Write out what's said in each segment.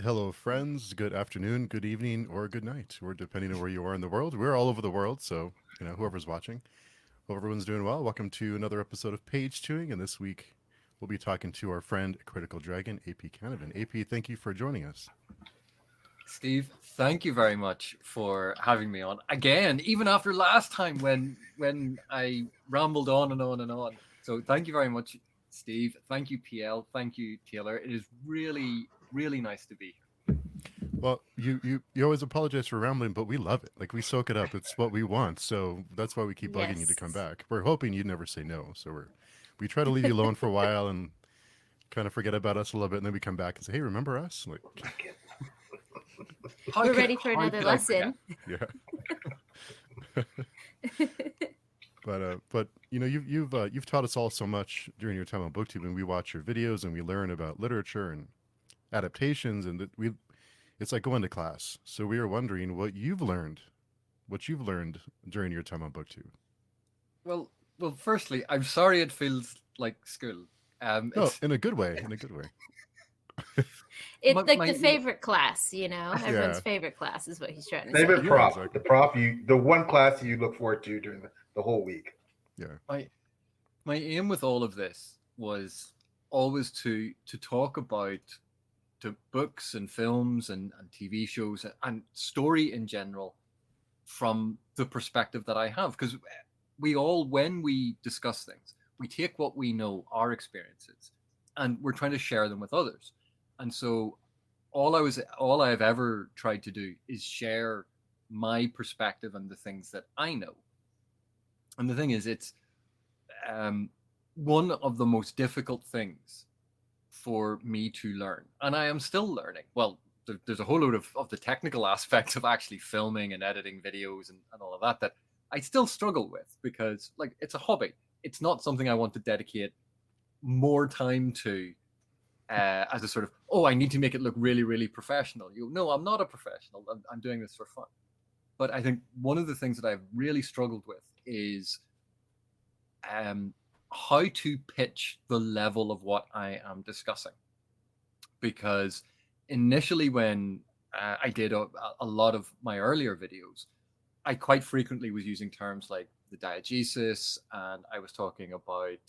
hello, friends. Good afternoon, good evening, or good night, or depending on where you are in the world. We're all over the world, so whoever's watching, hope everyone's doing well. Welcome to another episode of Page Chewing, and this week we'll be talking to our friend Critical Dragon, AP Canavan. AP, thank you for joining us. Steve, thank you very much for having me on again, even after last time when I rambled on and on and on. So thank you very much, Steve. Thank you, PL. Thank you, Taylor. It is really, really nice to be here. Well, you always apologize for rambling, but we love it. Like we soak it up. It's what we want, so that's why we keep bugging you to come Yes. back. We're hoping you'd never say no, so we try to leave you alone for a while and kind of forget about us a little bit, and then we come back and say, "Hey, remember us?" Like, We're ready for how another could I forget? lesson. yeah. But you've taught us all so much during your time on BookTube, and we watch your videos and we learn about literature and adaptations, and it's like going to class. So we are wondering what you've learned during your time on BookTube. Well, firstly, I'm sorry it feels like school. No, It's in a good way. In a good way. It's my, like my the favorite class, Yeah. everyone's favorite class is what he's trying to Favorite say. Yeah. prop, Exactly. the prop the one class you look forward to during the whole week. Yeah. my my aim with all of this was always to talk about to books and films and TV shows and story in general from the perspective that I have. Because we all, when we discuss things, we take what we know, our experiences, and we're trying to share them with others. And so all I've ever tried to do is share my perspective and the things that I know. And the thing is, it's one of the most difficult things for me to learn, and I am still learning. Well, there's a whole load of the technical aspects of actually filming and editing videos and all of that I still struggle with, because like it's a hobby. It's not something I want to dedicate more time to as a sort of, oh, I need to make it look really, really professional. No, I'm not a professional. I'm doing this for fun. But I think one of the things that I've really struggled with is how to pitch the level of what I am discussing. Because initially, when I did a lot of my earlier videos, I quite frequently was using terms like the diegesis, and I was talking about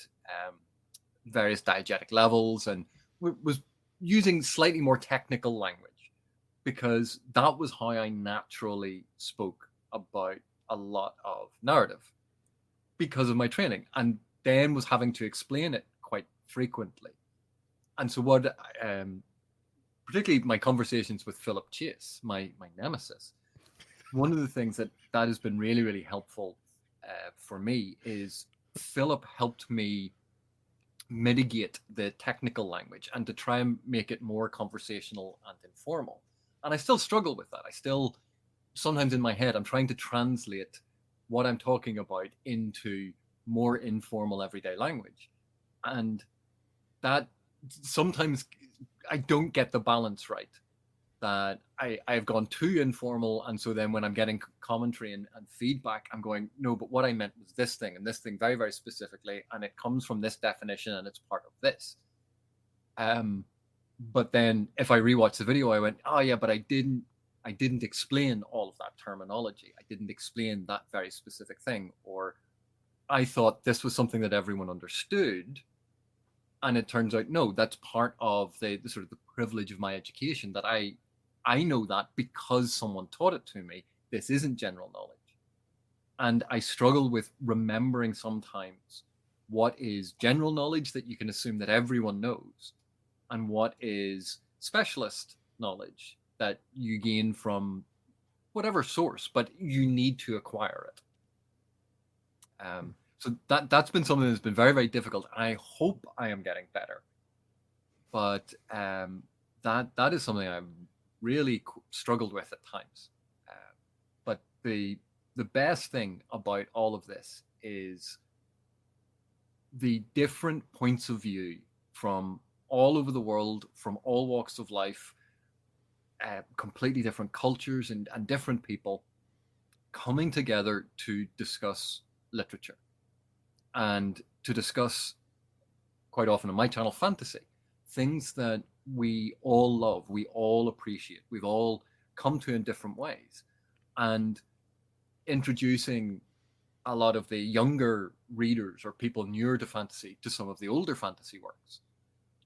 various diegetic levels, and was using slightly more technical language, because that was how I naturally spoke about a lot of narrative because of my training, and then was having to explain it quite frequently. And so what particularly my conversations with Philip Chase, my nemesis, one of the things that has been really, really helpful for me is Philip helped me mitigate the technical language and to try and make it more conversational and informal. And I still struggle with that. I still, sometimes in my head, I'm trying to translate what I'm talking about into more informal everyday language. And that sometimes I don't get the balance right. That I've gone too informal, and so then when I'm getting commentary and feedback, I'm going, no, but what I meant was this thing and this thing very, very specifically, and it comes from this definition and it's part of this. But then if I rewatch the video, I went, oh yeah, but I didn't explain all of that terminology. I didn't explain that very specific thing, or I thought this was something that everyone understood. And it turns out, no, that's part of the sort of the privilege of my education, that I know that because someone taught it to me. This isn't general knowledge. And I struggle with remembering sometimes what is general knowledge that you can assume that everyone knows, and what is specialist knowledge that you gain from whatever source, but you need to acquire it. So that's been something that's been very, very difficult. I hope I am getting better, but that is something I've really struggled with at times. But the best thing about all of this is the different points of view from all over the world, from all walks of life, completely different cultures and different people coming together to discuss literature and to discuss, quite often on my channel, fantasy, things that we all love, we all appreciate, we've all come to in different ways. And introducing a lot of the younger readers or people newer to fantasy to some of the older fantasy works,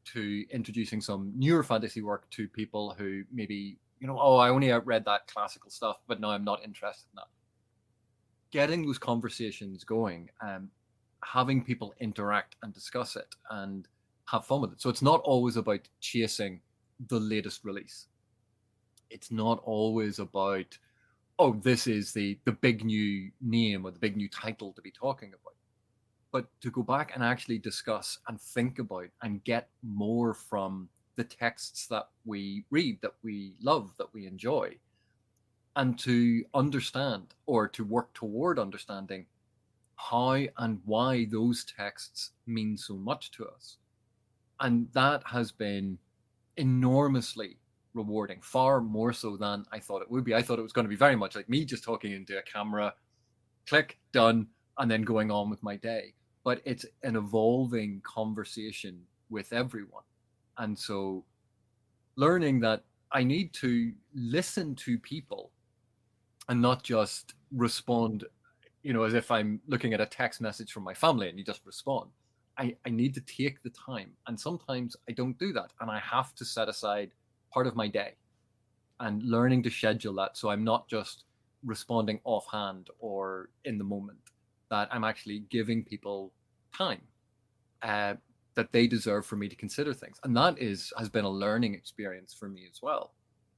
to introducing some newer fantasy work to people who maybe, oh, I only read that classical stuff, but now I'm not interested in that. Getting those conversations going, having people interact and discuss it and have fun with it. So it's not always about chasing the latest release. It's not always about, oh, this is the big new name or the big new title to be talking about. But to go back and actually discuss and think about and get more from the texts that we read, that we love, that we enjoy, and to understand or to work toward understanding how and why those texts mean so much to us. And that has been enormously rewarding, far more so than I thought it would be. I thought it was going to be very much like me just talking into a camera, click, done, and then going on with my day. But it's an evolving conversation with everyone. And so learning that I need to listen to people and not just respond, as if I'm looking at a text message from my family and you just respond. I need to take the time. And sometimes I don't do that. And I have to set aside part of my day and learning to schedule that. So I'm not just responding offhand or in the moment, that I'm actually giving people time that they deserve for me to consider things. And that has been a learning experience for me as well,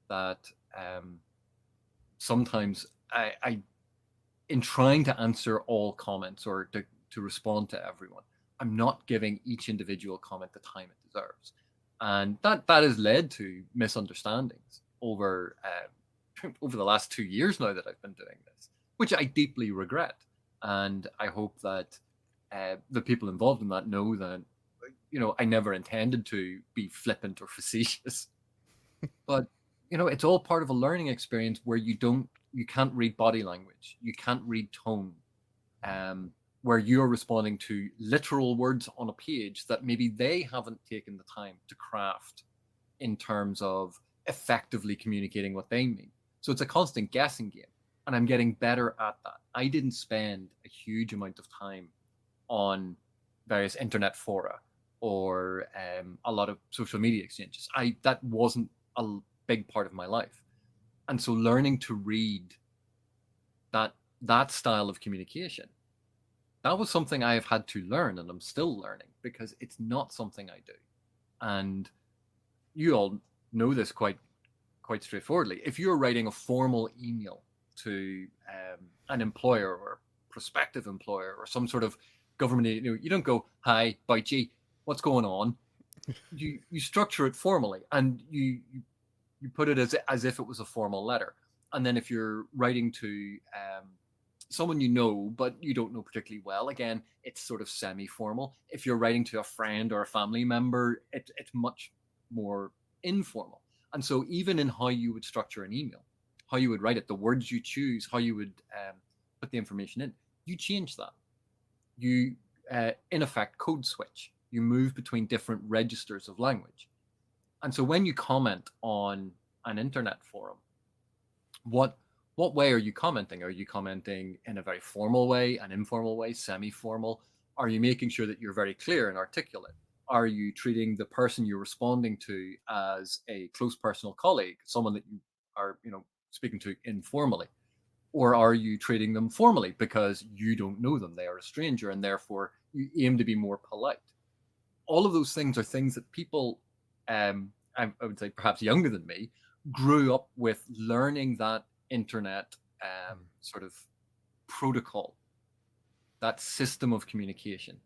that sometimes I in trying to answer all comments or to respond to everyone, I'm not giving each individual comment the time it deserves. And that has led to misunderstandings over the last 2 years now that I've been doing this, which I deeply regret. And I hope that the people involved in that know that, I never intended to be flippant or facetious. But, it's all part of a learning experience where you can't read body language, you can't read tone, where you're responding to literal words on a page that maybe they haven't taken the time to craft in terms of effectively communicating what they mean. So it's a constant guessing game, and I'm getting better at that. I didn't spend a huge amount of time on various internet fora or a lot of social media exchanges. That wasn't a big part of my life. And so learning to read that style of communication, that was something I have had to learn, and I'm still learning, because it's not something I do. And you all know this quite straightforwardly. If you're writing a formal email to an employer or prospective employer or some sort of government, you don't go, "Hi, Boichi, what's going on?" You structure it formally, and you put it as if it was a formal letter. And then if you're writing to someone you know but you don't know particularly well, again, it's sort of semi-formal. If you're writing to a friend or a family member, it's much more informal. And so even in how you would structure an email, how you would write it, the words you choose, how you would put the information in, you change that. You, in effect, code switch. You move between different registers of language. And so when you comment on an internet forum, what way are you commenting? Are you commenting in a very formal way, an informal way, semi-formal? Are you making sure that you're very clear and articulate? Are you treating the person you're responding to as a close personal colleague, someone that you are, speaking to informally? Or are you treating them formally because you don't know them? They are a stranger, and therefore you aim to be more polite. All of those things are things that people, I would say perhaps younger than me, grew up with learning that internet sort of protocol, that system of communication.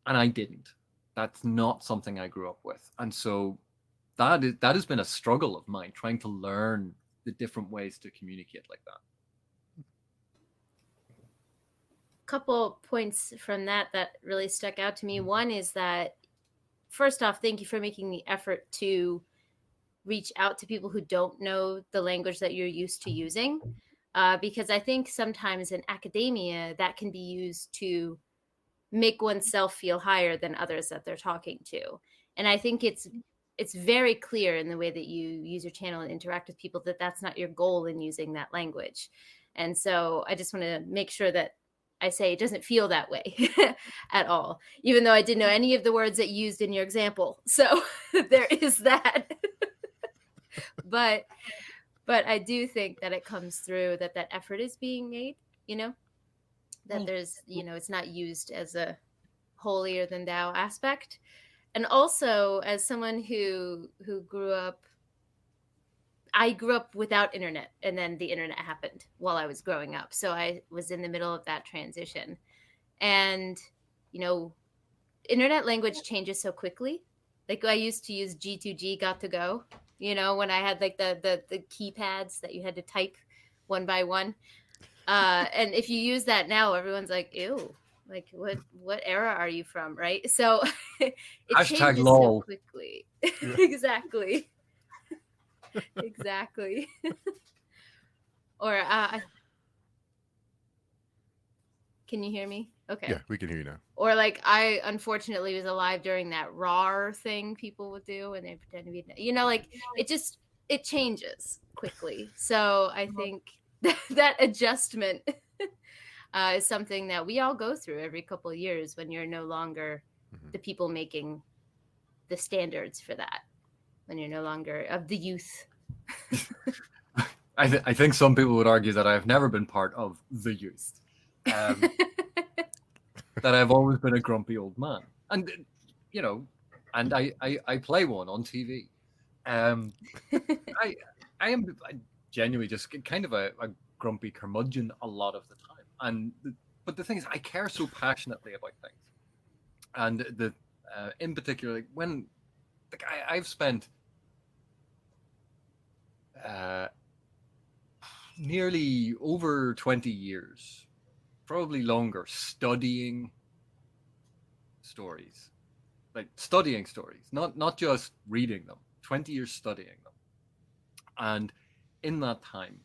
And I didn't. That's not something I grew up with. And so that has been a struggle of mine, trying to learn the different ways to communicate like that. Couple points from that really stuck out to me. One is that, first off, thank you for making the effort to reach out to people who don't know the language that you're used to using, because I think sometimes in academia that can be used to make oneself feel higher than others that they're talking to. And I think it's it's very clear in the way that you use your channel and interact with people that that's not your goal in using that language. And so I just want to make sure that I say it doesn't feel that way at all, even though I didn't know any of the words that you used in your example. So there is that. but I do think that it comes through that effort is being made, that there's, it's not used as a holier than thou aspect. And also, as someone who I grew up without internet, and then the internet happened while I was growing up. So I was in the middle of that transition. And, internet language changes so quickly. Like I used to use G2G, got to go, when I had like the keypads that you had to type one by one. And if you use that now, everyone's like, ew, like what era are you from, right? So it Hashtag changes lol. so quickly. Exactly. Exactly. Or can you hear me? Okay. Yeah, we can hear you now. Or like I unfortunately was alive during that RAR thing people would do and they pretend to be, like it changes quickly. So I think that adjustment is something that we all go through every couple of years when you're no longer the people making the standards for that, when you're no longer of the youth. I think some people would argue that I've never been part of the youth. That I've always been a grumpy old man. And, and I play one on TV. I am genuinely just kind of a grumpy curmudgeon a lot of the time. But the thing is, I care so passionately about things. And in particular, when I've spent nearly over 20 years, probably longer, studying stories, not just reading them. 20 years studying them, and in that time,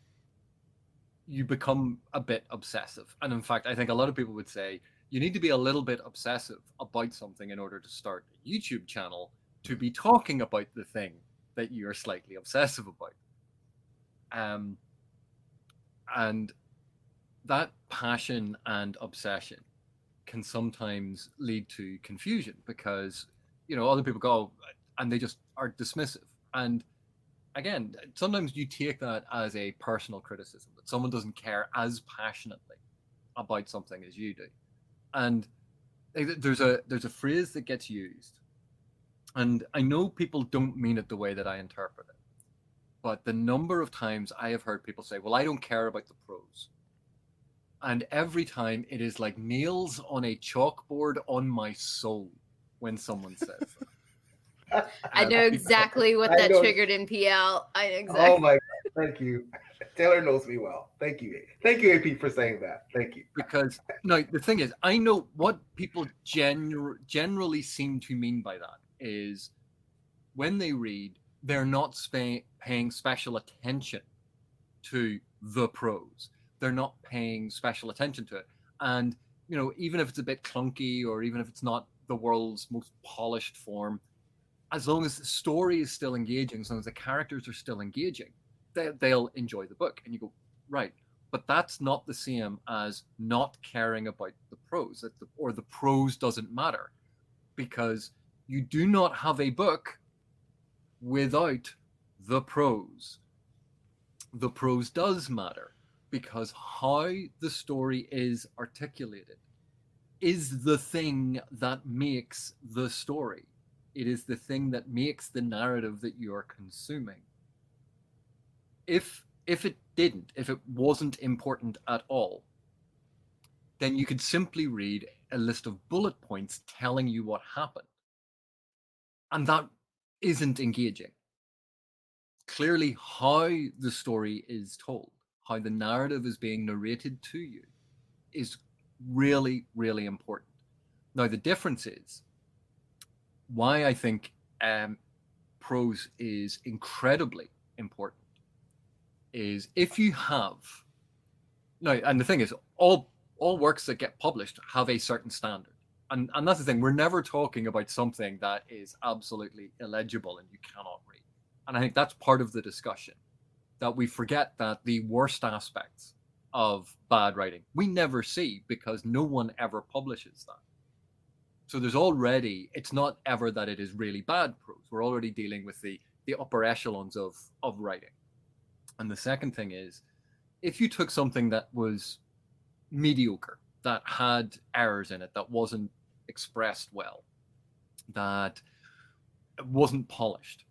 you become a bit obsessive. And in fact, I think a lot of people would say you need to be a little bit obsessive about something in order to start a YouTube channel to be talking about the thing that you're slightly obsessive about. And that passion and obsession can sometimes lead to confusion because, other people go and they just are dismissive. And again, sometimes you take that as a personal criticism, that someone doesn't care as passionately about something as you do. And there's a phrase that gets used, and I know people don't mean it the way that I interpret it, but the number of times I have heard people say, well, I don't care about the prose. And every time it is like nails on a chalkboard on my soul when someone says that. I know exactly what that triggered in PL. I know exactly. Oh my God. Thank you. Taylor knows me well. Thank you. Thank you, AP, for saying that. Thank you. Because no, the thing is, I know what people generally seem to mean by that is when they read, they're not paying special attention to the prose. They're not paying special attention to it. And, even if it's a bit clunky or even if it's not the world's most polished form, as long as the story is still engaging, as long as the characters are still engaging, they'll enjoy the book. And you go, right. But that's not the same as not caring about the prose, or the prose doesn't matter, because you do not have a book without the prose. The prose does matter, because how the story is articulated is the thing that makes the story. It is the thing that makes the narrative that you are consuming. If it wasn't important at all, then you could simply read a list of bullet points telling you what happened. And that isn't engaging. Clearly, how the story is told, how the narrative is being narrated to you, is really, really important. Now, the difference is why I think prose is incredibly important is if you have now, and the thing is, all works that get published have a certain standard. And that's the thing. We're never talking about something that is absolutely illegible and you cannot read. And I think that's part of the discussion, that we forget that the worst aspects of bad writing we never see because no one ever publishes that. So there's already, it's not ever that it is really bad prose. We're already dealing with the upper echelons of writing. And the second thing is, if you took something that was mediocre, that had errors in it, that wasn't expressed well, that wasn't polished,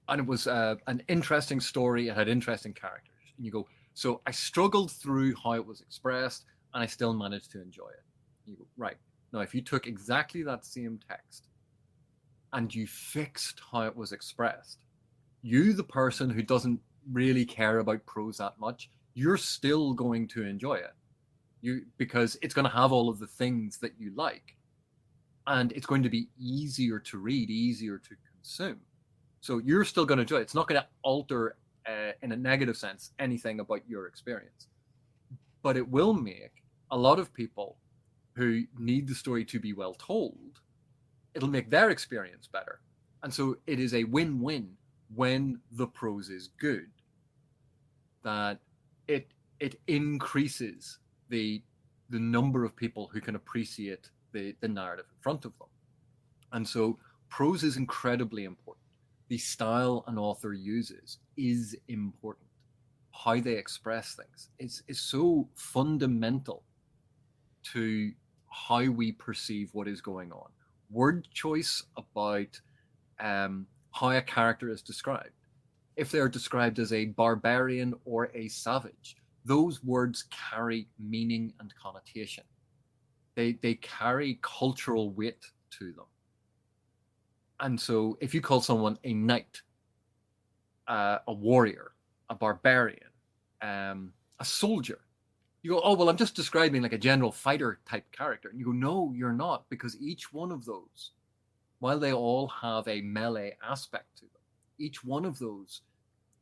and it was an interesting story, it had interesting characters, and you go, so I struggled through how it was expressed and I still managed to enjoy it. You go, right. Now, if you took exactly that same text and you fixed how it was expressed, you, the person who doesn't really care about prose that much, you're still going to enjoy it. Because it's going to have all of the things that you like, and it's going to be easier to read, easier to consume. So you're still going to enjoy it. It's not going to alter, in a negative sense, anything about your experience. But it will make a lot of people who need the story to be well told, it'll make their experience better. And so it is a win-win when the prose is good, that it increases the number of people who can appreciate the narrative in front of them. And so prose is incredibly important. The style an author uses is important. How they express things is so fundamental to how we perceive what is going on. Word choice about how a character is described. If they're described as a barbarian or a savage, those words carry meaning and connotation. They carry cultural weight to them. And so if you call someone a knight, a warrior, a barbarian, a soldier, you go, oh, well, I'm just describing like a general fighter type character. And you go, no, you're not, because each one of those, while they all have a melee aspect to them, each one of those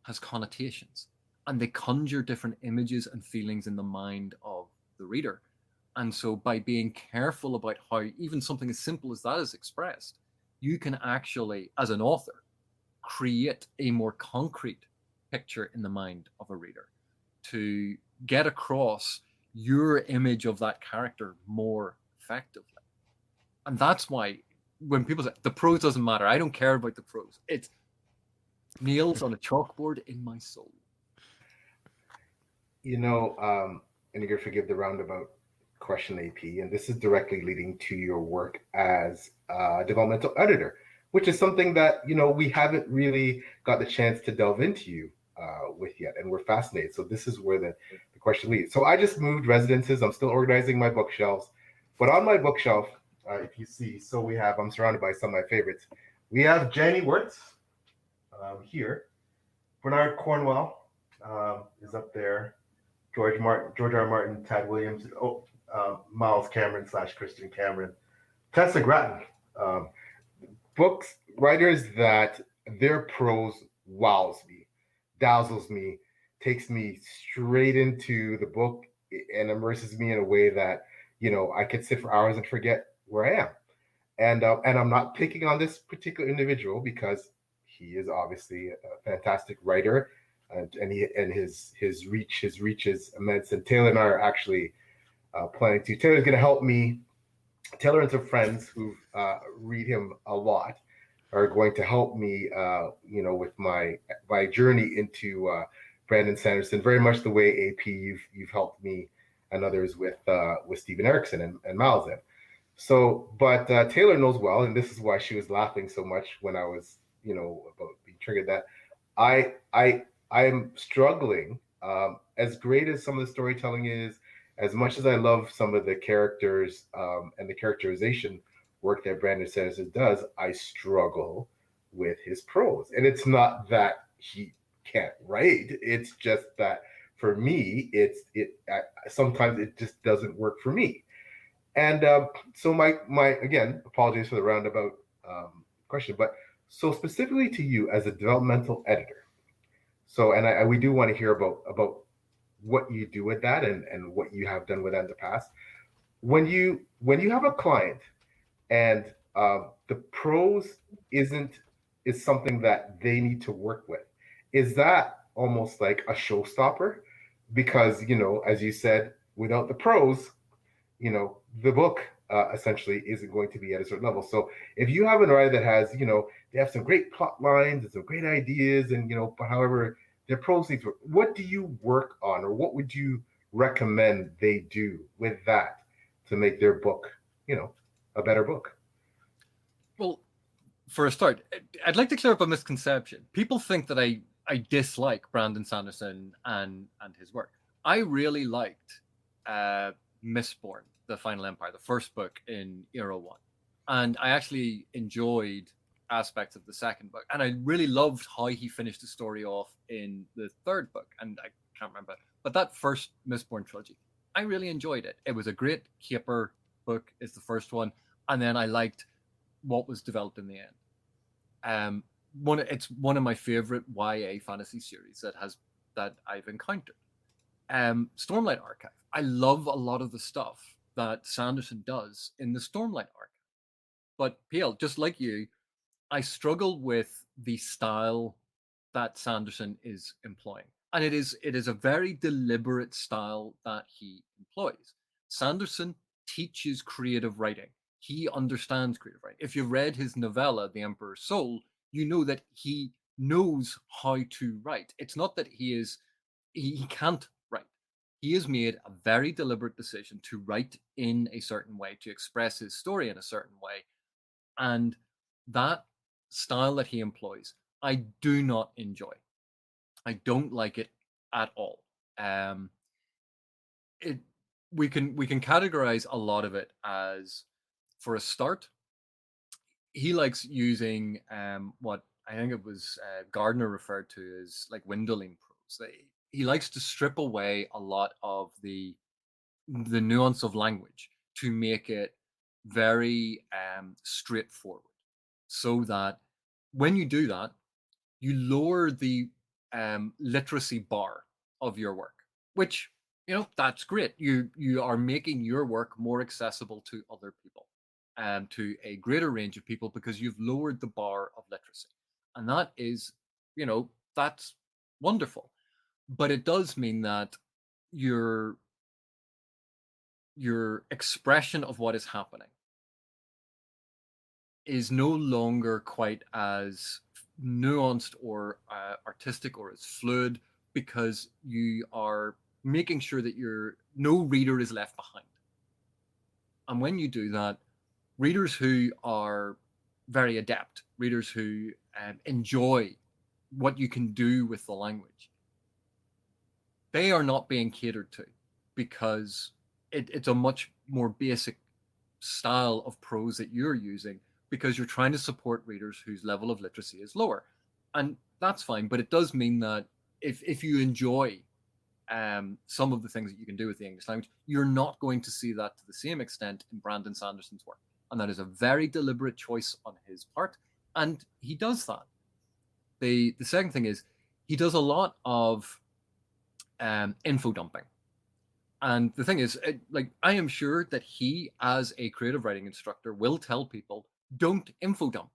has connotations, and they conjure different images and feelings in the mind of the reader. And so by being careful about how even something as simple as that is expressed, you can actually, as an author, create a more concrete picture in the mind of a reader to get across your image of that character more effectively. And that's why when people say the prose doesn't matter, I don't care about the prose. It's nails on a chalkboard in my soul. And you're going to forgive the roundabout question, AP, and this is directly leading to your work as a developmental editor, which is something that, we haven't really got the chance to delve into with yet, and we're fascinated. So this is where the question leads. So I just moved residences. I'm still organizing my bookshelves, but on my bookshelf, if you see, I'm surrounded by some of my favorites. We have Jenny Wirtz here. Bernard Cornwell is up there. George R. Martin, Tad Williams, Miles Cameron / Christian Cameron, Tessa Gratton. Books, writers that their prose wows me, dazzles me, takes me straight into the book and immerses me in a way that, I could sit for hours and forget where I am. And I'm not picking on this particular individual because he is obviously a fantastic writer, and his reach is immense. And Taylor and I are actually planning to. Taylor's going to help me. Taylor and some friends who read him a lot are going to help me, with my journey into Brandon Sanderson. Very much the way, AP, you've helped me and others with Stephen Erickson and Miles in. So, but Taylor knows well, and this is why she was laughing so much when I was, about being triggered, that I'm struggling. As great as some of the storytelling is, as much as I love some of the characters and the characterization work that Brandon Sanderson does, I struggle with his prose. And it's not that he can't write; it's just that for me, sometimes it just doesn't work for me. And so my again, apologies for the roundabout question, but so specifically to you as a developmental editor. So, and we do want to hear about what you do with that and what you have done with that in the past. when you have a client and the prose isn't is something that they need to work with, is that almost like a showstopper? Because as you said, without the prose, the book essentially isn't going to be at a certain level. So if you have an writer that has, they have some great plot lines and some great ideas, and but however their prose needs work, what do you work on, or what would you recommend they do with that to make their book, a better book? Well, for a start, I'd like to clear up a misconception. People think that I dislike Brandon Sanderson and his work. I really liked Mistborn, The Final Empire, the first book in Era One, and I actually enjoyed aspects of the second book, and I really loved how he finished the story off in the third book, and I can't remember, but that first Mistborn trilogy, I really enjoyed it. It was a great caper book, is the first one, and then I liked what was developed in the end. It's one of my favorite YA fantasy series that I've encountered. Stormlight Archive. I love a lot of the stuff that Sanderson does in the Stormlight Archive. But PL, just like you, I struggle with the style that Sanderson is employing. And it is a very deliberate style that he employs. Sanderson teaches creative writing. He understands creative writing. If you've read his novella, The Emperor's Soul, you know that he knows how to write. It's not that he can't write. He has made a very deliberate decision to write in a certain way, to express his story in a certain way. And that style that he employs, I do not enjoy. I don't like it at all. It we can categorize a lot of it as, for a start, he likes using what I think it was Gardner referred to as like windowing prose. He likes to strip away a lot of the nuance of language to make it very straightforward, so that when you do that, you lower the literacy bar of your work, which that's great. You are making your work more accessible to other people, and to a greater range of people, because you've lowered the bar of literacy, and that is, that's wonderful. But it does mean that your expression of what is happening is no longer quite as nuanced or artistic or as fluid, because you are making sure that no reader is left behind. And when you do that, readers who are very adept, readers who enjoy what you can do with the language, they are not being catered to, because it's a much more basic style of prose that you're using, because you're trying to support readers whose level of literacy is lower. And that's fine, but it does mean that if you enjoy some of the things that you can do with the English language, you're not going to see that to the same extent in Brandon Sanderson's work. And that is a very deliberate choice on his part, and he does that. The second thing is, he does a lot of info dumping. And the thing is, I am sure that he, as a creative writing instructor, will tell people, don't info dump,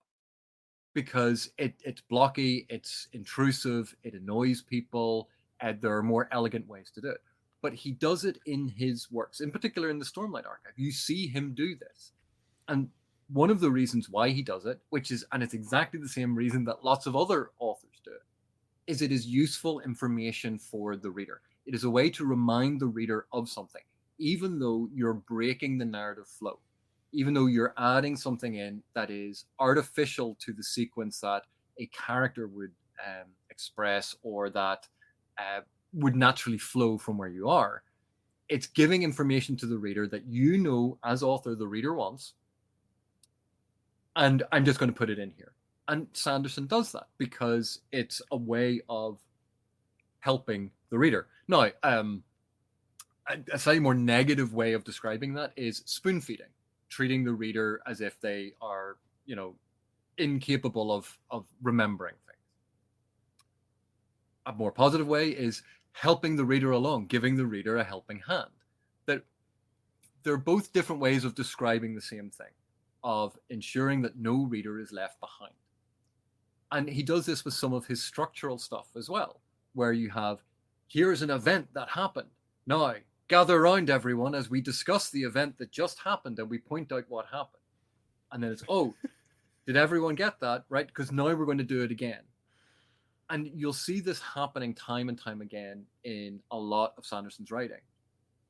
because it's blocky, it's intrusive, it annoys people, and there are more elegant ways to do it. But he does it in his works, in particular in the Stormlight Archive. You see him do this. And one of the reasons why he does it, and it's exactly the same reason that lots of other authors do it, is it is useful information for the reader. It is a way to remind the reader of something, even though you're breaking the narrative flow, even though you're adding something in that is artificial to the sequence that a character would express, or that would naturally flow from where you are. It's giving information to the reader that as author, the reader wants, and I'm just going to put it in here. And Sanderson does that because it's a way of helping the reader. Now, a slightly more negative way of describing that is spoon feeding, treating the reader as if they are, incapable of remembering things. A more positive way is helping the reader along, giving the reader a helping hand. That they're both different ways of describing the same thing, of ensuring that no reader is left behind. And he does this with some of his structural stuff as well, where you have, here's an event that happened. Now, gather around everyone as we discuss the event that just happened and we point out what happened. And then it's, oh, did everyone get that? Right? Because now we're going to do it again. And you'll see this happening time and time again in a lot of Sanderson's writing.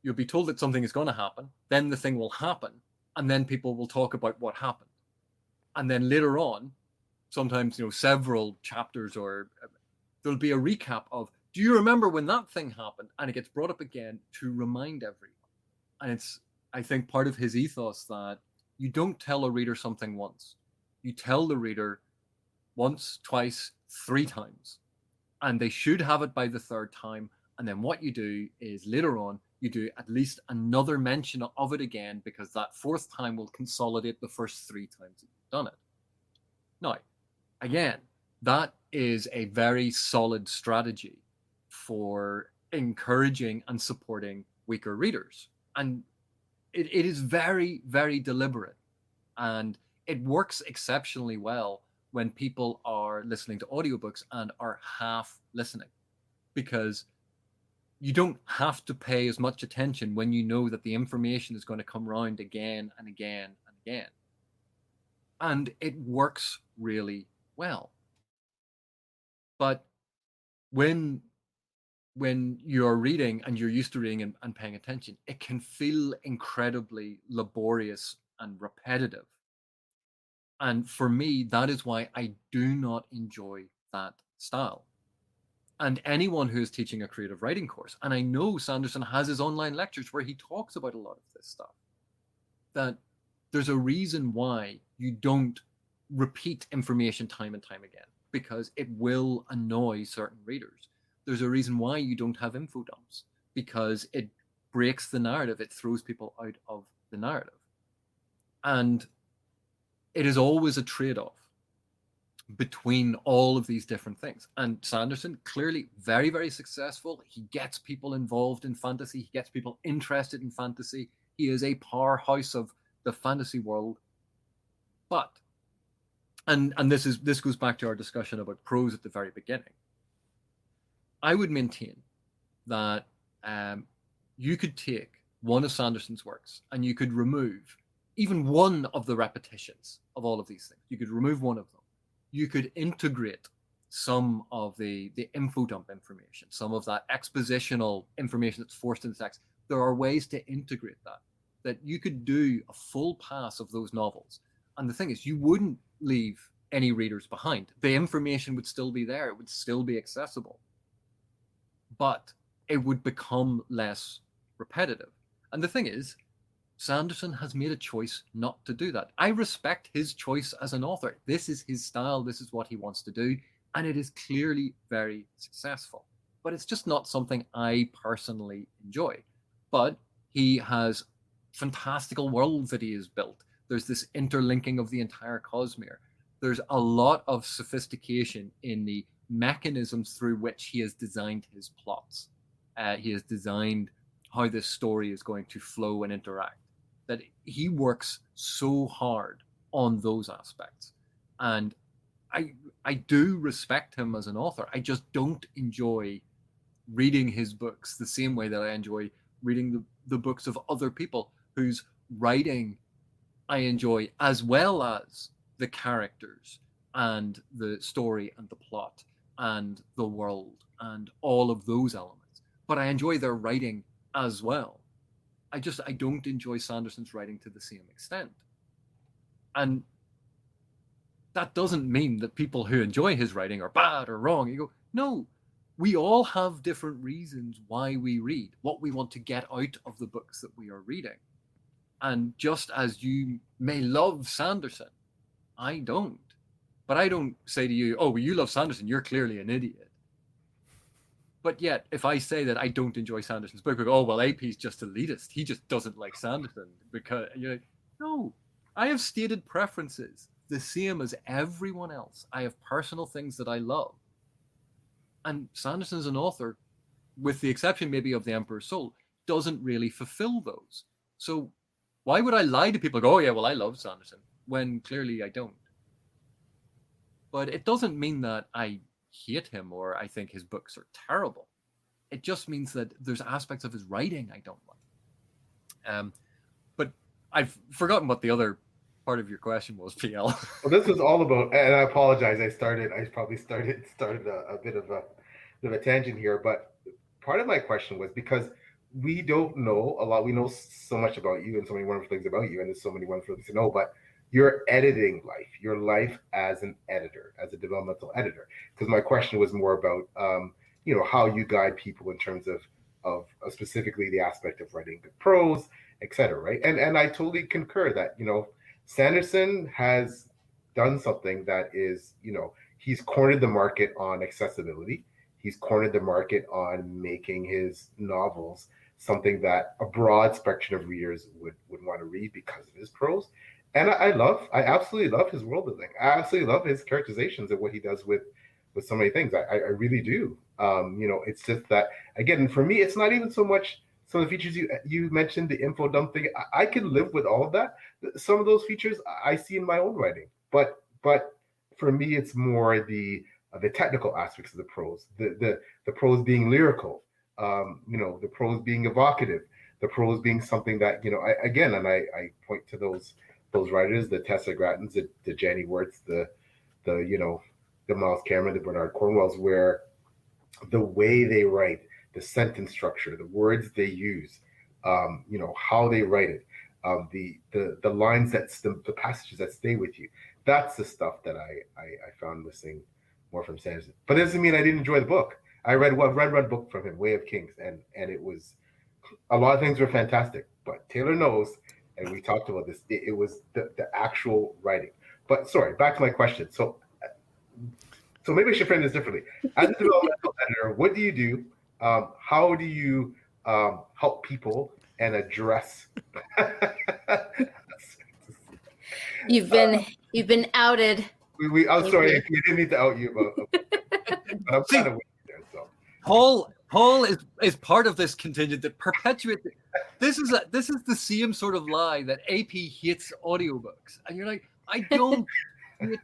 You'll be told that something is going to happen, then the thing will happen, and then people will talk about what happened. And then later on, sometimes, several chapters, or there'll be a recap of, do you remember when that thing happened? And it gets brought up again to remind everyone. And it's, I think, part of his ethos that you don't tell a reader something once. You tell the reader once, twice, 3 times. And they should have it by the 3rd time. And then what you do is later on, you do at least another mention of it again, because that 4th time will consolidate the first 3 times that you've done it. Now, again, that is a very solid strategy for encouraging and supporting weaker readers. And it is very, very deliberate. And it works exceptionally well when people are listening to audiobooks and are half listening, because you don't have to pay as much attention when you know that the information is going to come around again and again and again. And it works really well. But when you're reading and you're used to reading and paying attention, it can feel incredibly laborious and repetitive. And for me, that is why I do not enjoy that style. And anyone who is teaching a creative writing course, and I know Sanderson has his online lectures where he talks about a lot of this stuff, that there's a reason why you don't repeat information time and time again, because it will annoy certain readers. There's a reason why you don't have info dumps, because it breaks the narrative. It throws people out of the narrative. And it is always a trade-off between all of these different things. And Sanderson, clearly very, very successful. He gets people involved in fantasy. He gets people interested in fantasy. He is a powerhouse of the fantasy world. But, and this goes back to our discussion about prose at the very beginning. I would maintain that you could take one of Sanderson's works and you could remove even one of the repetitions of all of these things. You could remove one of them. You could integrate some of the info dump information, some of that expositional information that's forced into text. There are ways to integrate that you could do a full pass of those novels. And the thing is, you wouldn't leave any readers behind. The information would still be there. It would still be accessible. But it would become less repetitive. And the thing is, Sanderson has made a choice not to do that. I respect his choice as an author. This is his style. This is what he wants to do. And it is clearly very successful. But it's just not something I personally enjoy. But he has fantastical worlds that he has built. There's this interlinking of the entire Cosmere. There's a lot of sophistication in the mechanisms through which he has designed his plots. He has designed how this story is going to flow and interact. That he works so hard on those aspects. And I do respect him as an author. I just don't enjoy reading his books the same way that I enjoy reading the books of other people whose writing I enjoy, as well as the characters and the story and the plot and the world and all of those elements. But I enjoy their writing as well. I don't enjoy Sanderson's writing to the same extent. And that doesn't mean that people who enjoy his writing are bad or wrong. You go, no, we all have different reasons why we read, what we want to get out of the books that we are reading. And just as you may love Sanderson, I don't. But I don't say to you, oh, well, you love Sanderson, you're clearly an idiot. But yet, if I say that I don't enjoy Sanderson's book, we go, oh, well, AP's just elitist. He just doesn't like Sanderson. Because you're like, no, I have stated preferences the same as everyone else. I have personal things that I love. And Sanderson as an author, with the exception maybe of The Emperor's Soul, doesn't really fulfill those. So Why would I lie to people? Go, oh yeah, well I love Sanderson, when clearly I don't. But it doesn't mean that I hate him or I think his books are terrible. It just means that there's aspects of his writing I don't like. But I've forgotten what the other part of your question was, PL. Well, this was all about, and I apologize. I probably started a bit of a tangent here, but part of my question was because we don't know a lot. We know so much about you and so many wonderful things about you, and there's so many wonderful things to know. But your editing life, your life as an editor, as a developmental editor, because my question was more about, how you guide people in terms of specifically the aspect of writing good prose, etc. Right? And I totally concur that Sanderson has done something that is, he's cornered the market on accessibility. He's cornered the market on making his novels something that a broad spectrum of readers would want to read because of his prose. And I absolutely love his world building. I absolutely love his characterizations and what he does with so many things. I really do. It's just that, again, for me, it's not even so much some of the features you mentioned, the info dump thing. I can live with all of that. Some of those features I see in my own writing, but for me, it's more the technical aspects of the prose, the prose being lyrical, the prose being evocative, the prose being something that I point to those writers, the Tessa Grattons, the Jenny Wirtz, the Miles Cameron, the Bernard Cornwells, where the way they write, the sentence structure, the words they use, how they write it, the lines the passages that stay with you. That's the stuff that I found missing more from Sanderson. But it doesn't mean I didn't enjoy the book. I read one book from him, Way of Kings, and it was, a lot of things were fantastic. But Taylor knows, and we talked about this, it was the actual writing. But sorry, back to my question. So maybe I should frame this differently. As a developmental editor, what do you do? How do you help people and address? You've been outed. I'm sorry, we didn't need to out you, but I'm kind of with you there. So Paul is part of this contingent that perpetuates. This is the same sort of lie that AP hates audiobooks, and you're like, I don't hate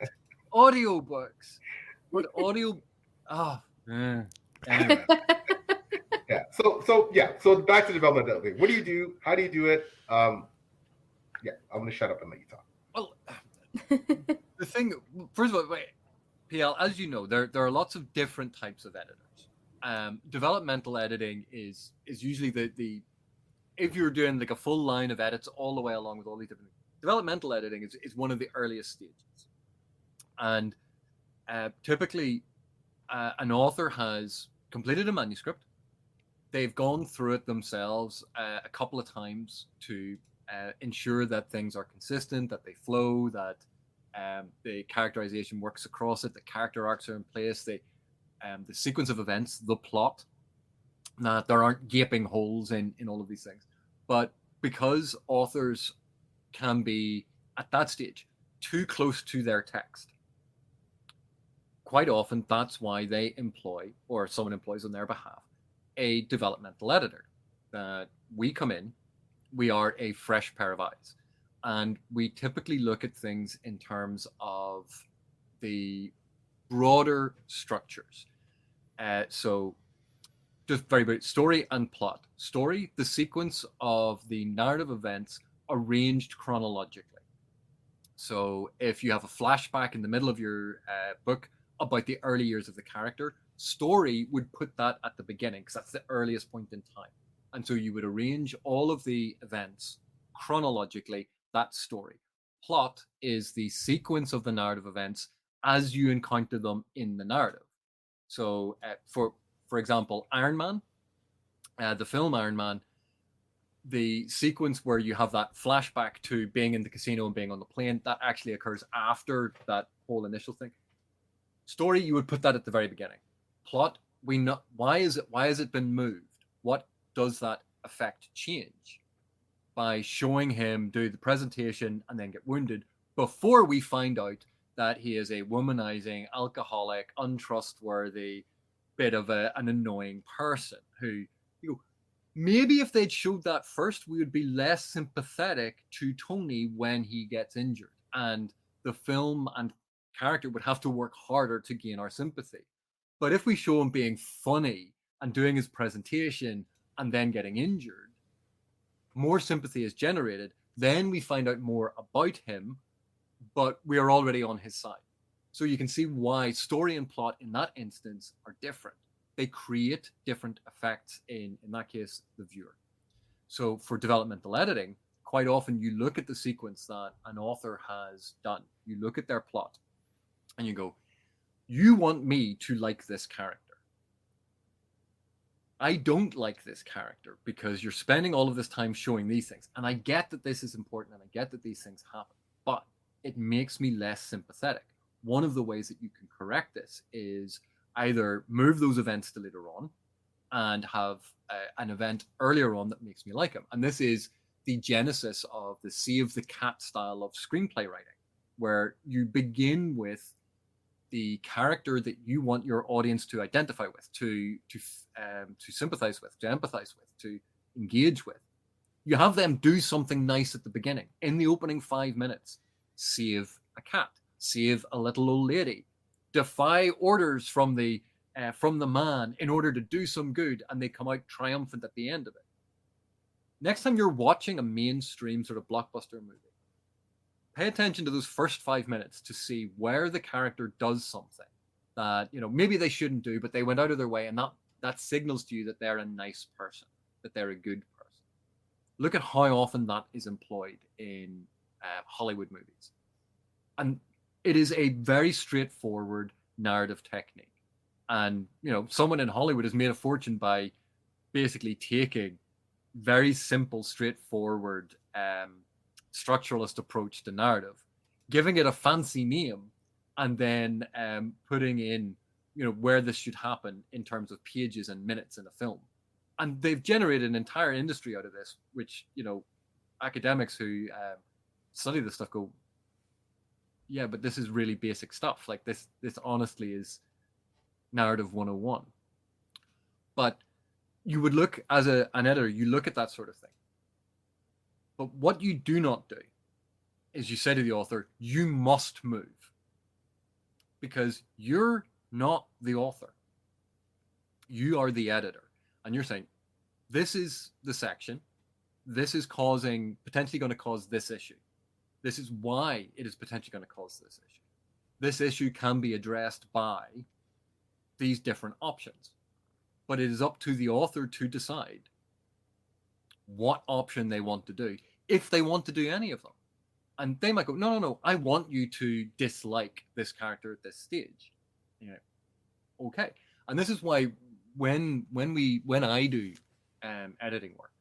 audiobooks, but audio. Anyway. Yeah. So back to development editing. What do you do? How do you do it? I'm going to shut up and let you talk. Well, the thing, first of all, PL, as you know, there are lots of different types of editors. Developmental editing is usually the if you're doing like a full line of edits all the way along with all these different things. Developmental editing is one of the earliest stages, and typically an author has completed a manuscript. They've gone through it themselves a couple of times to ensure that things are consistent, that they flow, that the characterization works across it, the character arcs are in place, the sequence of events, the plot, that there aren't gaping holes in all of these things. But because authors can be, at that stage, too close to their text, quite often that's why they employ, or someone employs on their behalf, a developmental editor. That we come in, we are a fresh pair of eyes, and we typically look at things in terms of the broader structures. So just very brief, story and plot. Story, the sequence of the narrative events arranged chronologically. So if you have a flashback in the middle of your book about the early years of the character, story would put that at the beginning because that's the earliest point in time. And so you would arrange all of the events chronologically, that story. Plot is the sequence of the narrative events as you encounter them in the narrative. So for example, Iron Man, the film Iron Man, the sequence where you have that flashback to being in the casino and being on the plane, that actually occurs after that whole initial thing. Story, you would put that at the very beginning. Plot, we know why has it been moved? What does that effect change? By showing him do the presentation and then get wounded before we find out that he is a womanizing, alcoholic, untrustworthy, bit of an annoying person who Maybe if they'd showed that first, we would be less sympathetic to Tony when he gets injured, and the film and character would have to work harder to gain our sympathy. But if we show him being funny and doing his presentation and then getting injured, more sympathy is generated. Then we find out more about him, but we are already on his side. So you can see why story and plot in that instance are different. They create different effects in that case, the viewer. So for developmental editing, quite often you look at the sequence that an author has done. You look at their plot and you go, you want me to like this character. I don't like this character because you're spending all of this time showing these things. And I get that this is important and I get that these things happen, but it makes me less sympathetic. One of the ways that you can correct this is either move those events to later on and have an event earlier on that makes me like him. And this is the genesis of the Save the Cat style of screenplay writing, where you begin with the character that you want your audience to identify with, to sympathize with, to empathize with, to engage with. You have them do something nice at the beginning. In the opening 5 minutes, save a cat, save a little old lady, defy orders from the man in order to do some good, and they come out triumphant at the end of it. Next time you're watching a mainstream sort of blockbuster movie, pay attention to those first 5 minutes to see where the character does something that, you know, maybe they shouldn't do, but they went out of their way, and that signals to you that they're a nice person, that they're a good person. Look at how often that is employed in Hollywood movies. And it is a very straightforward narrative technique. And, you know, someone in Hollywood has made a fortune by basically taking very simple, straightforward structuralist approach to narrative, giving it a fancy name, and then putting in, you know, where this should happen in terms of pages and minutes in a film. And they've generated an entire industry out of this, which, you know, academics who study this stuff go, yeah, but this is really basic stuff. Like this honestly is narrative 101. But you would look as an editor, you look at that sort of thing. But what you do not do is you say to the author, you must move, because you're not the author. You are the editor. And you're saying, this is the section. This is potentially going to cause this issue. This is why it is potentially going to cause this issue. This issue can be addressed by these different options. But it is up to the author to decide what option they want to do, if they want to do any of them. And they might go, no, I want you to dislike this character at this stage. You know, okay. And this is why when I do editing work,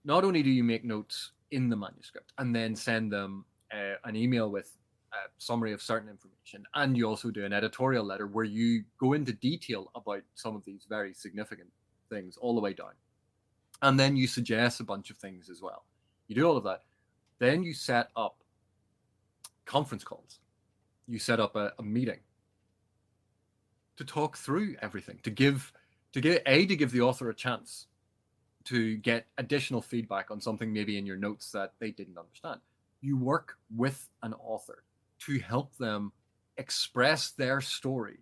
not only do you make notes in the manuscript and then send them an email with a summary of certain information, and you also do an editorial letter where you go into detail about some of these very significant things all the way down. And then you suggest a bunch of things as well. You do all of that. Then you set up conference calls. You set up a meeting to talk through everything, to give the author a chance to get additional feedback on something maybe in your notes that they didn't understand. You work with an author to help them express their story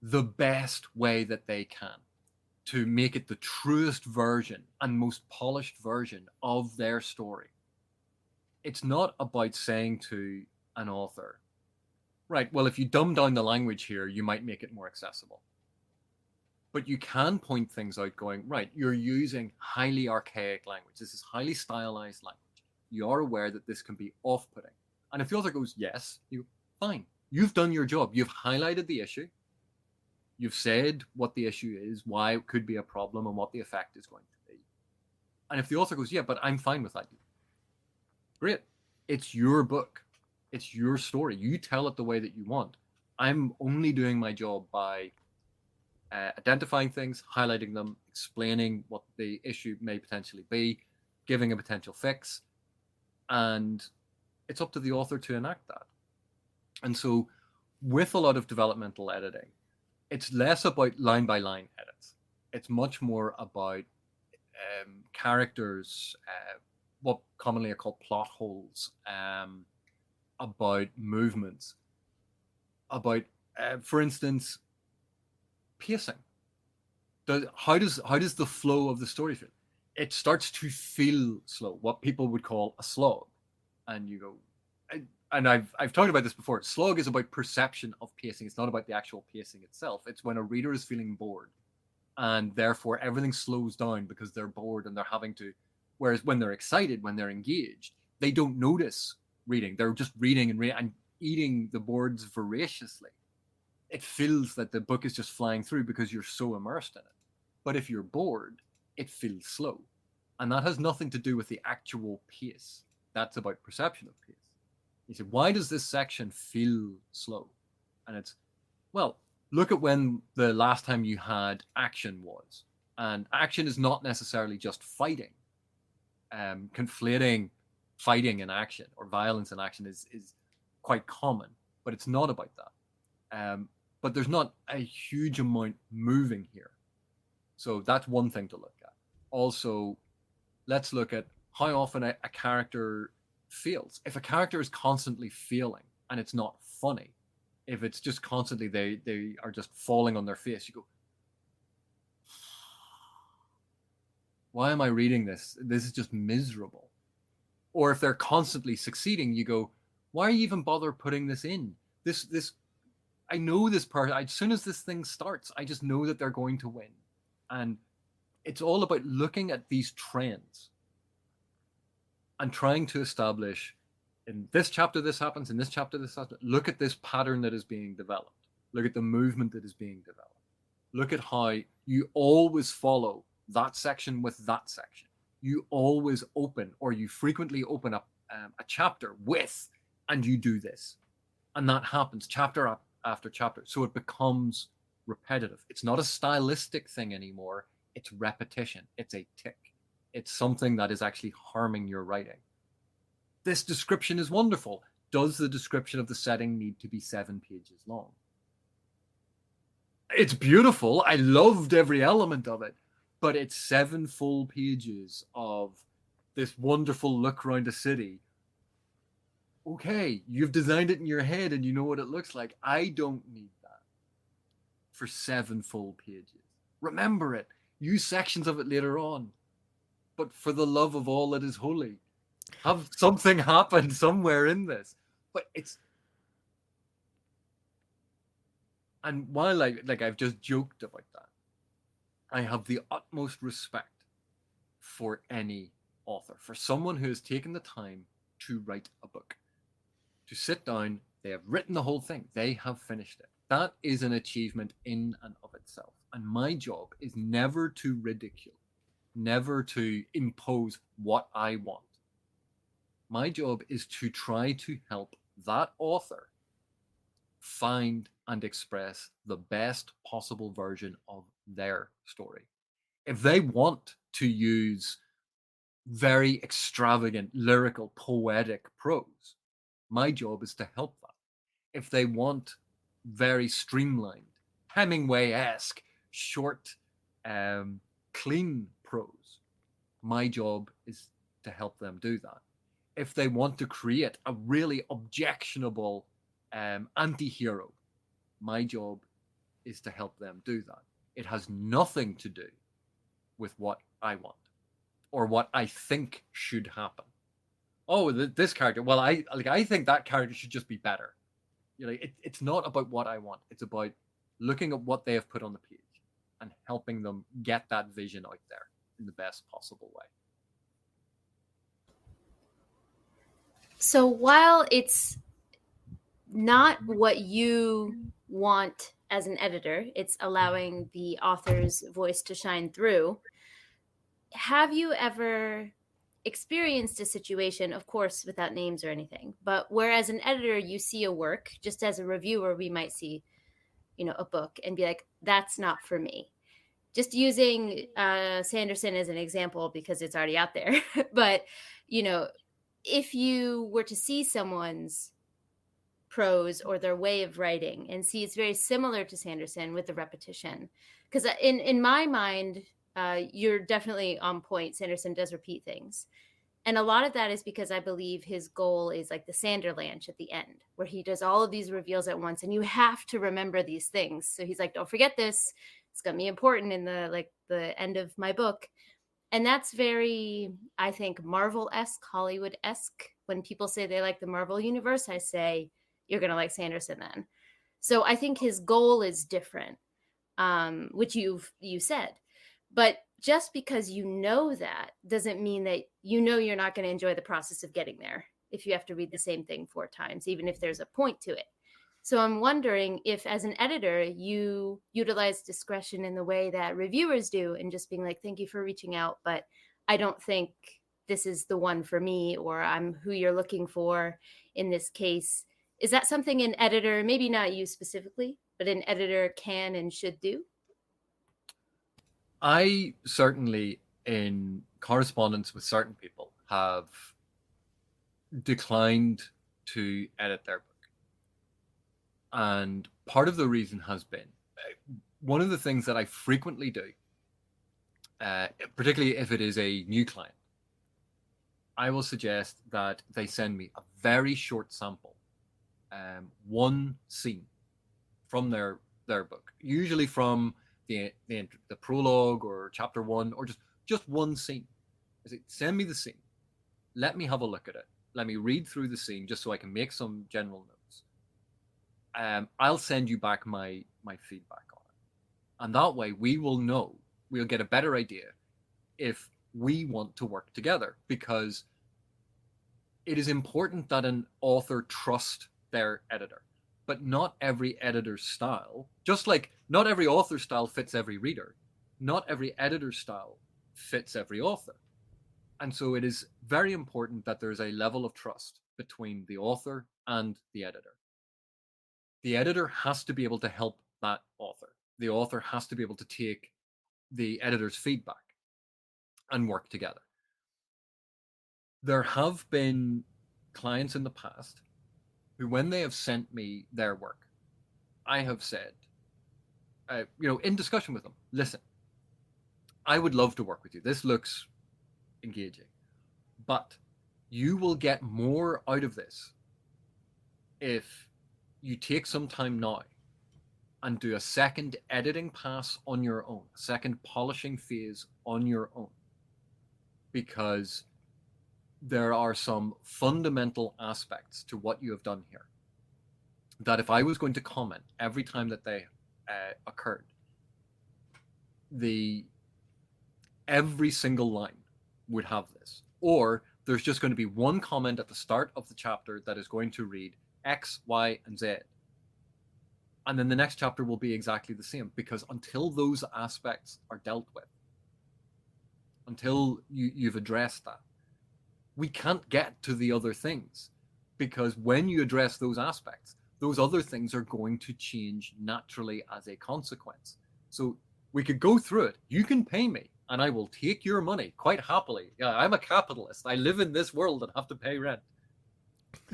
the best way that they can, to make it the truest version and most polished version of their story. It's not about saying to an author, right, well, if you dumb down the language here, you might make it more accessible. But you can point things out going, right, you're using highly archaic language. This is highly stylized language. You are aware that this can be off-putting. And if the author goes, yes, fine. You've done your job. You've highlighted the issue. You've said what the issue is, why it could be a problem, and what the effect is going to be. And if the author goes, yeah, but I'm fine with that. Great. It's your book. It's your story. You tell it the way that you want. I'm only doing my job by identifying things, highlighting them, explaining what the issue may potentially be, giving a potential fix, and it's up to the author to enact that. And so with a lot of developmental editing, it's less about line by line edits. It's much more about characters, what commonly are called plot holes, about movements, about, for instance, pacing. How does the flow of the story feel? It starts to feel slow, what people would call a slog, and you go, and I've talked about this before. Slog is about perception of pacing. It's not about the actual pacing itself. It's when a reader is feeling bored, and therefore everything slows down because they're bored and they're having to. Whereas when they're excited, when they're engaged, they don't notice reading. They're just reading and eating the boards voraciously. It feels that the book is just flying through because you're so immersed in it. But if you're bored, it feels slow. And that has nothing to do with the actual pace. That's about perception of pace. You say, why does this section feel slow? And it's, well, look at when the last time you had action was. And action is not necessarily just fighting. Conflating fighting and action or violence and action is quite common, but it's not about that. But there's not a huge amount moving here. So that's one thing to look at. Also, let's look at how often a character fails. If a character is constantly failing and it's not funny, if it's just constantly they are just falling on their face, you go, why am I reading this? This is just miserable. Or if they're constantly succeeding, you go, why are you even bother putting this in? This I know this part. As soon as this thing starts, I just know that they're going to win. And it's all about looking at these trends and trying to establish, in this chapter this happens, in this chapter this happens. Look at this pattern that is being developed. Look at the movement that is being developed. Look at how you always follow that section with that section. You always open, or you frequently open up a chapter with, and you do this. And that happens chapter after chapter. So it becomes repetitive. It's not a stylistic thing anymore. It's repetition. It's a tick. It's something that is actually harming your writing. This description is wonderful. Does the description of the setting need to be 7 pages long? It's beautiful. I loved every element of it, but it's 7 full pages of this wonderful look around a city. Okay, you've designed it in your head and you know what it looks like. I don't need that for 7 full pages. Remember it. Use sections of it later on. But for the love of all that is holy, have something happen somewhere in this. But it's, and while I've just joked about that, I have the utmost respect for any author, for someone who has taken the time to write a book, to sit down. They have written the whole thing. They have finished it. That is an achievement in and of itself. And my job is never to ridicule, never to impose what I want. My job is to try to help that author find and express the best possible version of their story. If they want to use very extravagant, lyrical, poetic prose, my job is to help that. If they want very streamlined, Hemingway-esque, short, clean prose, my job is to help them do that. If they want to create a really objectionable anti-hero, my job is to help them do that. It has nothing to do with what I want or what I think should happen. Oh, this character, well, I think that character should just be better. It's not about what I want. It's about looking at what they have put on the page and helping them get that vision out there in the best possible way. So while it's not what you want as an editor, it's allowing the author's voice to shine through. Have you ever experienced a situation, of course, without names or anything, but where as an editor, you see a work, just as a reviewer, we might see, a book and be like, that's not for me. Just using Sanderson as an example because it's already out there. But, if you were to see someone's prose or their way of writing and see it's very similar to Sanderson with the repetition. Because in my mind, you're definitely on point. Sanderson does repeat things. And a lot of that is because I believe his goal is like the Sanderlanche at the end, where he does all of these reveals at once, and you have to remember these things. So he's like, don't forget this. It's going to be important in the end of my book. And that's very, I think, Marvel-esque, Hollywood-esque. When people say they like the Marvel universe, I say, you're going to like Sanderson then. So I think his goal is different, which you said. But just because you know that doesn't mean that you're not going to enjoy the process of getting there if you have to read the same thing 4 times, even if there's a point to it. So I'm wondering if, as an editor, you utilize discretion in the way that reviewers do and just being like, thank you for reaching out, but I don't think this is the one for me, or I'm who you're looking for in this case. Is that something an editor, maybe not you specifically, but an editor can and should do? I certainly, in correspondence with certain people, have declined to edit their book. And part of the reason has been one of the things that I frequently do, particularly if it is a new client, I will suggest that they send me a very short sample, one scene from their book, usually from the prologue or chapter 1, or just one scene. I say, send me the scene. Let me have a look at it. Let me read through the scene just so I can make some general notes. I'll send you back my feedback on it. And that way we'll get a better idea if we want to work together, because it is important that an author trust their editor. But not every editor's style, just like not every author's style fits every reader, not every editor's style fits every author. And so it is very important that there's a level of trust between the author and the editor. The editor has to be able to help that author. The author has to be able to take the editor's feedback and work together. There have been clients in the past who, when they have sent me their work, I have said, in discussion with them, listen, I would love to work with you. This looks engaging, but you will get more out of this if you take some time now and do a second editing pass on your own, a second polishing phase on your own, because there are some fundamental aspects to what you have done here that if I was going to comment every time that they occurred, every single line would have this. Or there's just going to be one comment at the start of the chapter that is going to read X, Y, and Z. And then the next chapter will be exactly the same, because until those aspects are dealt with, until you've addressed that, we can't get to the other things, because when you address those aspects, those other things are going to change naturally as a consequence. So we could go through it. You can pay me and I will take your money quite happily. Yeah, I'm a capitalist. I live in this world and have to pay rent.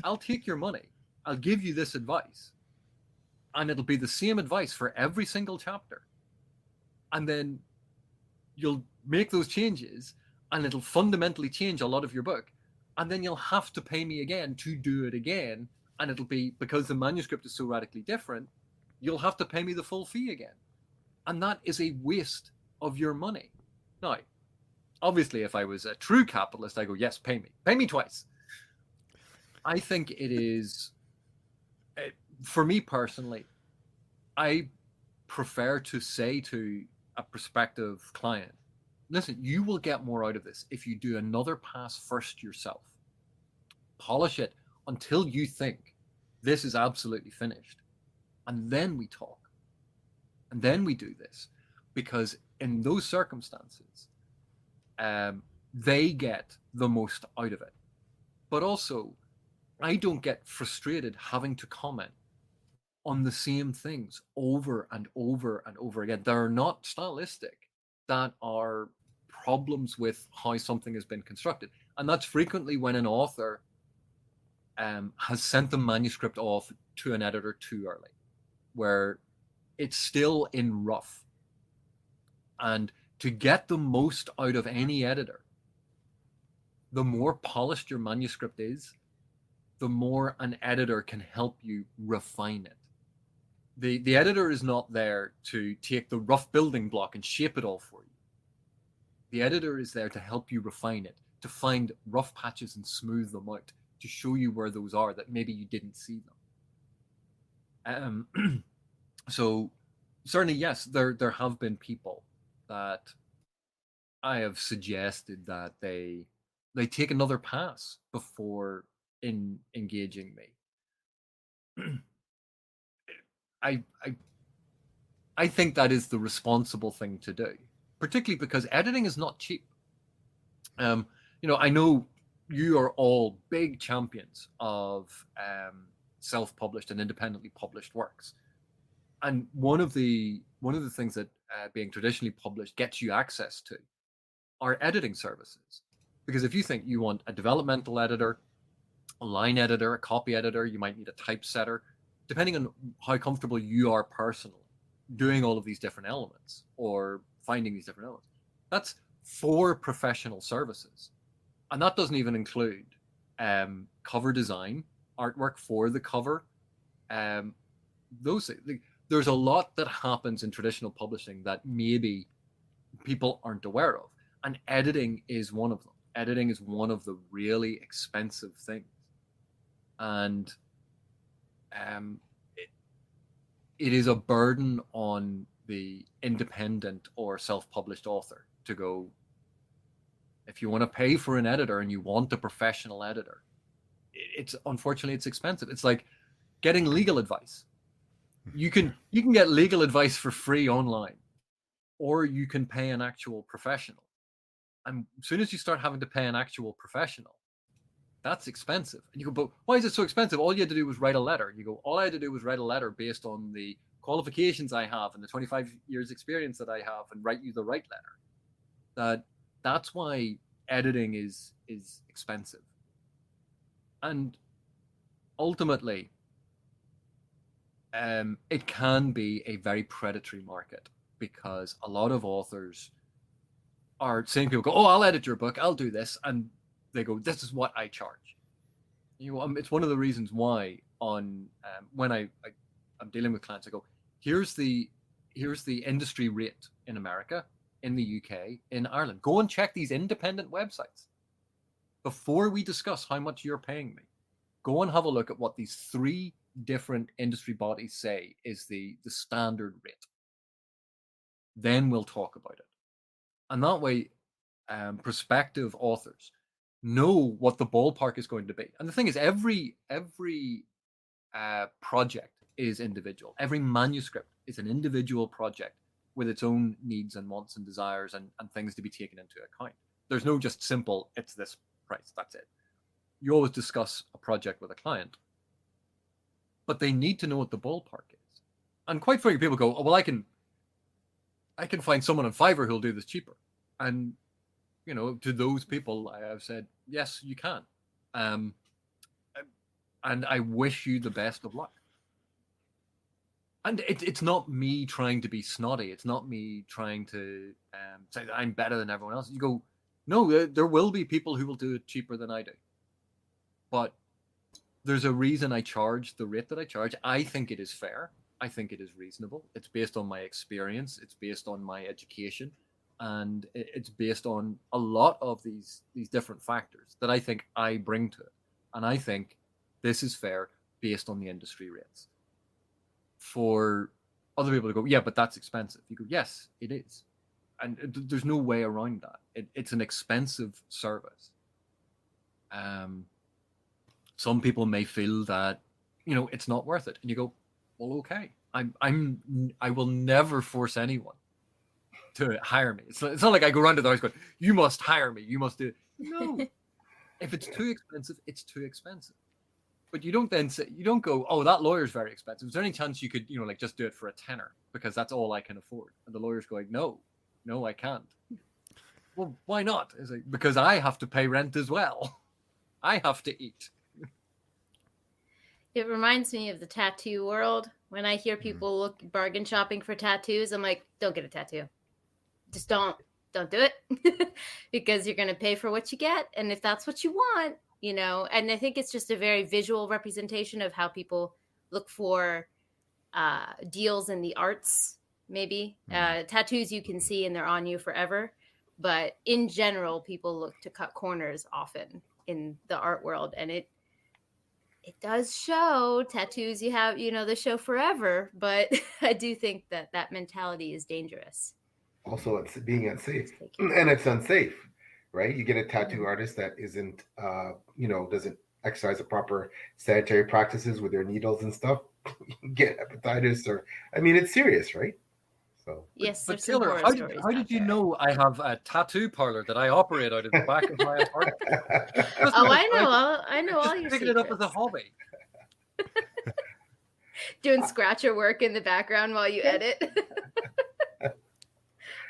I'll take your money. I'll give you this advice. And it'll be the same advice for every single chapter. And then you'll make those changes and it'll fundamentally change a lot of your book. And then you'll have to pay me again to do it again. And it'll be, because the manuscript is so radically different, you'll have to pay me the full fee again. And that is a waste of your money. Now, obviously, if I was a true capitalist, I go, yes, pay me. Pay me twice. I think it is, for me personally, I prefer to say to a prospective client, listen, you will get more out of this if you do another pass first yourself. Polish it until you think this is absolutely finished. And then we talk. And then we do this. Because in those circumstances, they get the most out of it. But also, I don't get frustrated having to comment on the same things over and over and over again. They're not stylistic. That are problems with how something has been constructed. And that's frequently when an author has sent the manuscript off to an editor too early, where it's still in rough. And to get the most out of any editor, the more polished your manuscript is, the more an editor can help you refine it. The editor is not there to take the rough building block and shape it all for you. The editor is there to help you refine it, to find rough patches and smooth them out, to show you where those are that maybe you didn't see them. So certainly, yes, there have been people that I have suggested that they take another pass before engaging me. I think that is the responsible thing to do, particularly because editing is not cheap. I know you are all big champions of self-published and independently published works, and one of the things that being traditionally published gets you access to are editing services. Because if you think you want a developmental editor, a line editor, a copy editor, you might need a typesetter, depending on how comfortable you are personally doing all of these different elements or finding these different elements. That's 4 professional services. And that doesn't even include cover design, artwork for the cover. There's a lot that happens in traditional publishing that maybe people aren't aware of. And editing is one of them. Editing is one of the really expensive things. And it is a burden on the independent or self-published author to go, if you want to pay for an editor and you want a professional editor, unfortunately it's expensive. It's like getting legal advice. You can get legal advice for free online, or you can pay an actual professional. And as soon as you start having to pay an actual professional, that's expensive. And you go, but why is it so expensive? All you had to do was write a letter. You go, all I had to do was write a letter based on the qualifications I have and the 25 years experience that I have, and write you the right letter. That's why editing is expensive. And ultimately, it can be a very predatory market, because a lot of authors are saying, people go, oh, I'll edit your book, I'll do this, and they go, this is what I charge. It's one of the reasons why when I'm dealing with clients, I go, here's the industry rate in America, in the UK, in Ireland. Go and check these independent websites before we discuss how much you're paying me. Go and have a look at what these 3 different industry bodies say is the standard rate. Then we'll talk about it. And that way, prospective authors know what the ballpark is going to be. And the thing is, every project is individual. Every manuscript is an individual project with its own needs and wants and desires and things to be taken into account. There's no just simple, it's this price, that's it. You always discuss a project with a client, but they need to know what the ballpark is. And quite frankly, people go, oh, well, I can find someone on Fiverr who'll do this cheaper. And, to those people, I have said, yes, you can. And I wish you the best of luck. And it's not me trying to be snotty. It's not me trying to say that I'm better than everyone else. You go, no, there will be people who will do it cheaper than I do. But there's a reason I charge the rate that I charge. I think it is fair. I think it is reasonable. It's based on my experience. It's based on my education. And it's based on a lot of these different factors that I think I bring to it. And I think this is fair based on the industry rates. For other people to go, yeah, but that's expensive. You go, yes, it is. And there's no way around that. It's an expensive service. Some people may feel that, it's not worth it. And you go, well, okay. I will never force anyone to hire me. It's not like I go around to the house going, you must hire me. You must do it. No. If it's too expensive, it's too expensive. But you don't then say, you don't go, oh, that lawyer's very expensive. Is there any chance you could, just do it for a tenner because that's all I can afford? And the lawyer's going, no, I can't. Well, why not? It's like, because I have to pay rent as well. I have to eat. It reminds me of the tattoo world. When I hear people look bargain shopping for tattoos, I'm like, don't get a tattoo. Just don't do it because you're going to pay for what you get. And if that's what you want, you know, and I think it's just a very visual representation of how people look for deals in the arts, maybe. Tattoos you can see and they're on you forever. But in general, people look to cut corners often in the art world. And it does show tattoos you have, you know, they show forever. But I do think that that mentality is dangerous. Also, it's being unsafe, and it's unsafe, right? You get a tattoo artist that isn't, doesn't exercise the proper sanitary practices with their needles and stuff. You get hepatitis, or I mean, it's serious, right? So, yes, but there's some Taylor, horror stories how did out you there. know I have a tattoo parlor that I operate out of the back of my apartment? Oh, I know all your picking secrets. it up as a hobby. Doing scratcher work in the background while you edit.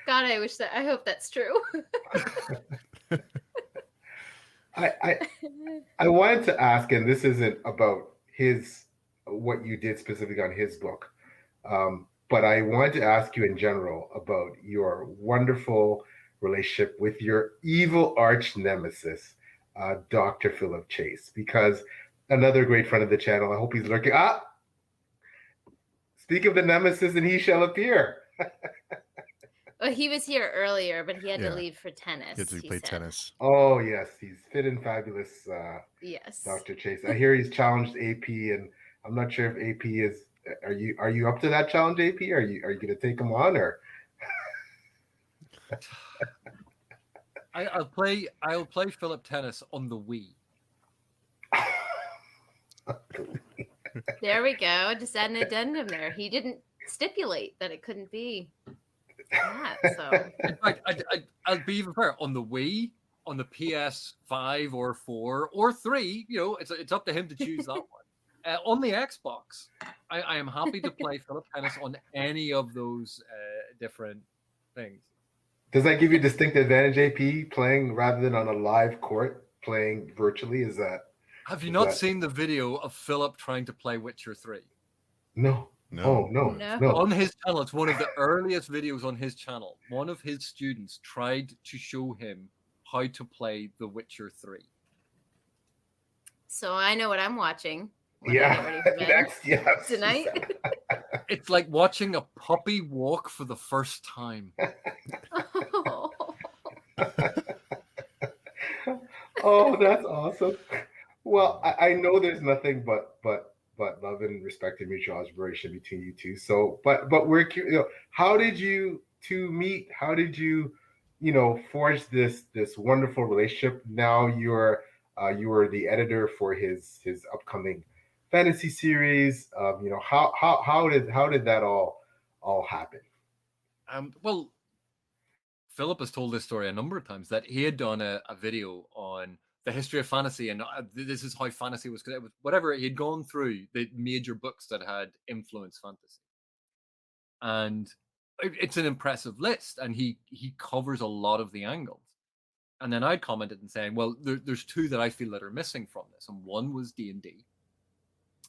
God, I hope that's true. I wanted to ask, and this isn't about what you did specifically on his book, but I wanted to ask you in general about your wonderful relationship with your evil arch nemesis, Dr. Philip Chase, because another great friend of the channel. I hope he's lurking. Speak of the nemesis, and he shall appear. Well, he was here earlier, but he had to leave for tennis. He had to play tennis. Oh yes, he's fit and fabulous. Yes, Dr. Chase. I hear he's challenged AP, and I'm not sure if AP is. Are you up to that challenge, AP? Are you going to take him on, or? I'll play Philip tennis on the Wii. There we go. Just add an addendum there. He didn't stipulate that it couldn't be that. So in fact, I'll be even fair, on the Wii, on the PS5 or 4 or 3. You know, it's up to him to choose that one. On the Xbox, I am happy to play Philip tennis on any of those different things. Does that give you a distinct advantage, AP, playing rather than on a live court, playing virtually? Have you not seen the video of Philip trying to play Witcher 3? No. Oh, no. On his channel, it's one of the earliest videos on his channel. One of his students tried to show him how to play The Witcher 3. So I know what I'm watching. Yeah. Tonight. It's like watching a puppy walk for the first time. Oh, that's awesome. Well, I know there's nothing but love and respect and mutual admiration between you two. So, but we're curious. How did you two meet? How did you, forge this wonderful relationship? Now you are the editor for his upcoming fantasy series. How did that all happen? Well, Philip has told this story a number of times, that he had done a video on the history of fantasy, and this is how fantasy was, because it was whatever he'd gone through the major books that had influenced fantasy, and it's an impressive list, and he covers a lot of the angles. And then I commented and saying, well, there's two that I feel that are missing from this, and one was D&D.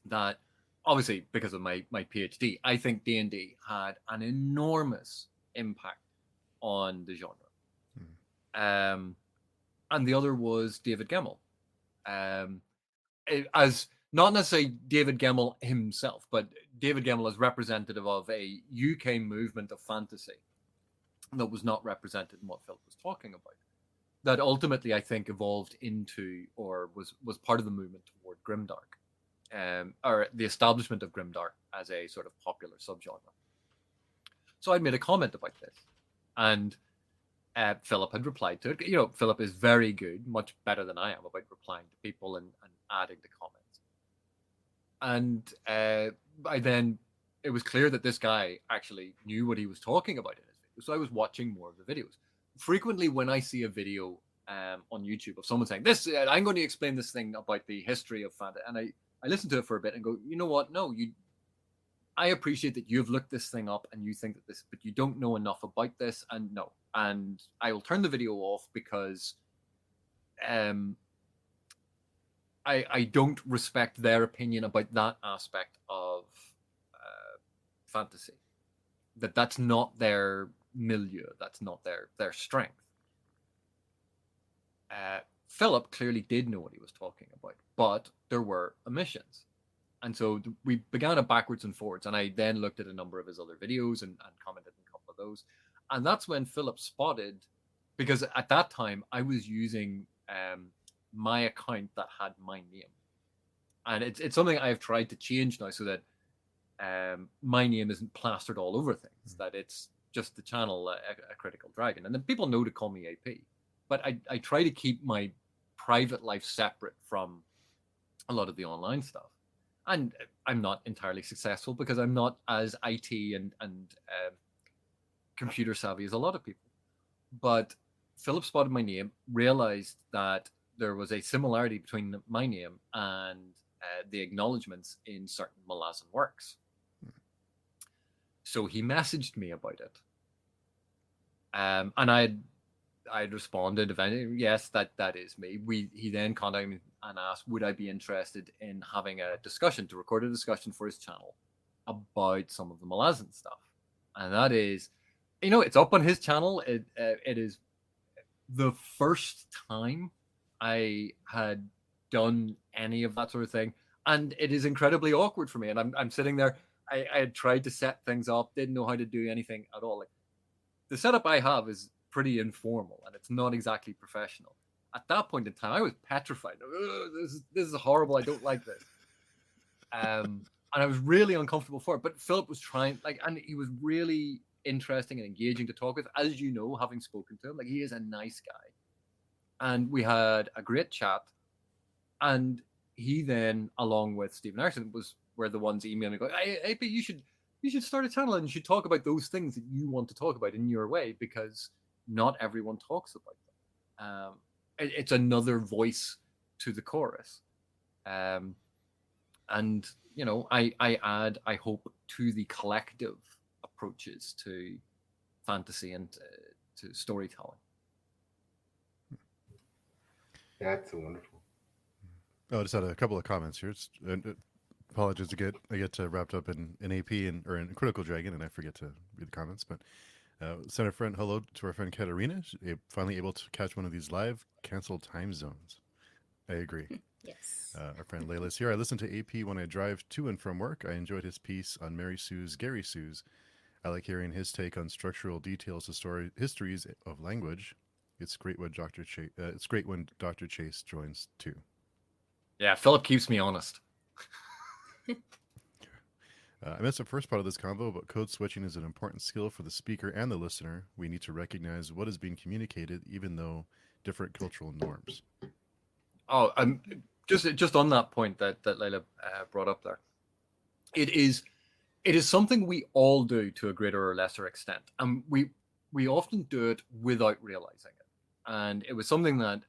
That obviously, because of my PhD, I think D&D had an enormous impact on the genre. And the other was David Gemmell, as not necessarily David Gemmell himself, but David Gemmell as representative of a UK movement of fantasy that was not represented in what Philip was talking about. That ultimately, I think, evolved into, or was part of the movement toward grimdark, or the establishment of grimdark as a sort of popular subgenre. So I made a comment about this, and Philip had replied to it. Philip is very good, much better than I am, about replying to people and adding the comments. And it was clear that this guy actually knew what he was talking about in his video. So I was watching more of the videos. Frequently, when I see a video on YouTube of someone saying, "This, I'm going to explain this thing about the history of fantasy," and I listen to it for a bit and go, you know what? No, I appreciate that you've looked this thing up and you think that this, but you don't know enough about this, and no. And I will turn the video off because I I don't respect their opinion about that aspect of fantasy. That's not their milieu. That's not their strength. Philip clearly did know what he was talking about, but there were omissions. And so we began it backwards and forwards. And I then looked at a number of his other videos and commented on a couple of those. And that's when Philip spotted, because at that time I was using my account that had my name. And it's something I've tried to change now so that my name isn't plastered all over things, that it's just the channel, a Critical Dragon. And then people know to call me AP. But I try to keep my private life separate from a lot of the online stuff. And I'm not entirely successful because I'm not as IT and computer savvy as a lot of people. But Philip spotted my name, realized that there was a similarity between my name and the acknowledgements in certain Malazan works. So he messaged me about it. And I'd responded, yes, that is me. He then contacted me and asked, would I be interested in having a discussion, to record a discussion for his channel about some of the Malazan stuff. And that is, it's up on his channel. It is the first time I had done any of that sort of thing. And it is incredibly awkward for me. And I'm sitting there, I had tried to set things up, didn't know how to do anything at all. Like, the setup I have is pretty informal and it's not exactly professional. At that point in time, I was petrified. This is horrible. I don't like this. And I was really uncomfortable for it. But Philip was trying, and he was really interesting and engaging to talk with, as you know, having spoken to him. Like, he is a nice guy. And we had a great chat. And he then, along with Stephen Erickson, were the ones emailing me going, hey, AP, you should start a channel and you should talk about those things that you want to talk about in your way, because not everyone talks about them. It's another voice to the chorus. And, I add, I hope, to the collective approaches to fantasy and to storytelling. That's wonderful. Oh, I just had a couple of comments here. Apologies, I get wrapped up in AP or in Critical Dragon, and I forget to read the comments. But send a friend hello to our friend Katarina. Finally able to catch one of these live canceled time zones. I agree. Yes. Our friend Layla's here. I listen to AP when I drive to and from work. I enjoyed his piece on Mary Sue's Gary Sue's. I like hearing his take on structural details, histories of language. It's great when Dr. Chase joins too. Yeah, Philip keeps me honest. I missed the first part of this convo, but code switching is an important skill for the speaker and the listener. We need to recognize what is being communicated, even though different cultural norms. Oh, just on that point that Layla brought up there, it is something we all do to a greater or lesser extent, and we often do it without realizing it. And it was something that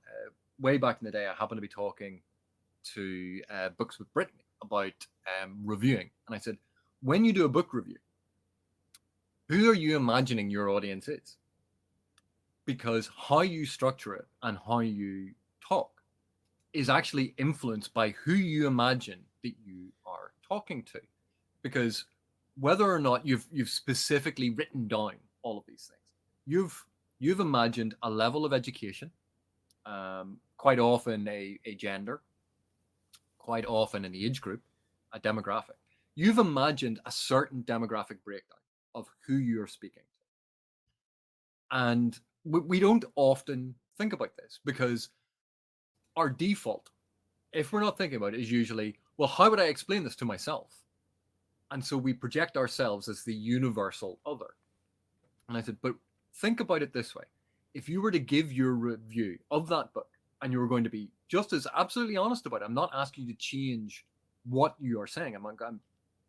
way back in the day, I happened to be talking to Books with Brittany about reviewing, and I said, when you do a book review, who are you imagining your audience is? Because how you structure it and how you talk is actually influenced by who you imagine that you are talking to. Because whether or not you've specifically written down all of these things, you've imagined a level of education, quite often a gender, quite often an age group, a demographic. You've imagined a certain demographic breakdown of who you're speaking to. And we don't often think about this, because our default, if we're not thinking about it, is usually, well, how would I explain this to myself? And so we project ourselves as the universal other. And I said, but think about it this way. If you were to give your review of that book and you were going to be just as absolutely honest about it, I'm not asking you to change what you are saying. I'm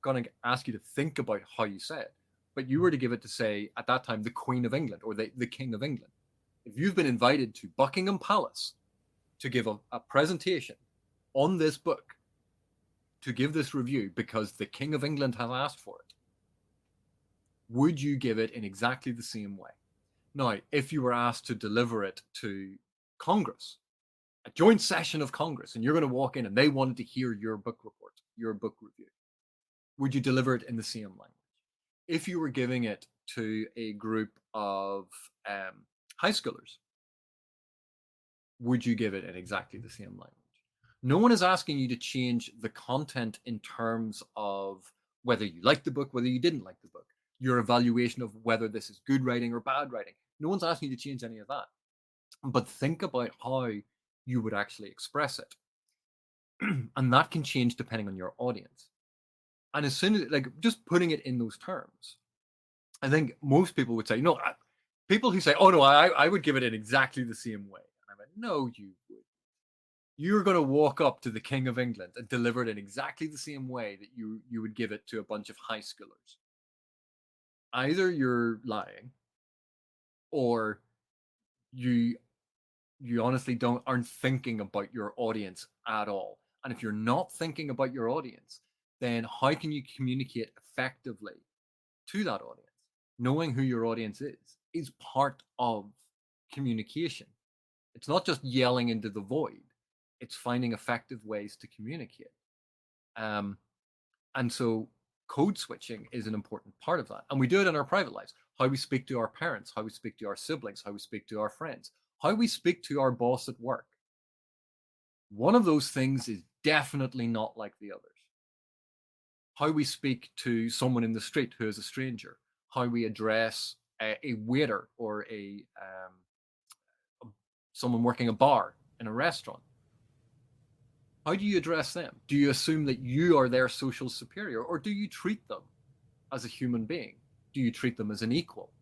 going to ask you to think about how you say it. But you were to give it to, say, at that time, the Queen of England or the King of England. If you've been invited to Buckingham Palace to give a presentation on this book, to give this review because the King of England has asked for it, would you give it in exactly the same way? Now, if you were asked to deliver it to Congress, a joint session of Congress, and you're going to walk in and they wanted to hear your book report, your book review, would you deliver it in the same language? If you were giving it to a group of high schoolers, would you give it in exactly the same language? No one is asking you to change the content in terms of whether you liked the book, whether you didn't like the book, your evaluation of whether this is good writing or bad writing. No one's asking you to change any of that. But think about how you would actually express it. And that can change depending on your audience. And as soon as, like, just putting it in those terms, I think most people would say, no, people who say, oh, no, I would give it in exactly the same way. And I went, no, you would. You're going to walk up to the King of England and deliver it in exactly the same way that you would give it to a bunch of high schoolers. Either you're lying, or you honestly aren't thinking about your audience at all. And if you're not thinking about your audience, then how can you communicate effectively to that audience? Knowing who your audience is part of communication. It's not just yelling into the void. It's finding effective ways to communicate. And so code switching is an important part of that. And we do it in our private lives. How we speak to our parents, how we speak to our siblings, how we speak to our friends, how we speak to our boss at work. One of those things is definitely not like the others. How we speak to someone in the street who is a stranger, how we address a waiter or someone working a bar in a restaurant. How do you address them? Do you assume that you are their social superior, or do you treat them as a human being? Do you treat them as an equal?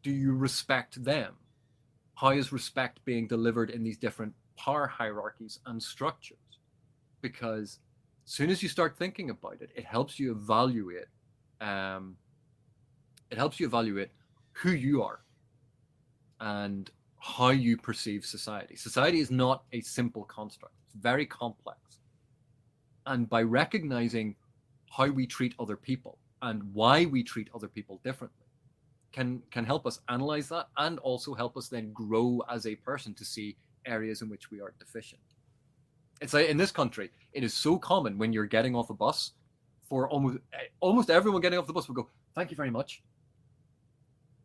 Do you respect them? How is respect being delivered in these different power hierarchies and structures? Because as soon as you start thinking about it, it helps you evaluate. It helps you evaluate who you are and how you perceive society. Society is not a simple construct. It's very complex. And by recognizing how we treat other people and why we treat other people differently can help us analyze that, and also help us then grow as a person to see areas in which we are deficient. It's like in this country, it is so common when you're getting off a bus, for almost everyone getting off the bus will go, "Thank you very much,"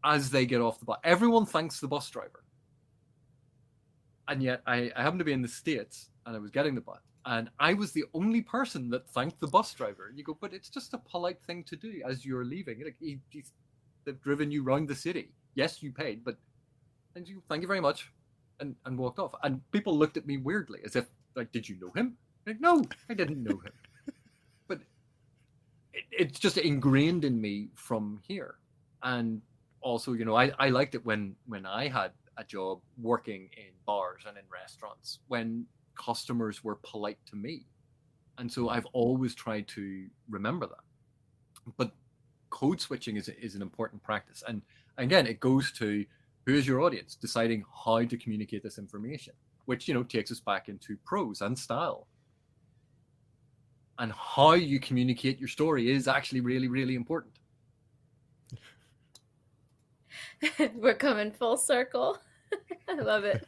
as they get off the bus. Everyone thanks the bus driver. And yet I happened to be in the States and I was getting the bus, and I was the only person that thanked the bus driver. And you go, but it's just a polite thing to do as you're leaving. Like they've driven you around the city. Yes, you paid, but thank you very much, and walked off. And people looked at me weirdly, as if, like, did you know him? Like, no, I didn't know him. But it's just ingrained in me from here. And also, you know, I liked it when I had a job working in bars and in restaurants, when customers were polite to me. And so I've always tried to remember that. But code switching is an important practice. And again, it goes to who is your audience, deciding how to communicate this information, which, you know, takes us back into prose and style. And how you communicate your story is actually really, really important. We're coming full circle. I love it.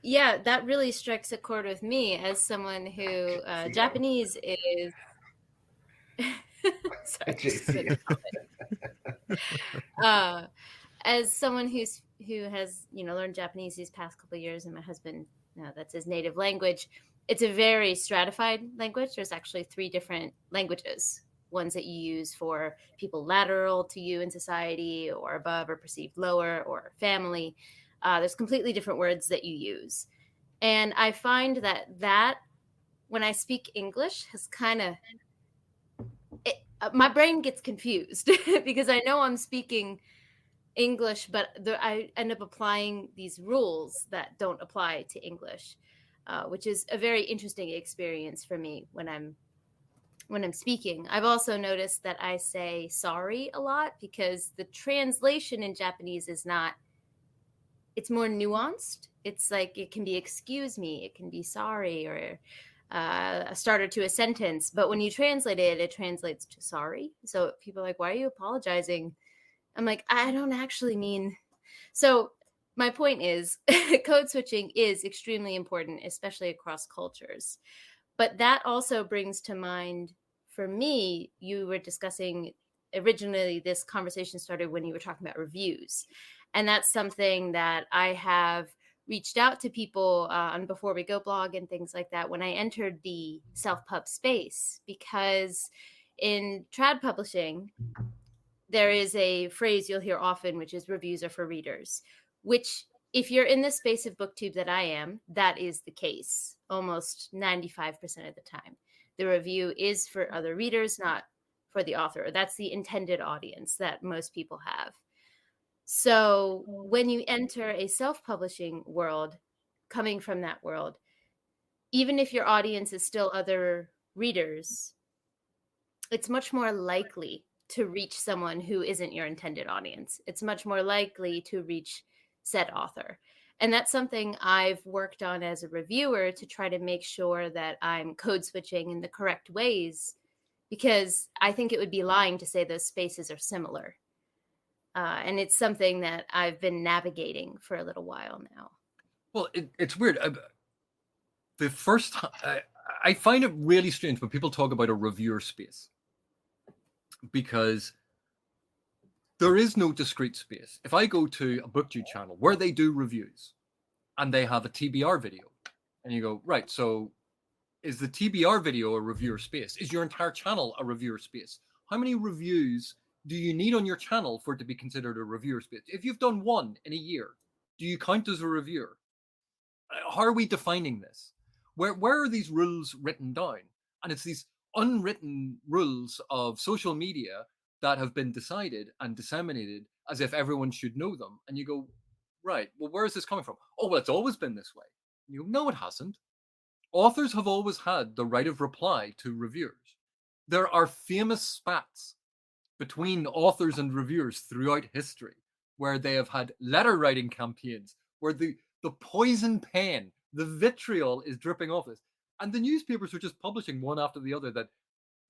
Yeah, that really strikes a chord with me as someone who Japanese is. Sorry, as someone who has, you know, learned Japanese these past couple of years, and my husband, that's his native language. It's a very stratified language. There's actually 3 different languages. Ones that you use for people lateral to you in society, or above or perceived lower, or family. There's completely different words that you use. And I find that when I speak English has kind of, my brain gets confused because I know I'm speaking English, but I end up applying these rules that don't apply to English, which is a very interesting experience for me when I'm speaking. I've also noticed that I say sorry a lot because the translation in Japanese is not, it's more nuanced. It's like, it can be excuse me, it can be sorry, or a starter to a sentence. But when you translate it, it translates to sorry. So people are like, why are you apologizing? I'm like, I don't actually mean. So my point is code switching is extremely important, especially across cultures. But that also brings to mind, for me, you were discussing originally, this conversation started when you were talking about reviews. And that's something that I have reached out to people on Before We Go blog and things like that when I entered the self-pub space, because in trad publishing, there is a phrase you'll hear often, which is reviews are for readers, which, if you're in the space of booktube that I am, that is the case almost 95% of the time. The review is for other readers, not for the author. That's the intended audience that most people have. So when you enter a self-publishing world, coming from that world, even if your audience is still other readers, it's much more likely to reach someone who isn't your intended audience. It's much more likely to reach said author. And that's something I've worked on as a reviewer, to try to make sure that I'm code switching in the correct ways, because I think it would be lying to say those spaces are similar. And it's something that I've been navigating for a little while now. Well, it's weird. The first time, I find it really strange when people talk about a reviewer space, because there is no discrete space. If I go to a BookTube channel where they do reviews and they have a TBR video, and you go, right, so is the TBR video a reviewer space? Is your entire channel a reviewer space? How many reviews do you need on your channel for it to be considered a reviewer space? If you've done one in a year, do you count as a reviewer? How are we defining this? Where are these rules written down? And it's these unwritten rules of social media that have been decided and disseminated as if everyone should know them. And you go, right, well, where is this coming from? Oh, well, it's always been this way. You go, no, it hasn't. Authors have always had the right of reply to reviewers. There are famous spats between authors and reviewers throughout history where they have had letter writing campaigns where the poison pen, the vitriol is dripping off this. And the newspapers are just publishing one after the other, that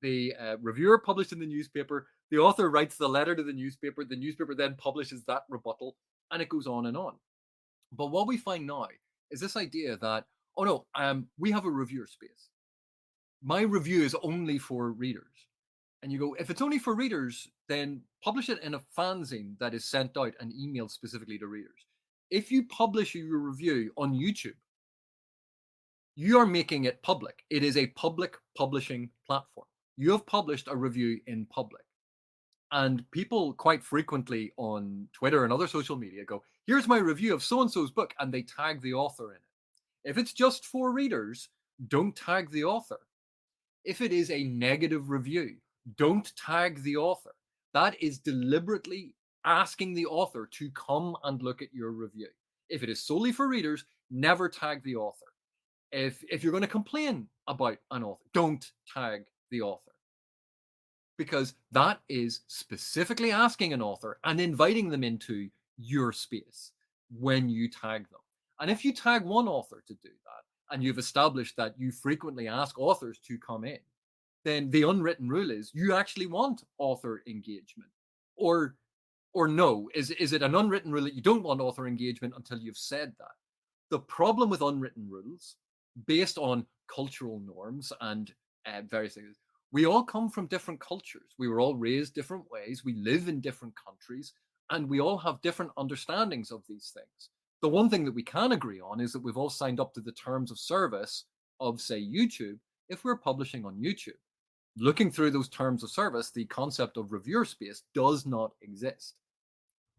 the reviewer published in the newspaper, the author writes the letter to the newspaper then publishes that rebuttal, and it goes on and on. But what we find now is this idea that, oh no, we have a reviewer space. My review is only for readers. And you go, if it's only for readers, then publish it in a fanzine that is sent out and emailed specifically to readers. If you publish your review on YouTube, you are making it public. It is a public publishing platform. You have published a review in public. And people quite frequently on Twitter and other social media go, here's my review of so-and-so's book, and they tag the author in it. If it's just for readers, don't tag the author. If it is a negative review, don't tag the author. That is deliberately asking the author to come and look at your review. If it is solely for readers, never tag the author. If you're going to complain about an author, don't tag the author. Because that is specifically asking an author and inviting them into your space when you tag them. And if you tag one author to do that, and you've established that you frequently ask authors to come in, then the unwritten rule is you actually want author engagement. Or no, is it an unwritten rule that you don't want author engagement until you've said that? The problem with unwritten rules, based on cultural norms and various things, we all come from different cultures. We were all raised different ways. We live in different countries, and we all have different understandings of these things. The one thing that we can agree on is that we've all signed up to the terms of service of, say, YouTube, if we're publishing on YouTube. Looking through those terms of service, the concept of reviewer space does not exist.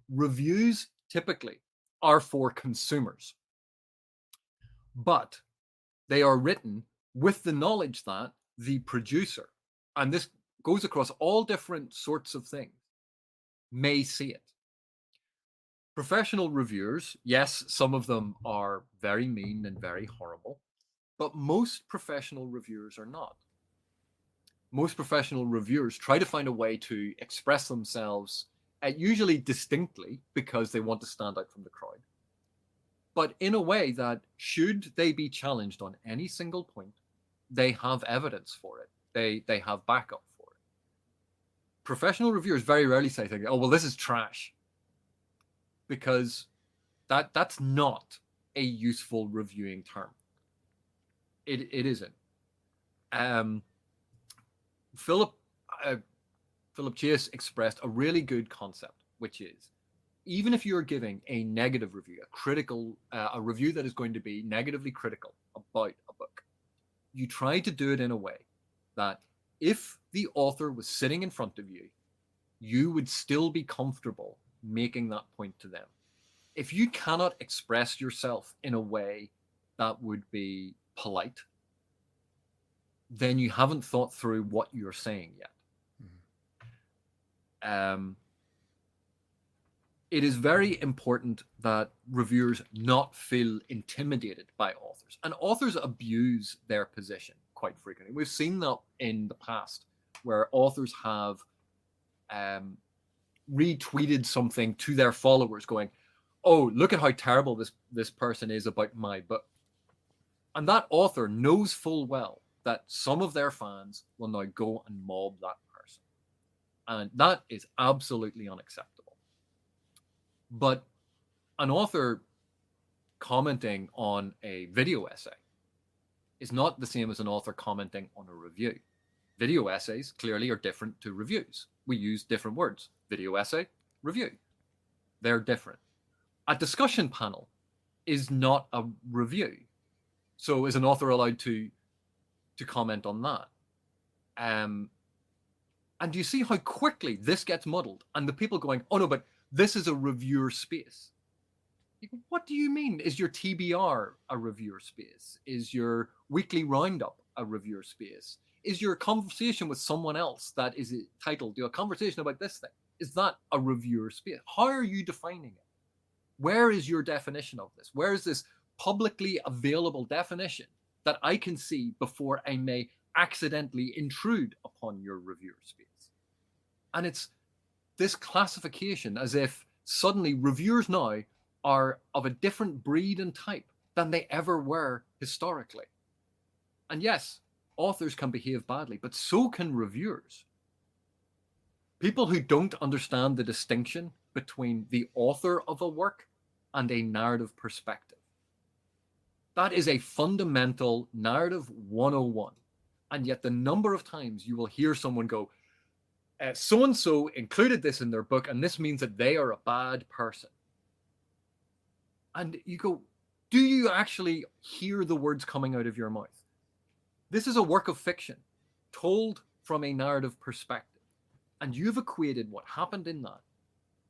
Reviews typically are for consumers, but they are written with the knowledge that the producer, and this goes across all different sorts of things, may see it. Professional reviewers, yes, some of them are very mean and very horrible, but most professional reviewers are not. Most professional reviewers try to find a way to express themselves, usually distinctly, because they want to stand out from the crowd, but in a way that, should they be challenged on any single point, they have evidence for it. They have backup for it. Professional reviewers very rarely say things, oh, well, this is trash. Because That's not a useful reviewing term. It isn't. Philip Chase expressed a really good concept, which is, even if you're giving a negative review, a review that is going to be negatively critical about a book, you try to do it in a way that if the author was sitting in front of you, you would still be comfortable making that point to them. If you cannot express yourself in a way that would be polite, then you haven't thought through what you're saying yet. It is very important that reviewers not feel intimidated by authors. And authors abuse their position quite frequently. We've seen that in the past, where authors have retweeted something to their followers going, oh, look at how terrible this person is about my book. And that author knows full well that some of their fans will now go and mob that person. And that is absolutely unacceptable. But an author commenting on a video essay is not the same as an author commenting on a review. Video essays clearly are different to reviews. We use different words. Video essay, review. They're different. A discussion panel is not a review. So is an author allowed to comment on that? And do you see how quickly this gets muddled? And the people going, oh no, but this is a reviewer space. What do you mean? Is your TBR a reviewer space? Is your weekly roundup a reviewer space? Is your conversation with someone else that is titled, a conversation about this thing, is that a reviewer space? How are you defining it? Where is your definition of this? Where is this publicly available definition that I can see before I may accidentally intrude upon your reviewer space? And it's this classification as if suddenly reviewers now are of a different breed and type than they ever were historically. And yes, authors can behave badly, but so can reviewers. People who don't understand the distinction between the author of a work and a narrative perspective. That is a fundamental narrative 101. And yet the number of times you will hear someone go, so-and-so included this in their book, and this means that they are a bad person. And you go, do you actually hear the words coming out of your mouth? This is a work of fiction told from a narrative perspective. And you've equated what happened in that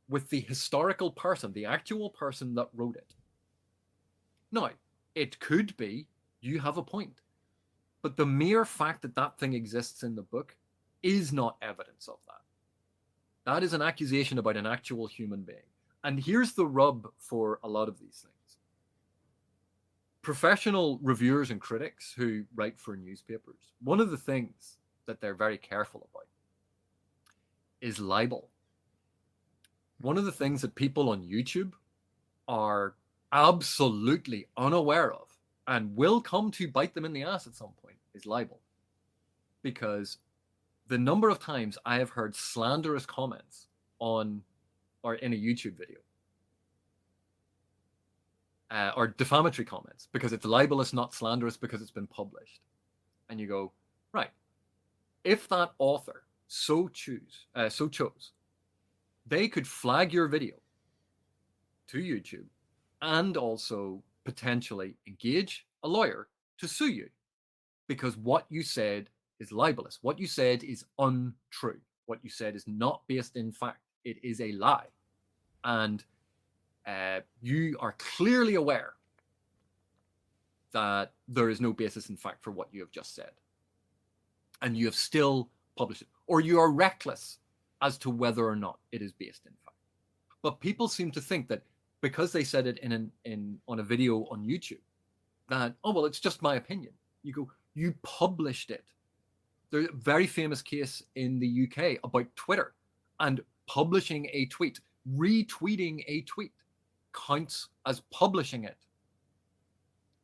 with the historical person, the actual person that wrote it. Now, it could be you have a point. But the mere fact that that thing exists in the book is not evidence of that. That is an accusation about an actual human being. And here's the rub for a lot of these things. Professional reviewers and critics who write for newspapers, one of the things that they're very careful about is libel. One of the things that people on YouTube are absolutely unaware of and will come to bite them in the ass at some point is libel. Because the number of times I have heard slanderous comments on or in a YouTube video or defamatory comments because it's libelous, not slanderous because it's been published. And you go, right, if that author so chose, they could flag your video to YouTube and also potentially engage a lawyer to sue you because what you said is libelous. What you said is untrue. What you said is not based in fact. It is a lie. And you are clearly aware that there is no basis in fact for what you have just said. And you have still published it. Or you are reckless as to whether or not it is based in fact. But people seem to think that because they said it on a video on YouTube, that, oh, well, it's just my opinion. You go, you published it. There's a very famous case in the UK about Twitter and publishing a tweet, retweeting a tweet counts as publishing it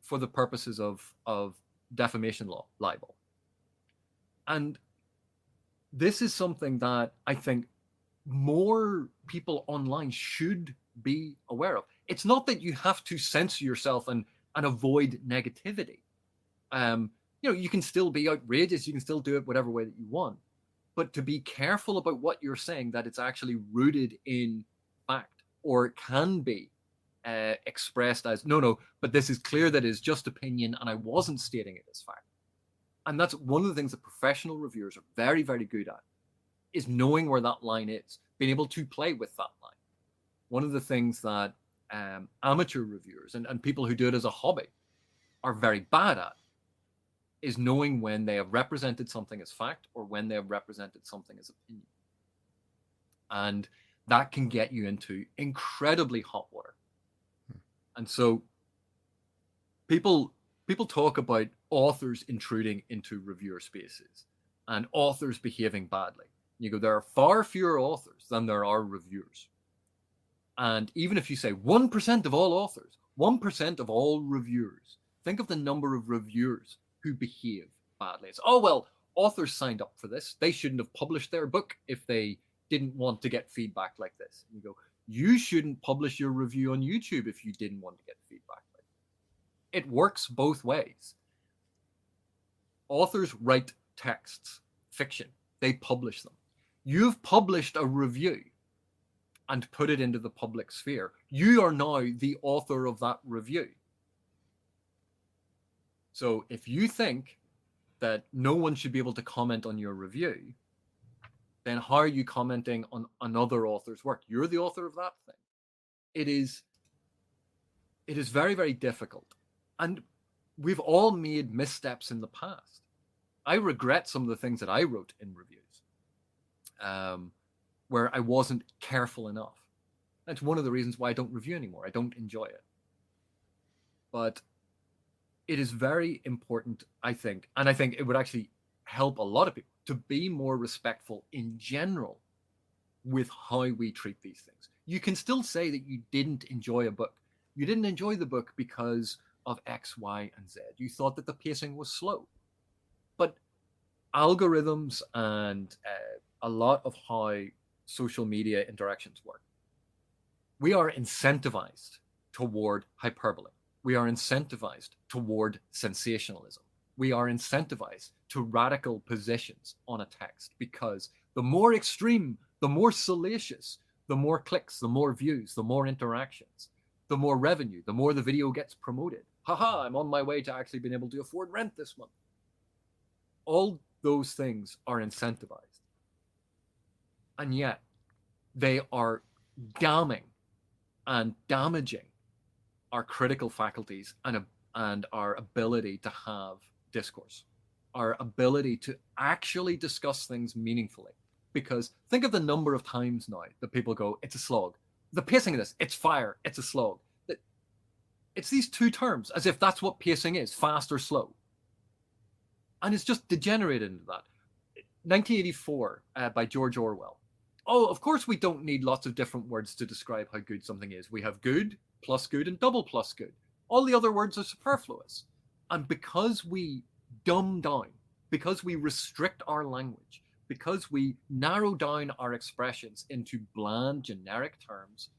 for the purposes of defamation law, libel. And this is something that I think more people online should be aware of. It's not that you have to censor yourself and avoid negativity. You can still be outrageous. You can still do it whatever way that you want. But to be careful about what you're saying, that it's actually rooted in fact, or it can be expressed as, no, but this is clear that it is just opinion and I wasn't stating it as fact. And that's one of the things that professional reviewers are very, very good at, is knowing where that line is, being able to play with that line. One of the things that amateur reviewers and people who do it as a hobby are very bad at is knowing when they have represented something as fact or when they have represented something as opinion. And that can get you into incredibly hot water. And so people talk about authors intruding into reviewer spaces and authors behaving badly. You go, there are far fewer authors than there are reviewers. And even if you say 1% of all authors, 1% of all reviewers, think of the number of reviewers who behave badly. It's, oh, well, authors signed up for this. They shouldn't have published their book if they didn't want to get feedback like this. And you go, you shouldn't publish your review on YouTube if you didn't want to get feedback like this. It works both ways. Authors write texts, fiction. They publish them. You've published a review and put it into the public sphere. You are now the author of that review. So if you think that no one should be able to comment on your review, then how are you commenting on another author's work? You're the author of that thing. It is very, very difficult. And we've all made missteps in the past. I regret some of the things that I wrote in reviews, where I wasn't careful enough. That's one of the reasons why I don't review anymore. I don't enjoy it. But it is very important, I think, and I think it would actually help a lot of people to be more respectful in general with how we treat these things. You can still say that you didn't enjoy a book. You didn't enjoy the book because of X, Y, and Z. You thought that the pacing was slow. But algorithms and a lot of how social media interactions work, we are incentivized toward hyperbole. We are incentivized toward sensationalism. We are incentivized to radical positions on a text, because the more extreme, the more salacious, the more clicks, the more views, the more interactions, the more revenue, the more the video gets promoted. Haha, I'm on my way to actually being able to afford rent this month. All those things are incentivized. And yet they are damning and damaging our critical faculties and our ability to have discourse, our ability to actually discuss things meaningfully. Because think of the number of times now that people go, it's a slog. The pacing of this, it's fire, it's a slog. It's these two terms, as if that's what pacing is, fast or slow. And it's just degenerated into that. 1984 by George Orwell. Oh, of course we don't need lots of different words to describe how good something is. We have good, plus good, and double plus good. All the other words are superfluous. And because we dumb down, because we restrict our language, because we narrow down our expressions into bland, generic terms,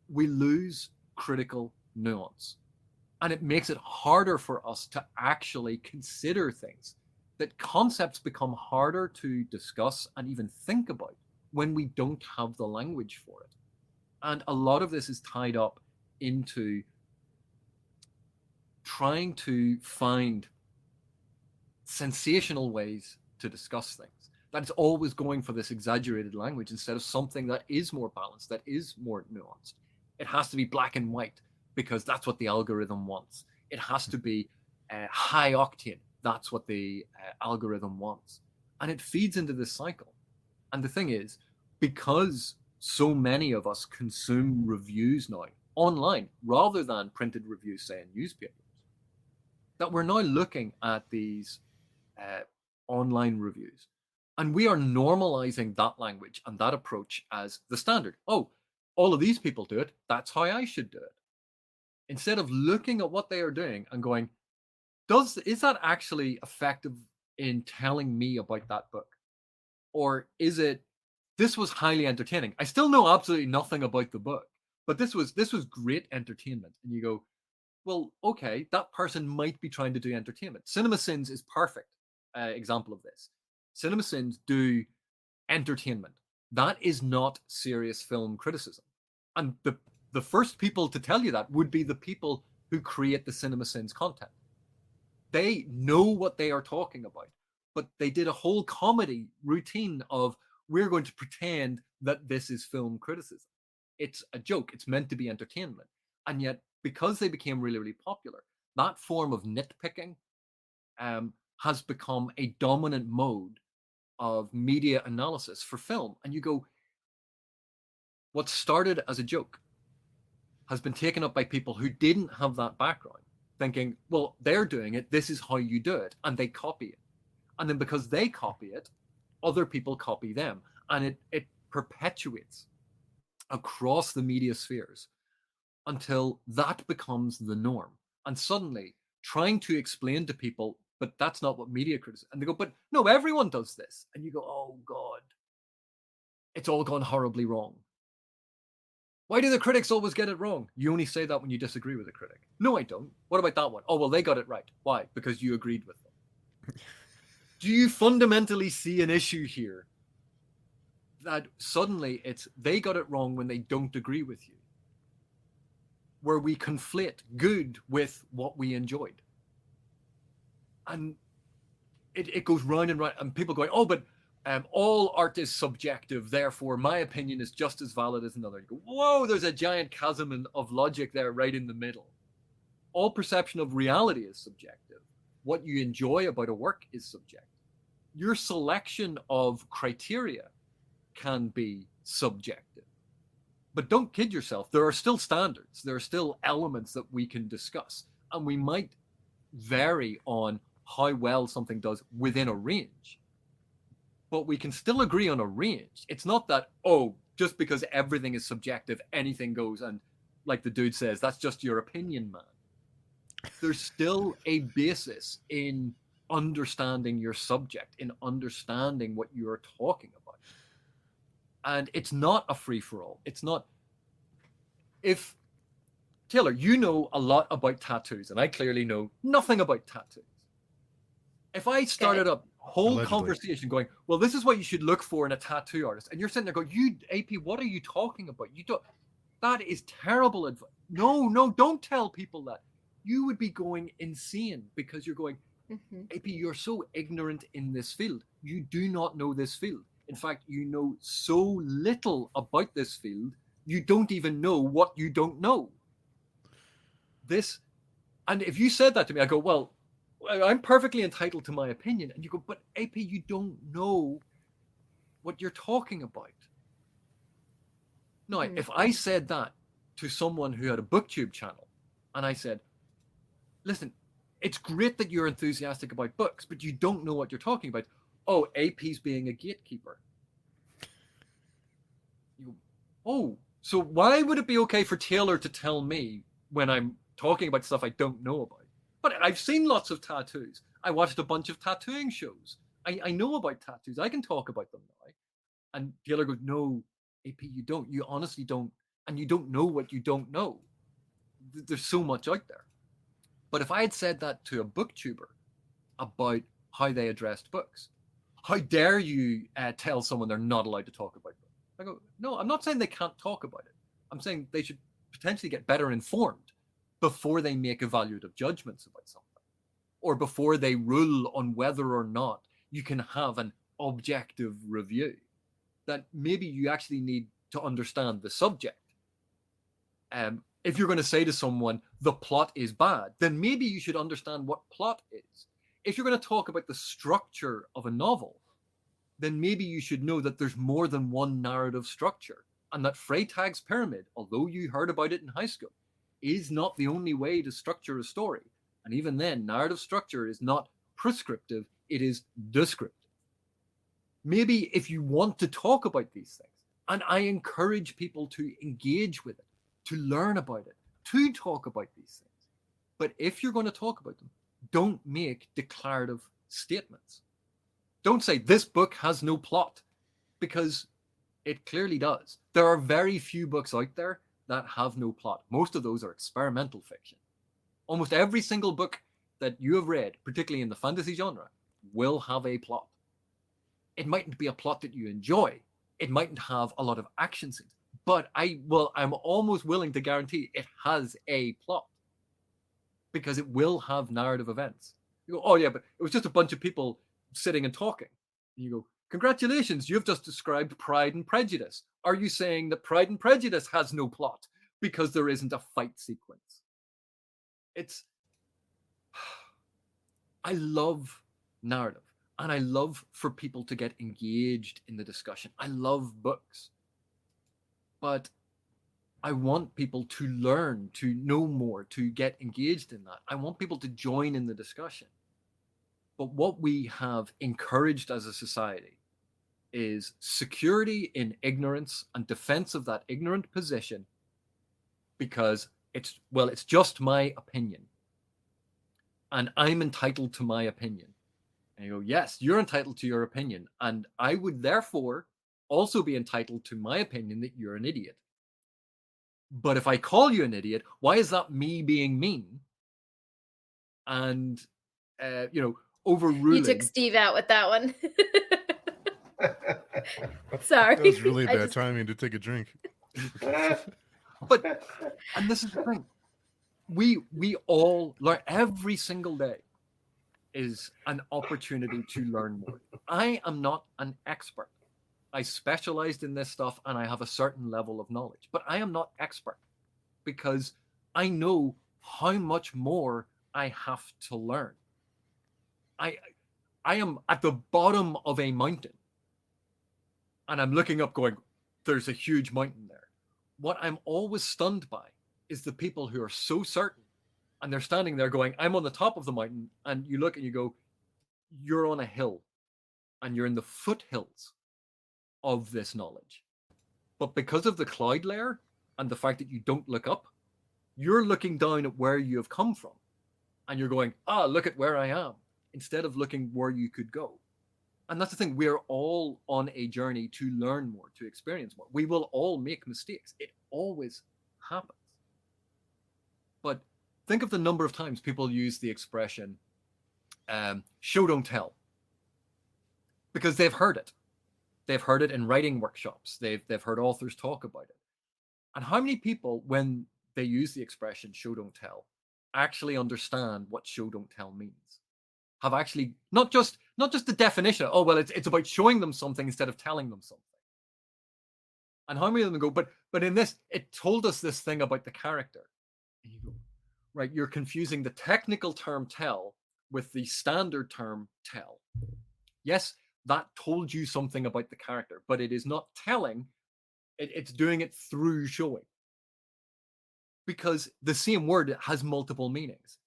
we lose critical nuance. And it makes it harder for us to actually consider things. That concepts become harder to discuss and even think about when we don't have the language for it. And a lot of this is tied up into trying to find sensational ways to discuss things. That it's always going for this exaggerated language instead of something that is more balanced, that is more nuanced. It has to be black and white because that's what the algorithm wants. It has to be high octane. That's what the algorithm wants. And it feeds into this cycle. And the thing is, because so many of us consume reviews now online rather than printed reviews, say, in newspapers, that we're now looking at these online reviews. And we are normalizing that language and that approach as the standard. Oh, all of these people do it. That's how I should do it. Instead of looking at what they are doing and going, is that actually effective in telling me about that book? Or is it, this was highly entertaining. I still know absolutely nothing about the book, But this was great entertainment. And you go, well, okay, that person might be trying to do entertainment. CinemaSins is perfect example of this. CinemaSins do entertainment. That is not serious film criticism. And the first people to tell you that would be the people who create the CinemaSins content. They know what they are talking about, but they did a whole comedy routine of, we're going to pretend that this is film criticism. It's a joke. It's meant to be entertainment. And yet, because they became really, really popular, that form of nitpicking has become a dominant mode of media analysis for film. And you go, what started as a joke has been taken up by people who didn't have that background, thinking, well, they're doing it, this is how you do it, and they copy it. And then because they copy it, other people copy them. And it perpetuates across the media spheres until that becomes the norm. And suddenly, trying to explain to people, but that's not what media criticism, and they go, but no, everyone does this. And you go, oh God, it's all gone horribly wrong. Why do the critics always get it wrong? You only say that when you disagree with a critic. No, I don't. What about that one? Oh, well, they got it right. Why? Because you agreed with them. Do you fundamentally see an issue here that suddenly it's they got it wrong when they don't agree with you? Where we conflate good with what we enjoyed. And it goes round and round, and people going, oh, but all art is subjective, therefore my opinion is just as valid as another. You go, whoa, there's a giant chasm of logic there right in the middle. All perception of reality is subjective. What you enjoy about a work is subjective. Your selection of criteria can be subjective. But don't kid yourself, there are still standards, there are still elements that we can discuss, and we might vary on how well something does within a range. But we can still agree on a range. It's not that, oh, just because everything is subjective, anything goes, and like the dude says, that's just your opinion, man. There's still a basis in understanding your subject, in understanding what you're talking about. And it's not a free-for-all. It's not. If, Taylor, you know a lot about tattoos, and I clearly know nothing about tattoos. If I started a whole Allegedly. conversation going, well, this is what you should look for in a tattoo artist, and you're sitting there going, you, AP, what are you talking about? You don't. That is terrible advice. No, don't tell people that. You would be going insane because you're going, AP, you're so ignorant in this field. You do not know this field. In fact, you know so little about this field, you don't even know what you don't know. This, and if you said that to me, I go, well, I'm perfectly entitled to my opinion. And you go, but AP, you don't know what you're talking about. No, if I said that to someone who had a booktube channel, and I said, listen, it's great that you're enthusiastic about books, but you don't know what you're talking about. Oh, AP's being a gatekeeper. Oh, so why would it be okay for Taylor to tell me when I'm talking about stuff I don't know about? But I've seen lots of tattoos. I watched a bunch of tattooing shows. I know about tattoos. I can talk about them now. And Taylor goes, no, AP, you don't. You honestly don't. And you don't know what you don't know. There's so much out there. But if I had said that to a booktuber about how they addressed books, how dare you tell someone they're not allowed to talk about books? I go, no, I'm not saying they can't talk about it. I'm saying they should potentially get better informed before they make evaluative judgments about something, or before they rule on whether or not you can have an objective review. That maybe you actually need to understand the subject. If you're going to say to someone, the plot is bad, then maybe you should understand what plot is. If you're going to talk about the structure of a novel, then maybe you should know that there's more than one narrative structure, and that Freytag's pyramid, although you heard about it in high school, is not the only way to structure a story. And even then, narrative structure is not prescriptive, it is descriptive. Maybe if you want to talk about these things, and I encourage people to engage with it, to learn about it, to talk about these things. But if you're going to talk about them, don't make declarative statements. Don't say this book has no plot, because it clearly does. There are very few books out there that have no plot. Most of those are experimental fiction. Almost every single book that you have read, particularly in the fantasy genre, will have a plot. It mightn't be a plot that you enjoy. It mightn't have a lot of action scenes, but I'm almost willing to guarantee it has a plot because it will have narrative events. You go, oh yeah, but it was just a bunch of people sitting and talking. And you go, congratulations, you've just described Pride and Prejudice. Are you saying that Pride and Prejudice has no plot because there isn't a fight sequence? I love narrative, and I love for people to get engaged in the discussion. I love books, but I want people to learn, to know more, to get engaged in that. I want people to join in the discussion. But what we have encouraged as a society is security in ignorance and defense of that ignorant position, because it's just my opinion. And I'm entitled to my opinion. And you go, yes, you're entitled to your opinion. And I would therefore also be entitled to my opinion that you're an idiot. But if I call you an idiot, why is that me being mean? And, overruling. You took Steve out with that one. Sorry. That was really bad timing to take a drink. But, and this is the thing. We all learn every single day is an opportunity to learn more. I am not an expert. I specialized in this stuff and I have a certain level of knowledge, but I am not expert because I know how much more I have to learn. I am at the bottom of a mountain and I'm looking up going, there's a huge mountain there. What I'm always stunned by is the people who are so certain and they're standing there going, I'm on the top of the mountain. And you look and you go, you're on a hill and you're in the foothills of this knowledge. But because of the cloud layer and the fact that you don't look up, you're looking down at where you have come from and you're going, look at where I am, instead of looking where you could go. And that's the thing. We're all on a journey to learn more, to experience more. We will all make mistakes. It always happens. But think of the number of times people use the expression, show don't tell, because they've heard it. They've heard it in writing workshops. They've heard authors talk about it. And how many people, when they use the expression show don't tell, actually understand what show don't tell means? Have actually not just the definition. Oh well, it's about showing them something instead of telling them something. And how many of them go, but in this, it told us this thing about the character. And you go, right, you're confusing the technical term tell with the standard term tell. Yes, that told you something about the character, but it is not telling. It's doing it through showing. Because the same word has multiple meanings.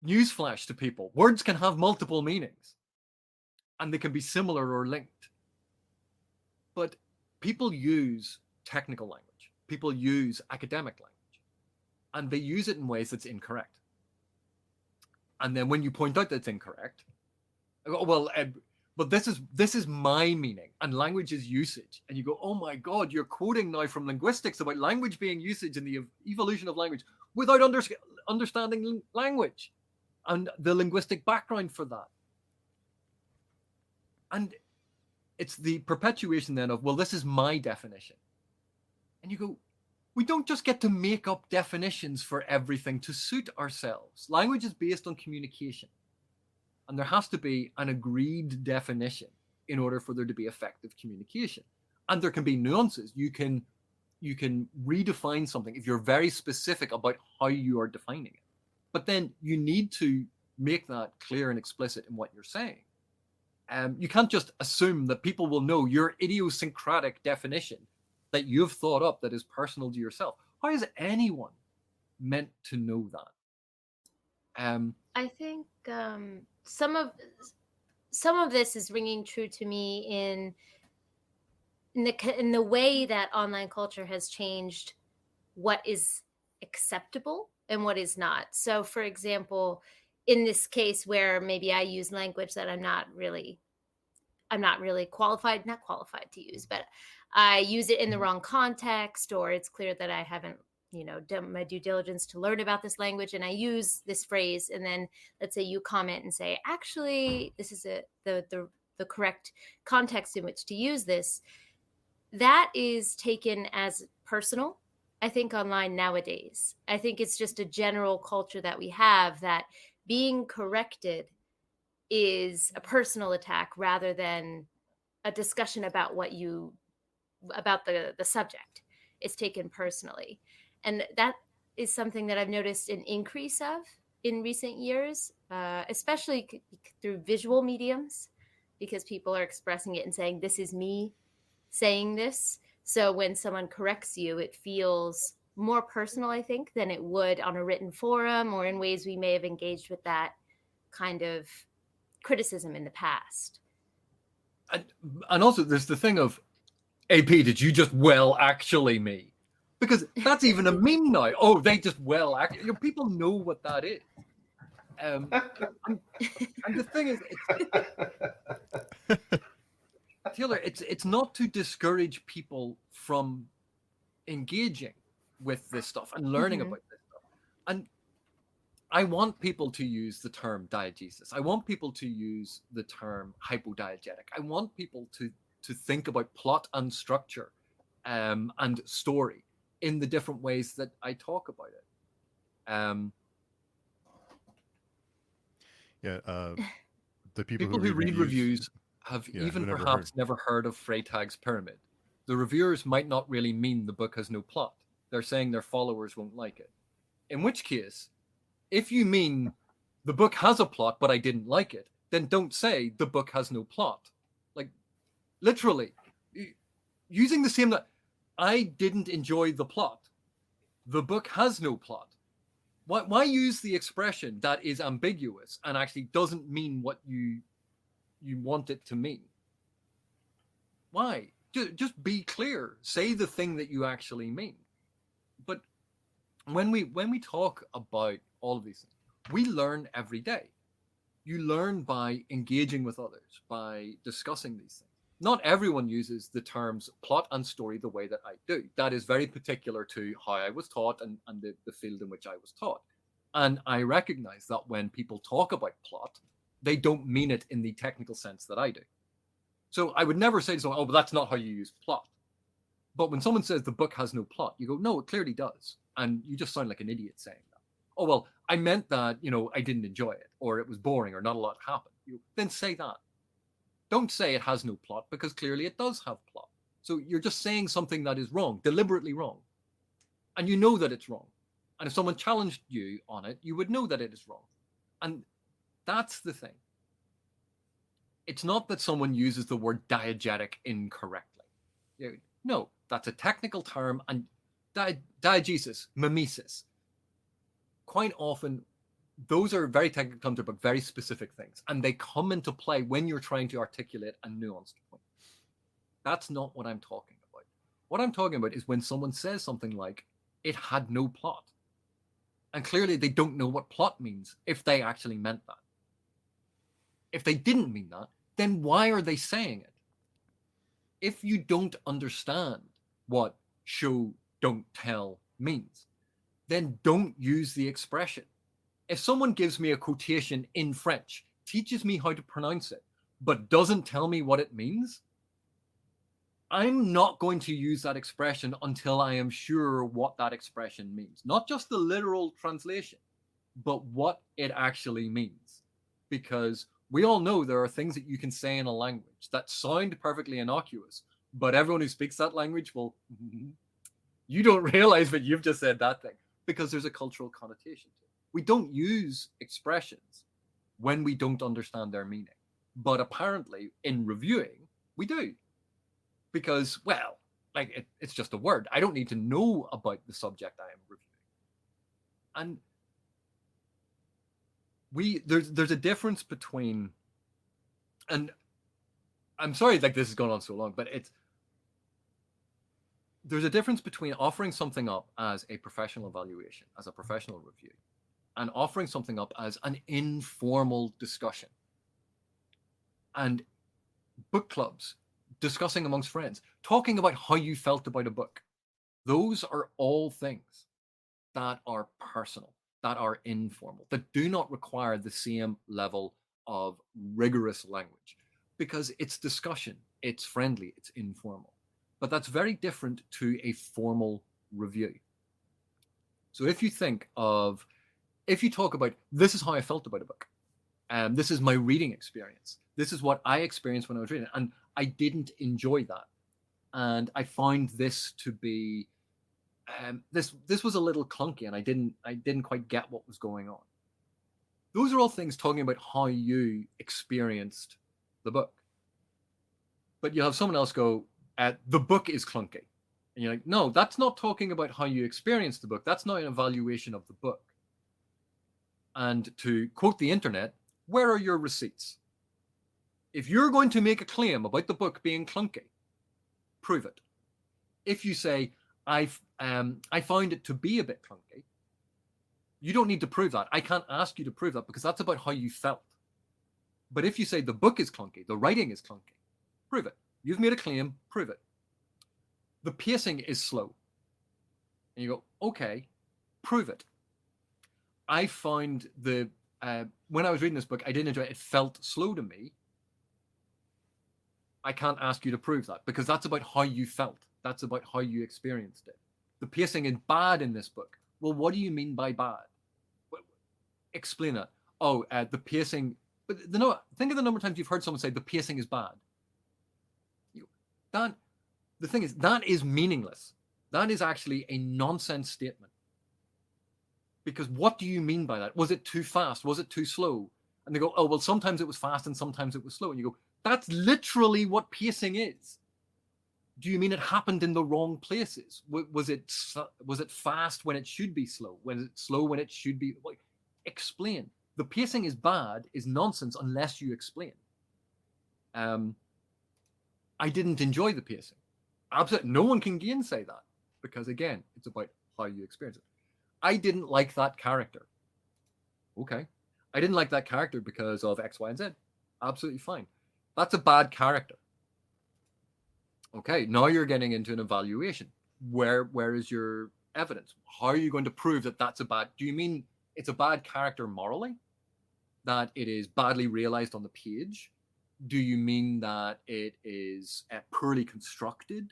Newsflash to people, words can have multiple meanings. And they can be similar or linked. But people use technical language. People use academic language. And they use it in ways that's incorrect. And then when you point out that it's incorrect, well, but this is my meaning, and language is usage. And you go, oh my God, you're quoting now from linguistics about language being usage and the evolution of language without understanding language and the linguistic background for that. And it's the perpetuation then of, well, this is my definition. And you go, we don't just get to make up definitions for everything to suit ourselves. Language is based on communication. And there has to be an agreed definition in order for there to be effective communication. And there can be nuances. You can redefine something if you're very specific about how you are defining it. But then you need to make that clear and explicit in what you're saying. You can't just assume that people will know your idiosyncratic definition that you've thought up that is personal to yourself. How is anyone meant to know that? I think some of this is ringing true to me in the way that online culture has changed what is acceptable and what is not. So, for example, in this case where maybe I use language that I'm not really not qualified to use, but I use it in the wrong context, or it's clear that I haven't, done my due diligence to learn about this language, and I use this phrase, and then let's say you comment and say, actually, this is the correct context in which to use this. That is taken as personal, I think, online nowadays. I think it's just a general culture that we have that being corrected is a personal attack rather than a discussion about the subject. It's taken personally. And that is something that I've noticed an increase of in recent years, especially through visual mediums, because people are expressing it and saying, this is me saying this. So when someone corrects you, it feels more personal, I think, than it would on a written forum or in ways we may have engaged with that kind of criticism in the past. And also there's the thing of, AP, did you just actually me? Because that's even a meme now. Oh, they just people know what that is. And the thing is, Taylor, it's not to discourage people from engaging with this stuff and learning about this stuff. And I want people to use the term diegesis. I want people to use the term hypodiegetic. I want people to think about plot and structure and story in the different ways that I talk about it. The people who read reviews have perhaps never heard of Freytag's pyramid. The reviewers might not really mean the book has no plot. They're saying their followers won't like it. In which case, if you mean the book has a plot, but I didn't like it, then don't say the book has no plot. Like, literally, using the same that I didn't enjoy the plot. The book has no plot. Why use the expression that is ambiguous and actually doesn't mean what you want it to mean? Why? Just be clear. Say the thing that you actually mean. But when we talk about all of these things, we learn every day. You learn by engaging with others, by discussing these things. Not everyone uses the terms plot and story the way that I do. That is very particular to how I was taught and the field in which I was taught. And I recognize that when people talk about plot, they don't mean it in the technical sense that I do. So I would never say to someone, oh, but that's not how you use plot. But when someone says the book has no plot, you go, no, it clearly does. And you just sound like an idiot saying that. Oh, well, I meant that, I didn't enjoy it, or it was boring, or not a lot happened. Then say that. Don't say it has no plot, because clearly it does have plot. So you're just saying something that is wrong, deliberately wrong. And you know that it's wrong. And if someone challenged you on it, you would know that it is wrong. And that's the thing. It's not that someone uses the word diegetic incorrectly. No, that's a technical term. And diegesis, mimesis, quite often, those are very technical terms about very specific things. And they come into play when you're trying to articulate a nuanced point. That's not what I'm talking about. What I'm talking about is when someone says something like, it had no plot. And clearly they don't know what plot means if they actually meant that. If they didn't mean that, then why are they saying it? If you don't understand what show, don't tell means, then don't use the expression. If someone gives me a quotation in French, teaches me how to pronounce it, but doesn't tell me what it means, I'm not going to use that expression until I am sure what that expression means. Not just the literal translation, but what it actually means. Because we all know there are things that you can say in a language that sound perfectly innocuous, but everyone who speaks that language will, you don't realize that you've just said that thing, because there's a cultural connotation to it. We don't use expressions when we don't understand their meaning. But apparently, in reviewing, we do. Because, well, like it's just a word. I don't need to know about the subject I am reviewing. And there's a difference between, and I'm sorry like this has gone on so long, but there's a difference between offering something up as a professional evaluation, as a professional review, and offering something up as an informal discussion. And book clubs discussing amongst friends, talking about how you felt about a book. Those are all things that are personal, that are informal, that do not require the same level of rigorous language, because it's discussion, it's friendly, it's informal. But that's very different to a formal review. So if you talk about, this is how I felt about a book, this is my reading experience, this is what I experienced when I was reading, and I didn't enjoy that, and I found this to be this was a little clunky, and I didn't quite get what was going on. Those are all things talking about how you experienced the book. But you have someone else go, the book is clunky. And you're like, no, that's not talking about how you experienced the book. That's not an evaluation of the book. And to quote the internet, where are your receipts? If you're going to make a claim about the book being clunky, prove it. If you say, I found it to be a bit clunky, you don't need to prove that. I can't ask you to prove that, because that's about how you felt. But if you say the book is clunky, the writing is clunky, prove it. You've made a claim, prove it. The pacing is slow. And you go, okay, prove it. I found when I was reading this book, I didn't enjoy it. It felt slow to me. I can't ask you to prove that, because that's about how you felt. That's about how you experienced it. The pacing is bad in this book. Well, what do you mean by bad? Explain that. Oh, the pacing. But think of the number of times you've heard someone say the pacing is bad. The thing is, that is meaningless. That is actually a nonsense statement. Because what do you mean by that? Was it too fast? Was it too slow? And they go, oh, well, sometimes it was fast and sometimes it was slow. And you go, that's literally what pacing is. Do you mean it happened in the wrong places? Was it fast when it should be slow? Was it slow when it should be? Explain. The pacing is bad is nonsense unless you explain. I didn't enjoy the pacing. Absolutely, no one can gainsay that, because again, it's about how you experience it. I didn't like that character. Okay, I didn't like that character because of X, Y, and Z. Absolutely fine. That's a bad character. Okay, now you're getting into an evaluation. Where is your evidence? How are you going to prove that that's a bad? Do you mean it's a bad character morally? That it is badly realized on the page? Do you mean that it is poorly constructed?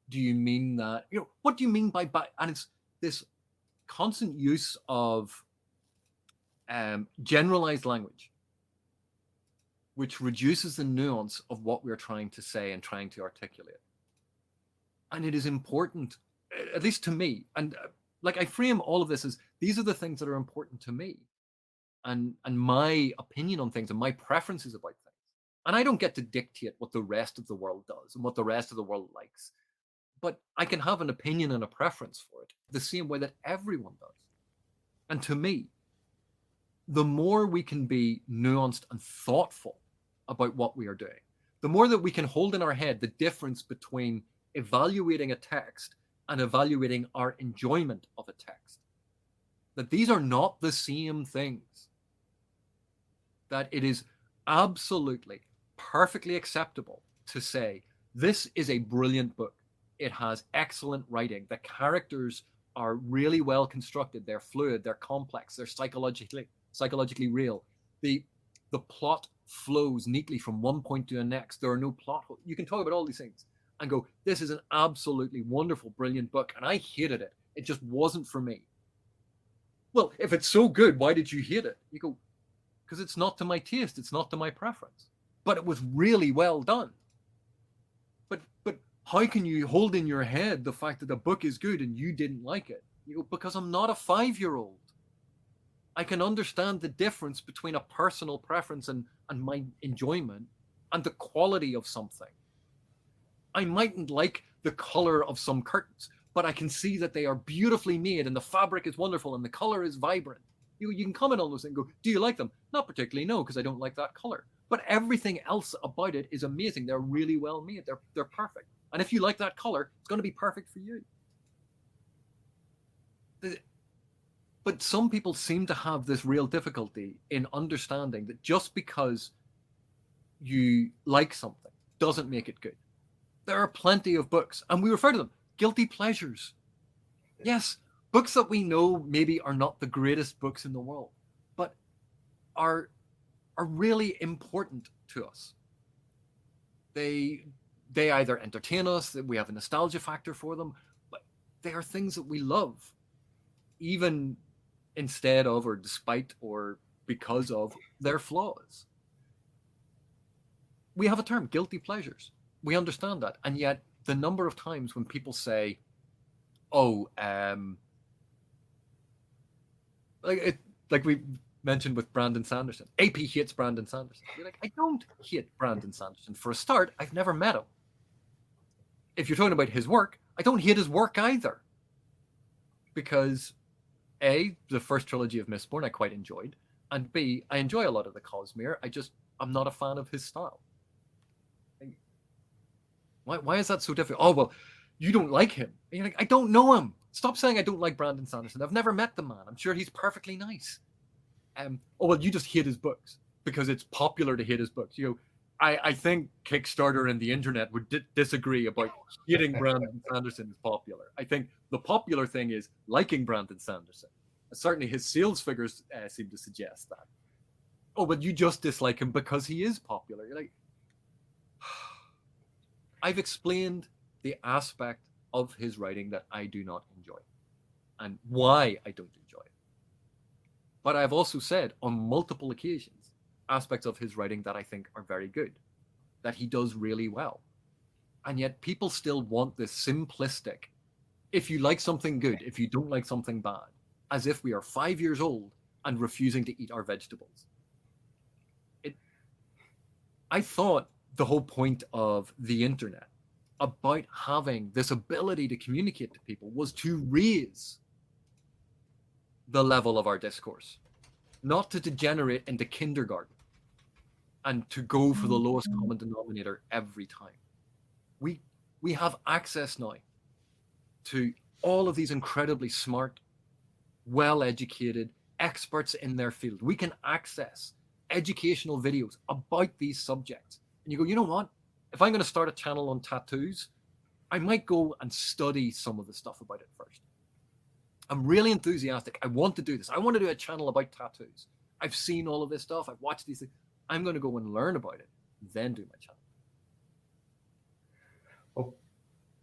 Do you mean that, what do you mean by bad? And it's this constant use of generalized language, which reduces the nuance of what we're trying to say and trying to articulate. And it is important, at least to me, and I frame all of this as, these are the things that are important to me, and my opinion on things and my preferences about things. And I don't get to dictate what the rest of the world does and what the rest of the world likes. But I can have an opinion and a preference for it the same way that everyone does. And to me, the more we can be nuanced and thoughtful about what we are doing, the more that we can hold in our head the difference between evaluating a text and evaluating our enjoyment of a text. That these are not the same things. That it is absolutely perfectly acceptable to say, this is a brilliant book. It has excellent writing. The characters are really well constructed. They're fluid. They're complex. They're psychologically real. The plot flows neatly from one point to the next. There are no plot holes. You can talk about all these things and go, this is an absolutely wonderful, brilliant book, and I hated it. It just wasn't for me. Well, if it's so good, why did you hate it? You go, because it's not to my taste. It's not to my preference. But it was really well done. But how can you hold in your head the fact that the book is good and you didn't like it? You go, because I'm not a 5-year-old. I can understand the difference between a personal preference and my enjoyment and the quality of something. I mightn't like the color of some curtains, but I can see that they are beautifully made and the fabric is wonderful and the color is vibrant. You can comment on those and go, do you like them? Not particularly, no, because I don't like that color. But everything else about it is amazing. They're really well made. They're perfect. And if you like that color, it's going to be perfect for you. But some people seem to have this real difficulty in understanding that just because you like something doesn't make it good. There are plenty of books, and we refer to them guilty pleasures. Yes, books that we know maybe are not the greatest books in the world, but are really important to us. They either entertain us, that we have a nostalgia factor for them, but they are things that we love, even instead of, or despite, or because of their flaws. We have a term, guilty pleasures. We understand that. And yet the number of times when people say, oh, like we mentioned with Brandon Sanderson, AP hates Brandon Sanderson. You're like, I don't hate Brandon Sanderson. For a start, I've never met him. If you're talking about his work, I don't hate his work either. Because A, the first trilogy of Mistborn I quite enjoyed, and B, I enjoy a lot of the Cosmere. I'm not a fan of his style. Why is that so difficult? Oh, well, you don't like him. And you're like, I don't know him. Stop saying I don't like Brandon Sanderson. I've never met the man. I'm sure he's perfectly nice. Oh, well, you just hate his books because it's popular to hate his books. I think Kickstarter and the internet would disagree about hating Brandon Sanderson is popular. I think the popular thing is liking Brandon Sanderson. Certainly his sales figures seem to suggest that. Oh, but you just dislike him because he is popular. You're like, I've explained the aspect of his writing that I do not enjoy and why I don't enjoy it. But I've also said on multiple occasions aspects of his writing that I think are very good, that he does really well. And yet people still want this simplistic, if you like something good, if you don't like something bad, as if we are 5 years old and refusing to eat our vegetables. I thought the whole point of the internet about having this ability to communicate to people was to raise the level of our discourse, not to degenerate into kindergarten and to go for the lowest common denominator every time. We have access now to all of these incredibly smart, well-educated experts in their field. We can access educational videos about these subjects. And you go, you know what? If I'm going to start a channel on tattoos, I might go and study some of the stuff about it first. I'm really enthusiastic. I want to do this. I want to do a channel about tattoos. I've seen all of this stuff. I've watched these things. I'm going to go and learn about it, then do my channel. Well,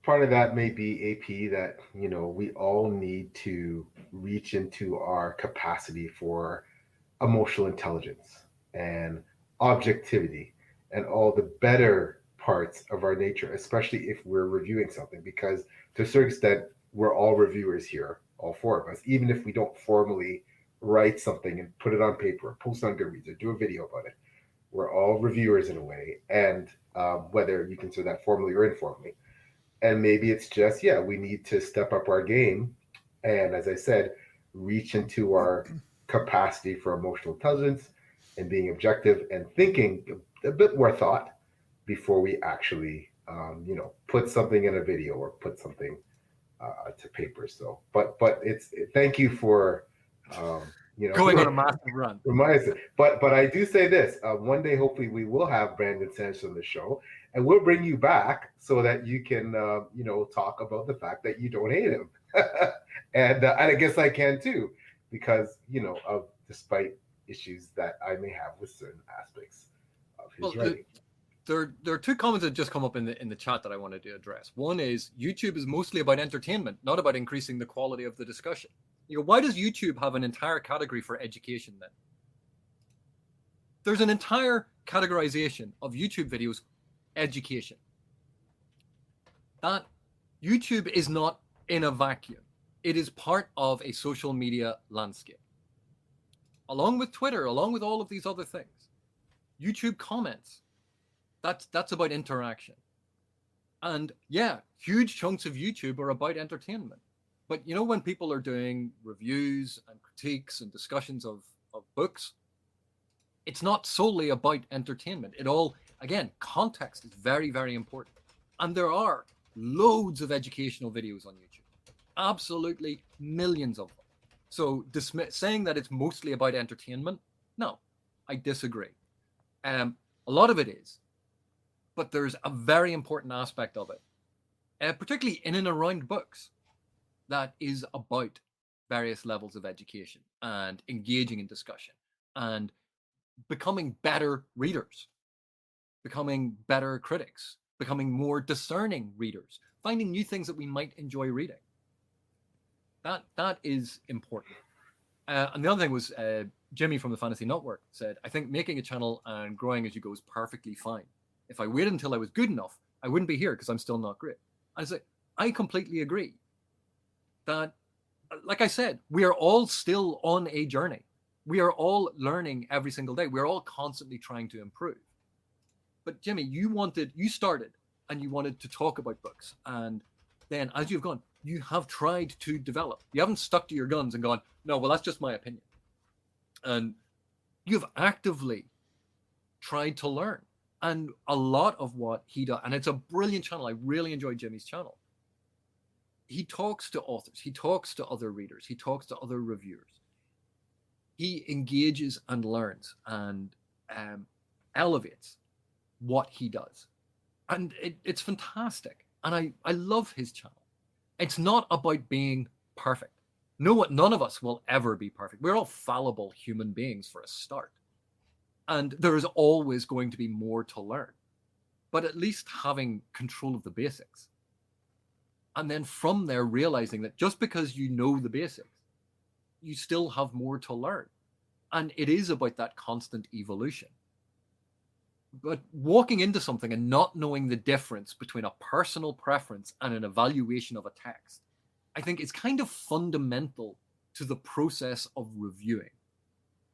part of that may be, AP, that, we all need to reach into our capacity for emotional intelligence and objectivity and all the better parts of our nature, especially if we're reviewing something, because to a certain extent, we're all reviewers here, all four of us, even if we don't formally write something and put it on paper or post on Goodreads or do a video about it. We're all reviewers in a way, and whether you consider that formally or informally. And maybe it's just, we need to step up our game. And as I said, reach into our capacity for emotional intelligence and being objective and thinking a bit more thought before we actually, put something in a video or put something to paper. So, but thank you for, going on a massive run. Reminds it. But I do say this: one day, hopefully, we will have Brandon Sanderson on the show, and we'll bring you back so that you can, talk about the fact that you don't hate him, and I guess I can too, because of despite issues that I may have with certain aspects of his writing. There are two comments that just come up in the chat that I wanted to address. One is YouTube is mostly about entertainment, not about increasing the quality of the discussion. Why does YouTube have an entire category for education then? There's an entire categorization of YouTube videos, education. That YouTube is not in a vacuum. It is part of a social media landscape. Along with Twitter, along with all of these other things. YouTube comments. That's about interaction. And huge chunks of YouTube are about entertainment. But when people are doing reviews and critiques and discussions of books, it's not solely about entertainment. It all, again, context is very, very important. And there are loads of educational videos on YouTube. Absolutely millions of them. So saying that it's mostly about entertainment, no, I disagree. A lot of it is. But there's a very important aspect of it, particularly in and around books, that is about various levels of education and engaging in discussion and becoming better readers, becoming better critics, becoming more discerning readers, finding new things that we might enjoy reading. That is important. And the other thing was Jimmy from the Fantasy Network said, I think making a channel and growing as you go is perfectly fine. If I waited until I was good enough, I wouldn't be here because I'm still not great. I say, I completely agree that, like I said, we are all still on a journey. We are all learning every single day. We're all constantly trying to improve. But Jimmy, you started and you wanted to talk about books. And then as you've gone, you have tried to develop. You haven't stuck to your guns and gone, no, well, that's just my opinion. And you've actively tried to learn. And a lot of what he does, and it's a brilliant channel. I really enjoy Jimmy's channel. He talks to authors. He talks to other readers. He talks to other reviewers. He engages and learns and elevates what he does. And it's fantastic. And I love his channel. It's not about being perfect. None of us will ever be perfect. We're all fallible human beings for a start. And there is always going to be more to learn. But at least having control of the basics. And then from there, realizing that just because you know the basics, you still have more to learn. And it is about that constant evolution. But walking into something and not knowing the difference between a personal preference and an evaluation of a text, I think is kind of fundamental to the process of reviewing.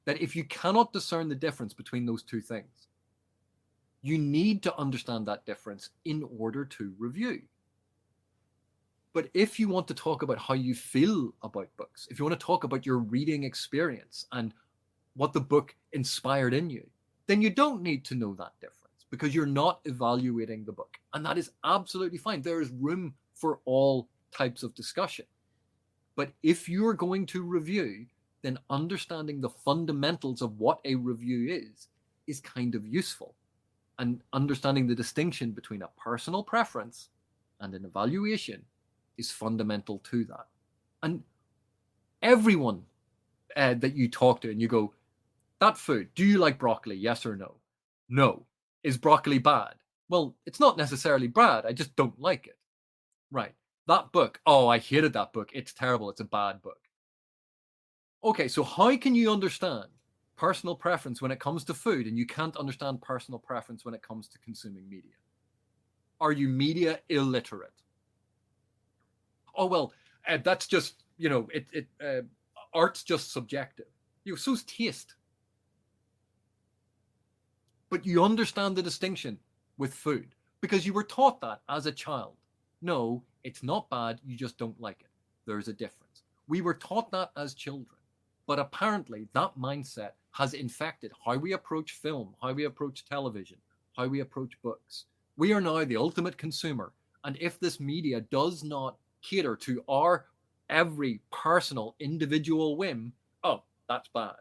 That if you cannot discern the difference between those two things, you need to understand that difference in order to review. But if you want to talk about how you feel about books, if you want to talk about your reading experience and what the book inspired in you, then you don't need to know that difference because you're not evaluating the book. And that is absolutely fine. There is room for all types of discussion. But if you're going to review, then understanding the fundamentals of what a review is kind of useful. And understanding the distinction between a personal preference and an evaluation is fundamental to that. And everyone that you talk to and you go, that food, do you like broccoli? Yes or no? No. Is broccoli bad? Well, it's not necessarily bad. I just don't like it. Right. That book, oh, I hated that book. It's terrible. It's a bad book. Okay, so how can you understand personal preference when it comes to food and you can't understand personal preference when it comes to consuming media? Are you media illiterate? Oh, well, that's just, art's just subjective. So's taste. But you understand the distinction with food because you were taught that as a child. No, it's not bad. You just don't like it. There's a difference. We were taught that as children. But apparently that mindset has infected how we approach film, how we approach television, how we approach books. We are now the ultimate consumer. And if this media does not cater to our every personal individual whim, oh, that's bad.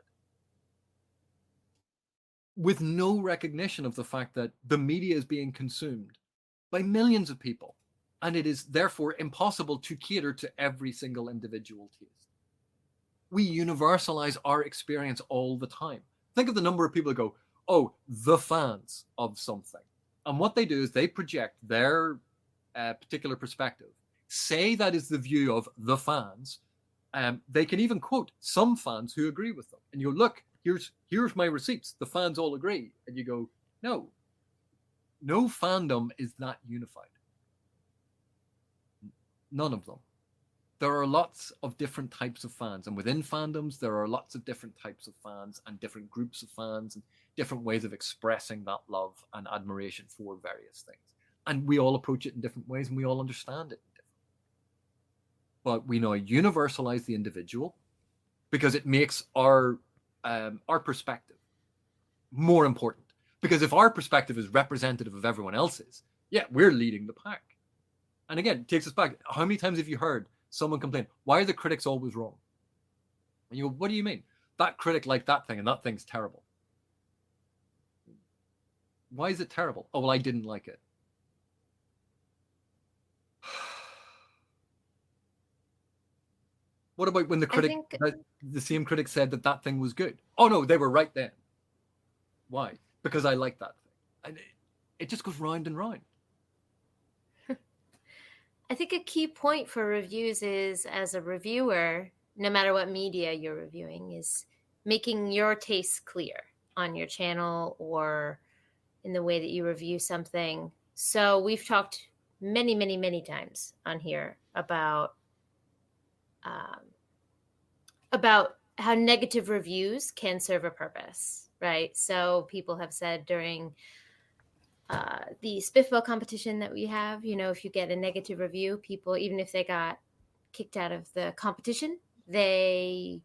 With no recognition of the fact that the media is being consumed by millions of people. And it is therefore impossible to cater to every single individual taste. We universalize our experience all the time. Think of the number of people who go, oh, the fans of something. And what they do is they project their particular perspective. Say that is the view of the fans. They can even quote some fans who agree with them. And you go, look, here's my receipts. The fans all agree. And you go, no fandom is that unified. None of them. There are lots of different types of fans. And within fandoms, there are lots of different types of fans and different groups of fans and different ways of expressing that love and admiration for various things. And we all approach it in different ways and we all understand it in different ways. But we now universalize the individual because it makes our perspective more important. Because if our perspective is representative of everyone else's, yeah, we're leading the pack. And again, it takes us back. How many times have you heard someone complain, why are the critics always wrong? And you go, what do you mean? That critic liked that thing and that thing's terrible. Why is it terrible? Oh, well, I didn't like it. What about when the same critic said that thing was good? Oh no, they were right then. Why? Because I like that thing. And it just goes round and round. I think a key point for reviews is, as a reviewer, no matter what media you're reviewing, is making your tastes clear on your channel or in the way that you review something. So we've talked many, many, many times on here about how negative reviews can serve a purpose, right? So people have said during the Spiffball competition that we have, if you get a negative review, people, even if they got kicked out of the competition, they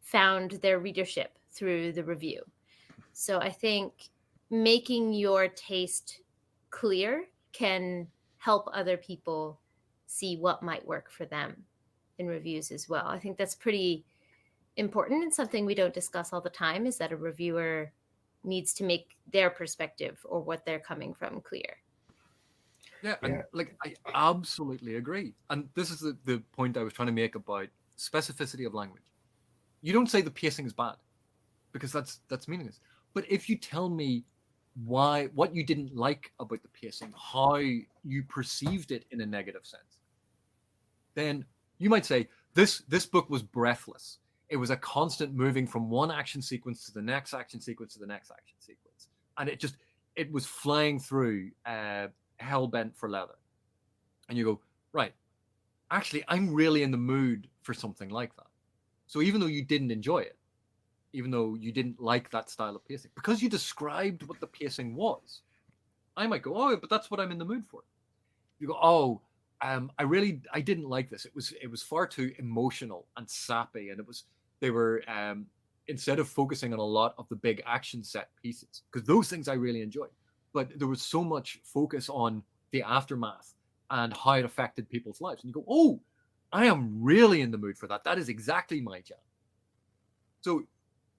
found their readership through the review. So I think making your taste clear can help other people see what might work for them in reviews as well. I think that's pretty important, and something we don't discuss all the time is that a reviewer needs to make their perspective or what they're coming from clear. Yeah, and I absolutely agree. And this is the point I was trying to make about specificity of language. You don't say the pacing is bad, because that's meaningless. But if you tell me what you didn't like about the pacing, how you perceived it in a negative sense, then you might say this book was breathless. It was a constant moving from one action sequence to the next action sequence to the next action sequence, and it was flying through hell bent for leather. And you go, right, actually, I'm really in the mood for something like that. So even though you didn't enjoy it, even though you didn't like that style of pacing, because you described what the pacing was, I might go, oh, but that's what I'm in the mood for. You go, oh, I didn't like this. It was far too emotional and sappy, and they were instead of focusing on a lot of the big action set pieces, because those things I really enjoyed, but there was so much focus on the aftermath and how it affected people's lives. And you go, oh, I am really in the mood for that. That is exactly my jam. So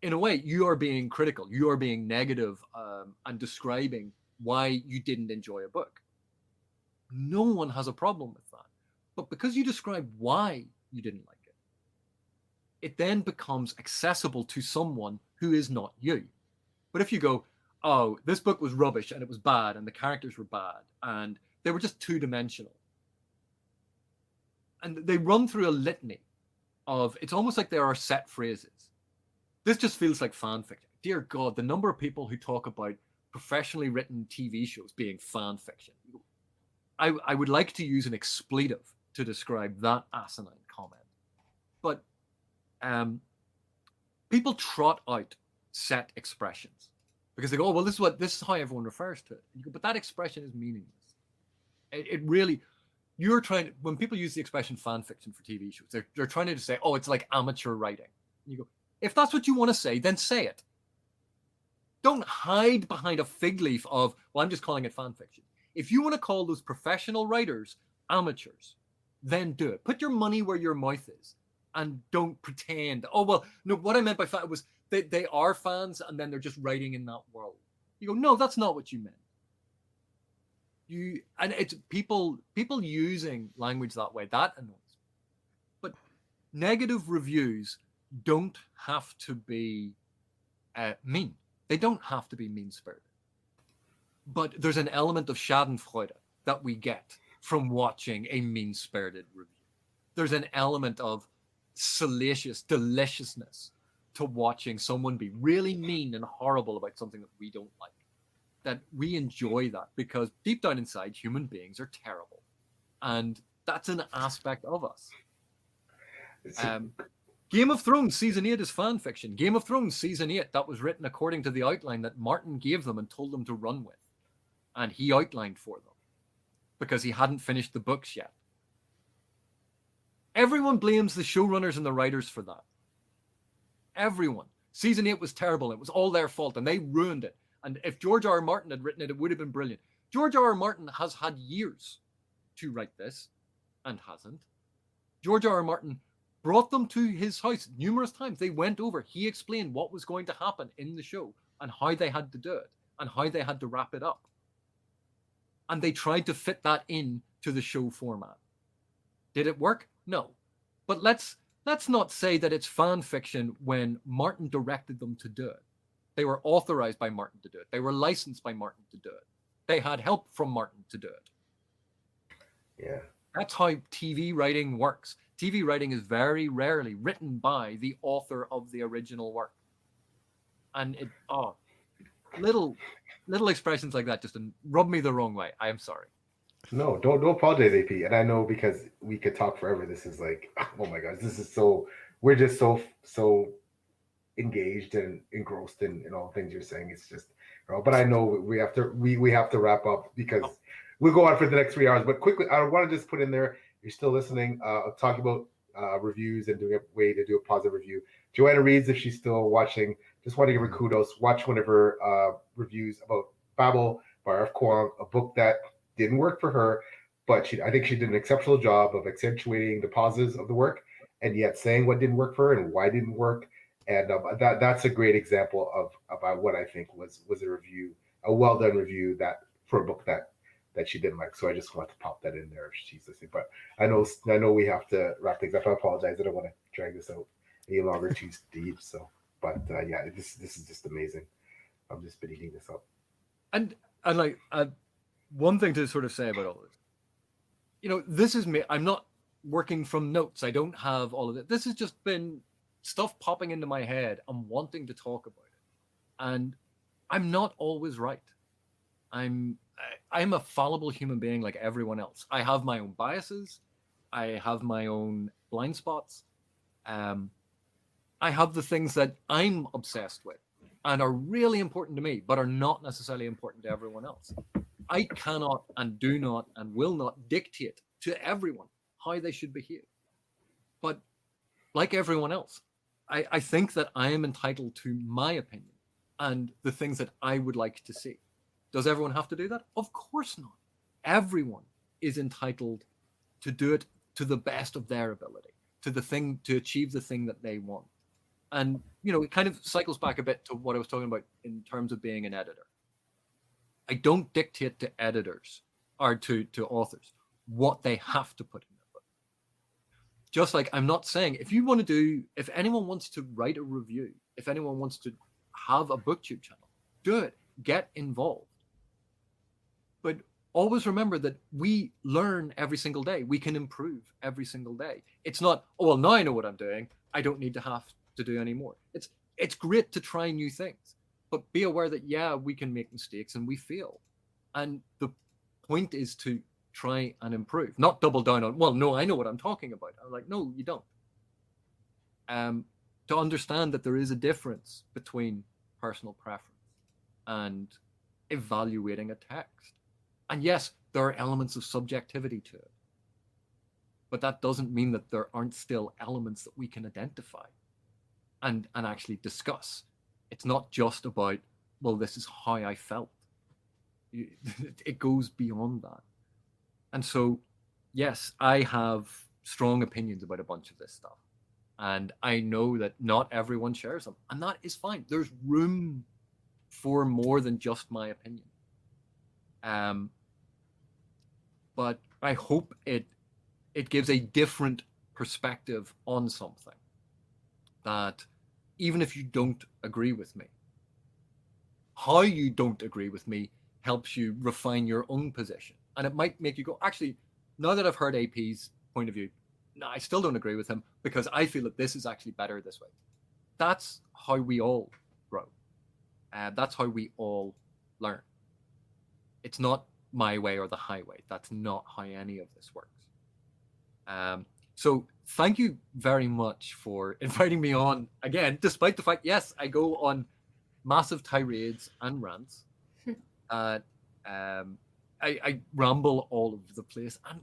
in a way, you are being critical. You are being negative and describing why you didn't enjoy a book. No one has a problem with that. But because you describe why you didn't like it, it then becomes accessible to someone who is not you. But if you go, oh, this book was rubbish and it was bad and the characters were bad and they were just two-dimensional, and they run through a litany of, it's almost like there are set phrases. This just feels like fan fiction. Dear God, the number of people who talk about professionally written TV shows being fan fiction. I would like to use an expletive to describe that asinine comment. But people trot out set expressions because they go, oh, well, this is how everyone refers to it. And you go, but that expression is meaningless. It really, when people use the expression fan fiction for TV shows, they're trying to say, oh, it's like amateur writing. And you go, if that's what you want to say, then say it. Don't hide behind a fig leaf of, well, I'm just calling it fan fiction. If you want to call those professional writers amateurs, then do it. Put your money where your mouth is and don't pretend, oh, well, no, what I meant by fan was they are fans and then they're just writing in that world. You go, no, that's not what you meant. And it's people using language that way, that annoys me. But negative reviews don't have to be mean. They don't have to be mean-spirited. But there's an element of schadenfreude that we get from watching a mean-spirited review. There's an element of salacious deliciousness to watching someone be really mean and horrible about something that we don't like. That we enjoy that because deep down inside, human beings are terrible. And that's an aspect of us. Game of Thrones Season 8 is fan fiction. Game of Thrones Season 8, that was written according to the outline that Martin gave them and told them to run with. And he outlined for them because he hadn't finished the books yet. Everyone blames the showrunners and the writers for that. Everyone. Season 8 was terrible. It was all their fault and they ruined it. And if George R. R. Martin had written it, it would have been brilliant. George R. R. Martin has had years to write this and hasn't. George R. R. Martin brought them to his house numerous times. They went over. He explained what was going to happen in the show and how they had to do it and how they had to wrap it up. And they tried to fit that in to the show format. Did it work? No. But let's not say that it's fan fiction when Martin directed them to do it. They were authorized by Martin to do it. They were licensed by Martin to do it. They had help from Martin to do it. Yeah. That's how TV writing works. TV writing is very rarely written by the author of the original work. And little expressions like that just rub me the wrong way. I am sorry. No, don't apologize, AP. And I know, because we could talk forever. This is like, oh my gosh, this is so. We're just so engaged and engrossed in all the things you're saying. It's just, but I know we have to wrap up, because we'll go on for the next 3 hours. But quickly, I want to just put in there, you're still listening, talking about reviews and doing a way to do a positive review. Joanna Reeds, if she's still watching, just want to give her kudos. Watch one of her reviews about Babel by R.F. Kuang, a book that didn't work for her, but I think she did an exceptional job of accentuating the positives of the work, and yet saying what didn't work for her and why it didn't work. And that's a great example of about what I think was a review, a well done review that for a book that she didn't like. So I just want to pop that in there if she's listening. But I know we have to wrap things up. I apologize. I don't want to drag this out any longer too deep. So, but yeah, this is just amazing. I'm just been eating this up. And like one thing to sort of say about all this, this is me. I'm not working from notes. I don't have all of it. This has just been stuff popping into my head. I'm wanting to talk about it, and I'm not always right. I'm a fallible human being like everyone else. I have my own biases. I have my own blind spots. I have the things that I'm obsessed with and are really important to me, but are not necessarily important to everyone else. I cannot and do not and will not dictate to everyone how they should behave. But like everyone else, I think that I am entitled to my opinion and the things that I would like to see. Does everyone have to do that? Of course not. Everyone is entitled to do it to the best of their ability, to achieve the thing that they want. And, it kind of cycles back a bit to what I was talking about in terms of being an editor. I don't dictate to editors or to authors what they have to put in their book. Just like I'm not saying, if anyone wants to write a review, if anyone wants to have a BookTube channel, do it, get involved. But always remember that we learn every single day. We can improve every single day. It's not, now I know what I'm doing. I don't need to have to do any more. It's great to try new things, but be aware that, we can make mistakes and we fail. And the point is to try and improve, not double down on, no, I know what I'm talking about. I'm like, no, you don't. To understand that there is a difference between personal preference and evaluating a text. And yes, there are elements of subjectivity to it, but that doesn't mean that there aren't still elements that we can identify and actually discuss. It's not just about, this is how I felt. It goes beyond that. And so, yes, I have strong opinions about a bunch of this stuff. And I know that not everyone shares them. And that is fine. There's room for more than just my opinion. But I hope it gives a different perspective on something, that even if you don't agree with me, how you don't agree with me helps you refine your own position. And it might make you go, actually, now that I've heard AP's point of view, no, I still don't agree with him because I feel that this is actually better this way. That's how we all grow. That's how we all learn. It's not my way or the highway. That's not how any of this works. So thank you very much for inviting me on again, despite the fact, yes, I go on massive tirades and rants. I ramble all over the place. And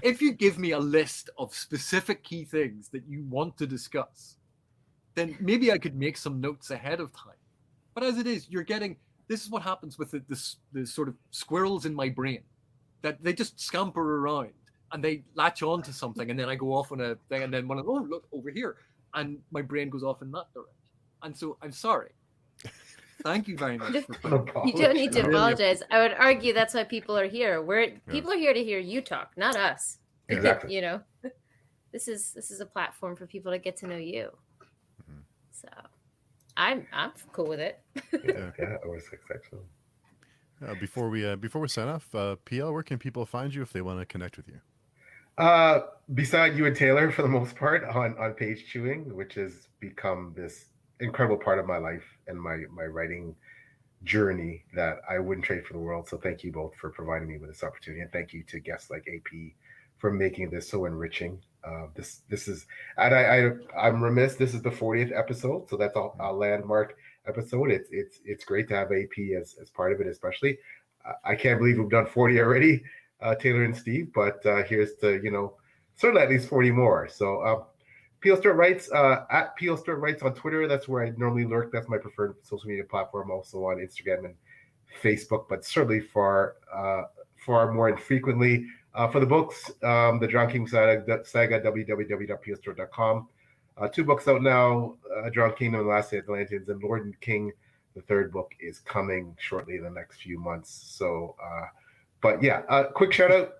if you give me a list of specific key things that you want to discuss, then maybe I could make some notes ahead of time. But as it is, this is what happens with the sort of squirrels in my brain, that they just scamper around and they latch on to something, and then I go off on a thing, and then look over here, and my brain goes off in that direction. And so I'm sorry. Thank you very much. You don't need to Really apologize. I would argue that's why people are here. People are here to hear you talk, not us. Exactly. You know, this is a platform for people to get to know you. Mhm. So I'm cool with it. Yeah, it was exceptional. Before we sign off, PL, where can people find you if they want to connect with you? Beside you and Taylor, for the most part, on Page Chewing, which has become this incredible part of my life and my writing journey that I wouldn't trade for the world. So thank you both for providing me with this opportunity, and thank you to guests like AP for making this so enriching. This is, and I'm remiss. This is the 40th episode, so that's a landmark episode. It's great to have AP as part of it, especially. I can't believe we've done 40 already, Taylor and Steve. But here's to certainly at least 40 more. So PL Stuart Writes at PL Stuart Writes on Twitter. That's where I normally lurk. That's my preferred social media platform. Also on Instagram and Facebook, but certainly far more infrequently. For the books, the John King saga, www.plstuart.com. 2 books out now: John Kingdom and the Last Atlanteans, and Lord and King. The 3rd book is coming shortly in the next few months. So, but yeah, quick shout out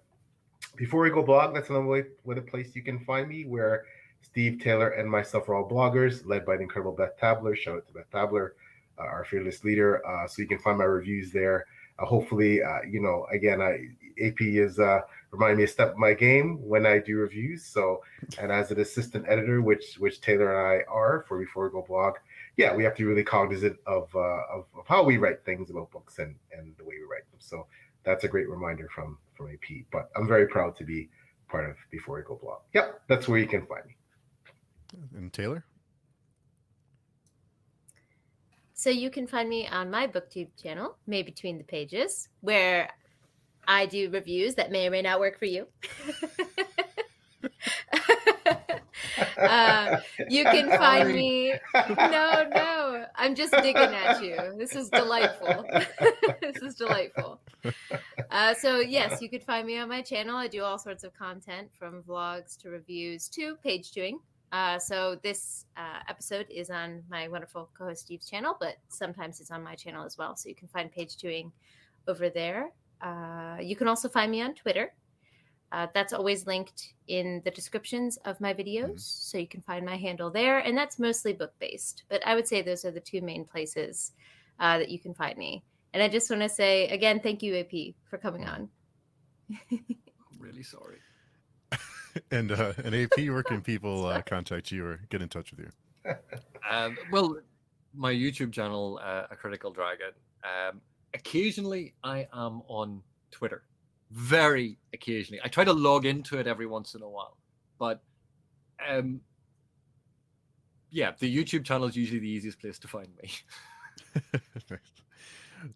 before we go blog. That's another place you can find me, where Steve, Taylor, and myself are all bloggers, led by the incredible Beth Tabler. Shout out to Beth Tabler, our fearless leader. So you can find my reviews there. Hopefully, again, AP is reminding me to step my game when I do reviews. So, and as an assistant editor, which Taylor and I are for Before We Go blog, yeah, we have to be really cognizant of how we write things about books and the way we write them. So that's a great reminder from AP. But I'm very proud to be part of Before We Go blog. Yep, that's where you can find me. And Taylor? So you can find me on my BookTube channel, May Between the Pages, where I do reviews that may or may not work for you. You can find me. No, I'm just digging at you. This is delightful. This is delightful. So yes, you could find me on my channel. I do all sorts of content, from vlogs to reviews to page chewing. So this episode is on my wonderful co-host Steve's channel, but sometimes it's on my channel as well. So you can find page chewing over there. You can also find me on Twitter. That's always linked in the descriptions of my videos. So you can find my handle there. And that's mostly book-based. But I would say those are the 2 main places that you can find me. And I just want to say, again, thank you, AP, for coming on. I'm really sorry. And AP, where can people contact you or get in touch with you? Well, my YouTube channel, A Critical Dragon. Occasionally, I am on Twitter. Very occasionally. I try to log into it every once in a while. But yeah, the YouTube channel is usually the easiest place to find me.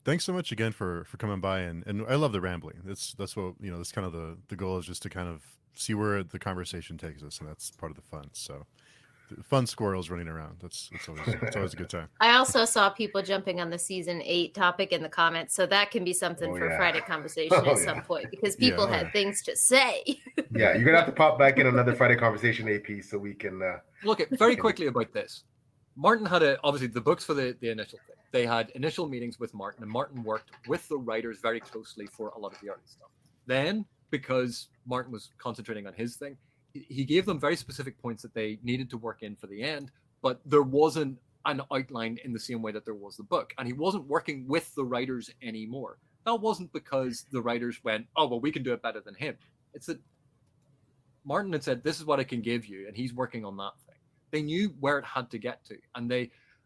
Thanks so much again for coming by, and I love the rambling. That's what that's kind of the goal, is just to kind of see where the conversation takes us, and that's part of the fun. So fun squirrels running around. It's always a good time. I also saw people jumping on the season 8 topic in the comments, so that can be something for Friday conversation at some point, because people had things to say. Yeah, you're gonna have to pop back in another Friday conversation, AP, so we can look at very quickly about this. Martin had obviously the books for the initial thing. They had initial meetings with Martin, and Martin worked with the writers very closely for a lot of the early stuff. Then, because Martin was concentrating on his thing, he gave them very specific points that they needed to work in for the end, but there wasn't an outline in the same way that there was the book. And he wasn't working with the writers anymore. That wasn't because the writers went, oh, well, we can do it better than him. It's that Martin had said, this is what I can give you, and he's working on that thing. They knew where it had to get to. And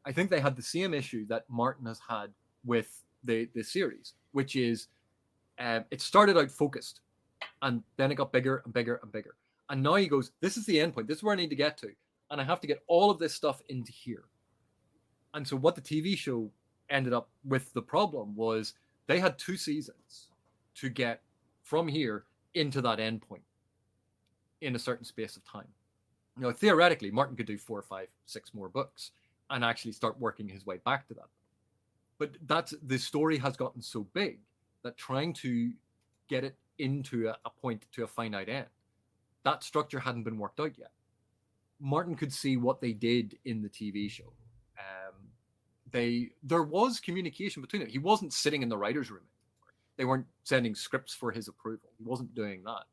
I think they had the same issue that Martin has had with the series, which is it started out focused, and then it got bigger and bigger and bigger. And now he goes, this is the end point. This is where I need to get to. And I have to get all of this stuff into here. And so what the TV show ended up with, the problem was they had 2 seasons to get from here into that end point in a certain space of time. Theoretically, Martin could do 4, 5, 6 more books and actually start working his way back to that. But the story has gotten so big that trying to get it into a point, to a finite end, that structure hadn't been worked out yet. Martin could see what they did in the TV show. there was communication between them. He wasn't sitting in the writer's room anymore. They weren't sending scripts for his approval. He wasn't doing that.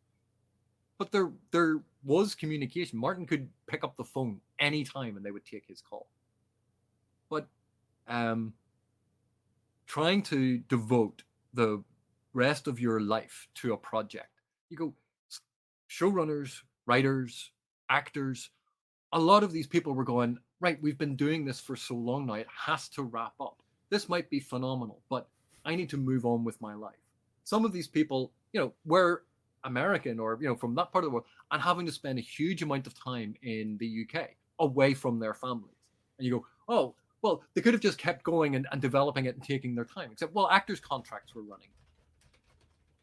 But there was communication. Martin could pick up the phone anytime and they would take his call. But trying to devote the rest of your life to a project, you go, showrunners, writers, actors, a lot of these people were going, right, we've been doing this for so long now, it has to wrap up. This might be phenomenal, but I need to move on with my life. Some of these people, were American or, from that part of the world, and having to spend a huge amount of time in the UK away from their families. And you go, oh, well, they could have just kept going and developing it and taking their time, except, well, actors' contracts were running.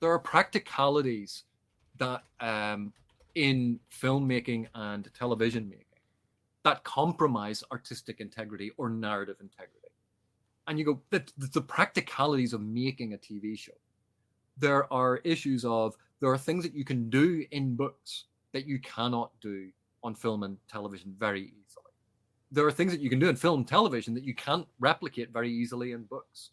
There are practicalities that in filmmaking and television making that compromise artistic integrity or narrative integrity. And you go, the practicalities of making a TV show. There are issues of, there are things that you can do in books that you cannot do on film and television very easily. There are things that you can do in film and television that you can't replicate very easily in books.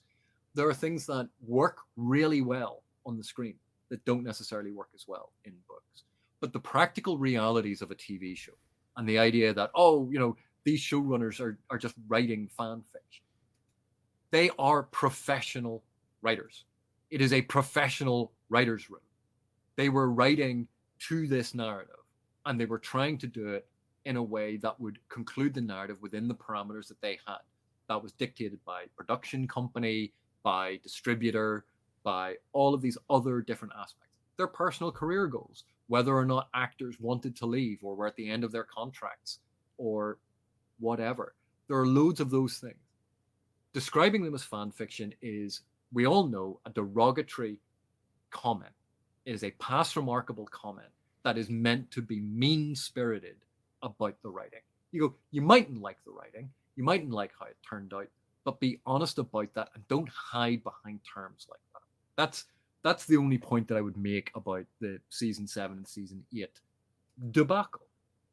There are things that work really well on the screen that don't necessarily work as well in books. But the practical realities of a TV show and the idea that, these showrunners are just writing fan fiction. They are professional writers. It is a professional writer's room. They were writing to this narrative, and they were trying to do it in a way that would conclude the narrative within the parameters that they had. That was dictated by production company, by distributor, by all of these other different aspects. Their personal career goals, whether or not actors wanted to leave or were at the end of their contracts or whatever. There are loads of those things. Describing them as fan fiction is, we all know, a derogatory comment. It is a past remarkable comment that is meant to be mean-spirited about the writing. You go, you mightn't like the writing, you mightn't like how it turned out, but be honest about that and don't hide behind terms like that. That's the only point that I would make about the season 7 and season 8 debacle.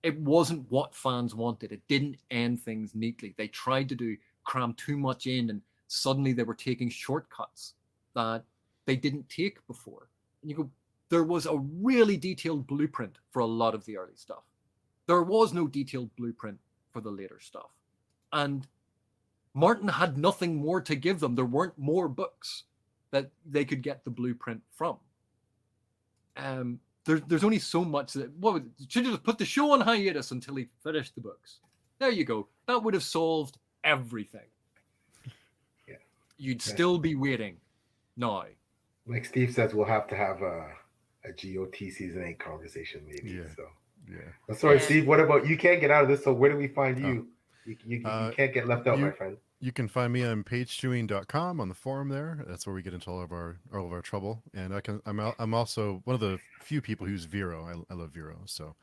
It wasn't what fans wanted. It didn't end things neatly. They tried to cram too much in, and suddenly they were taking shortcuts that they didn't take before. And you go, there was a really detailed blueprint for a lot of the early stuff. There was no detailed blueprint for the later stuff. And Martin had nothing more to give them. There weren't more books that they could get the blueprint from. There's only so much that, should have just put the show on hiatus until he finished the books. There you go. That would have solved everything. Yeah. You'd still be waiting now. Like Steve says, we'll have to have a GOT season 8 conversation maybe. Yeah. So. Yeah. Sorry, Steve. What about you? Can't get out of this. So where do we find you? You can't get left out, my friend. You can find me on pagechewing.com on the forum there. That's where we get into all of our trouble. And I'm also one of the few people who use Vero. I love Vero, so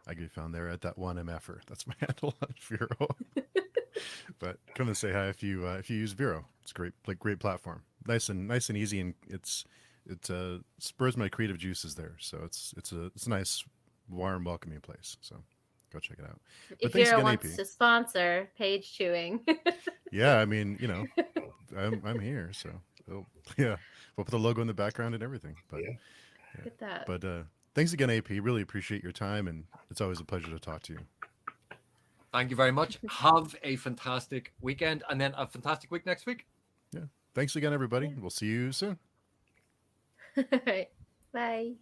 I can be found there at that one MFer. That's my handle on Vero. But come and say hi if you use Vero. It's a great platform. Nice and easy, and it spurs my creative juices there. So it's a nice, warm, welcoming place. So go check it out. If Vero wants to sponsor Page Chewing. Yeah, I mean, I'm here, so we'll put the logo in the background and everything. But Look at that. But thanks again, AP. Really appreciate your time, and it's always a pleasure to talk to you. Thank you very much. Have a fantastic weekend, and then a fantastic week next week. Yeah. Thanks again, everybody. We'll see you soon. All right. Bye.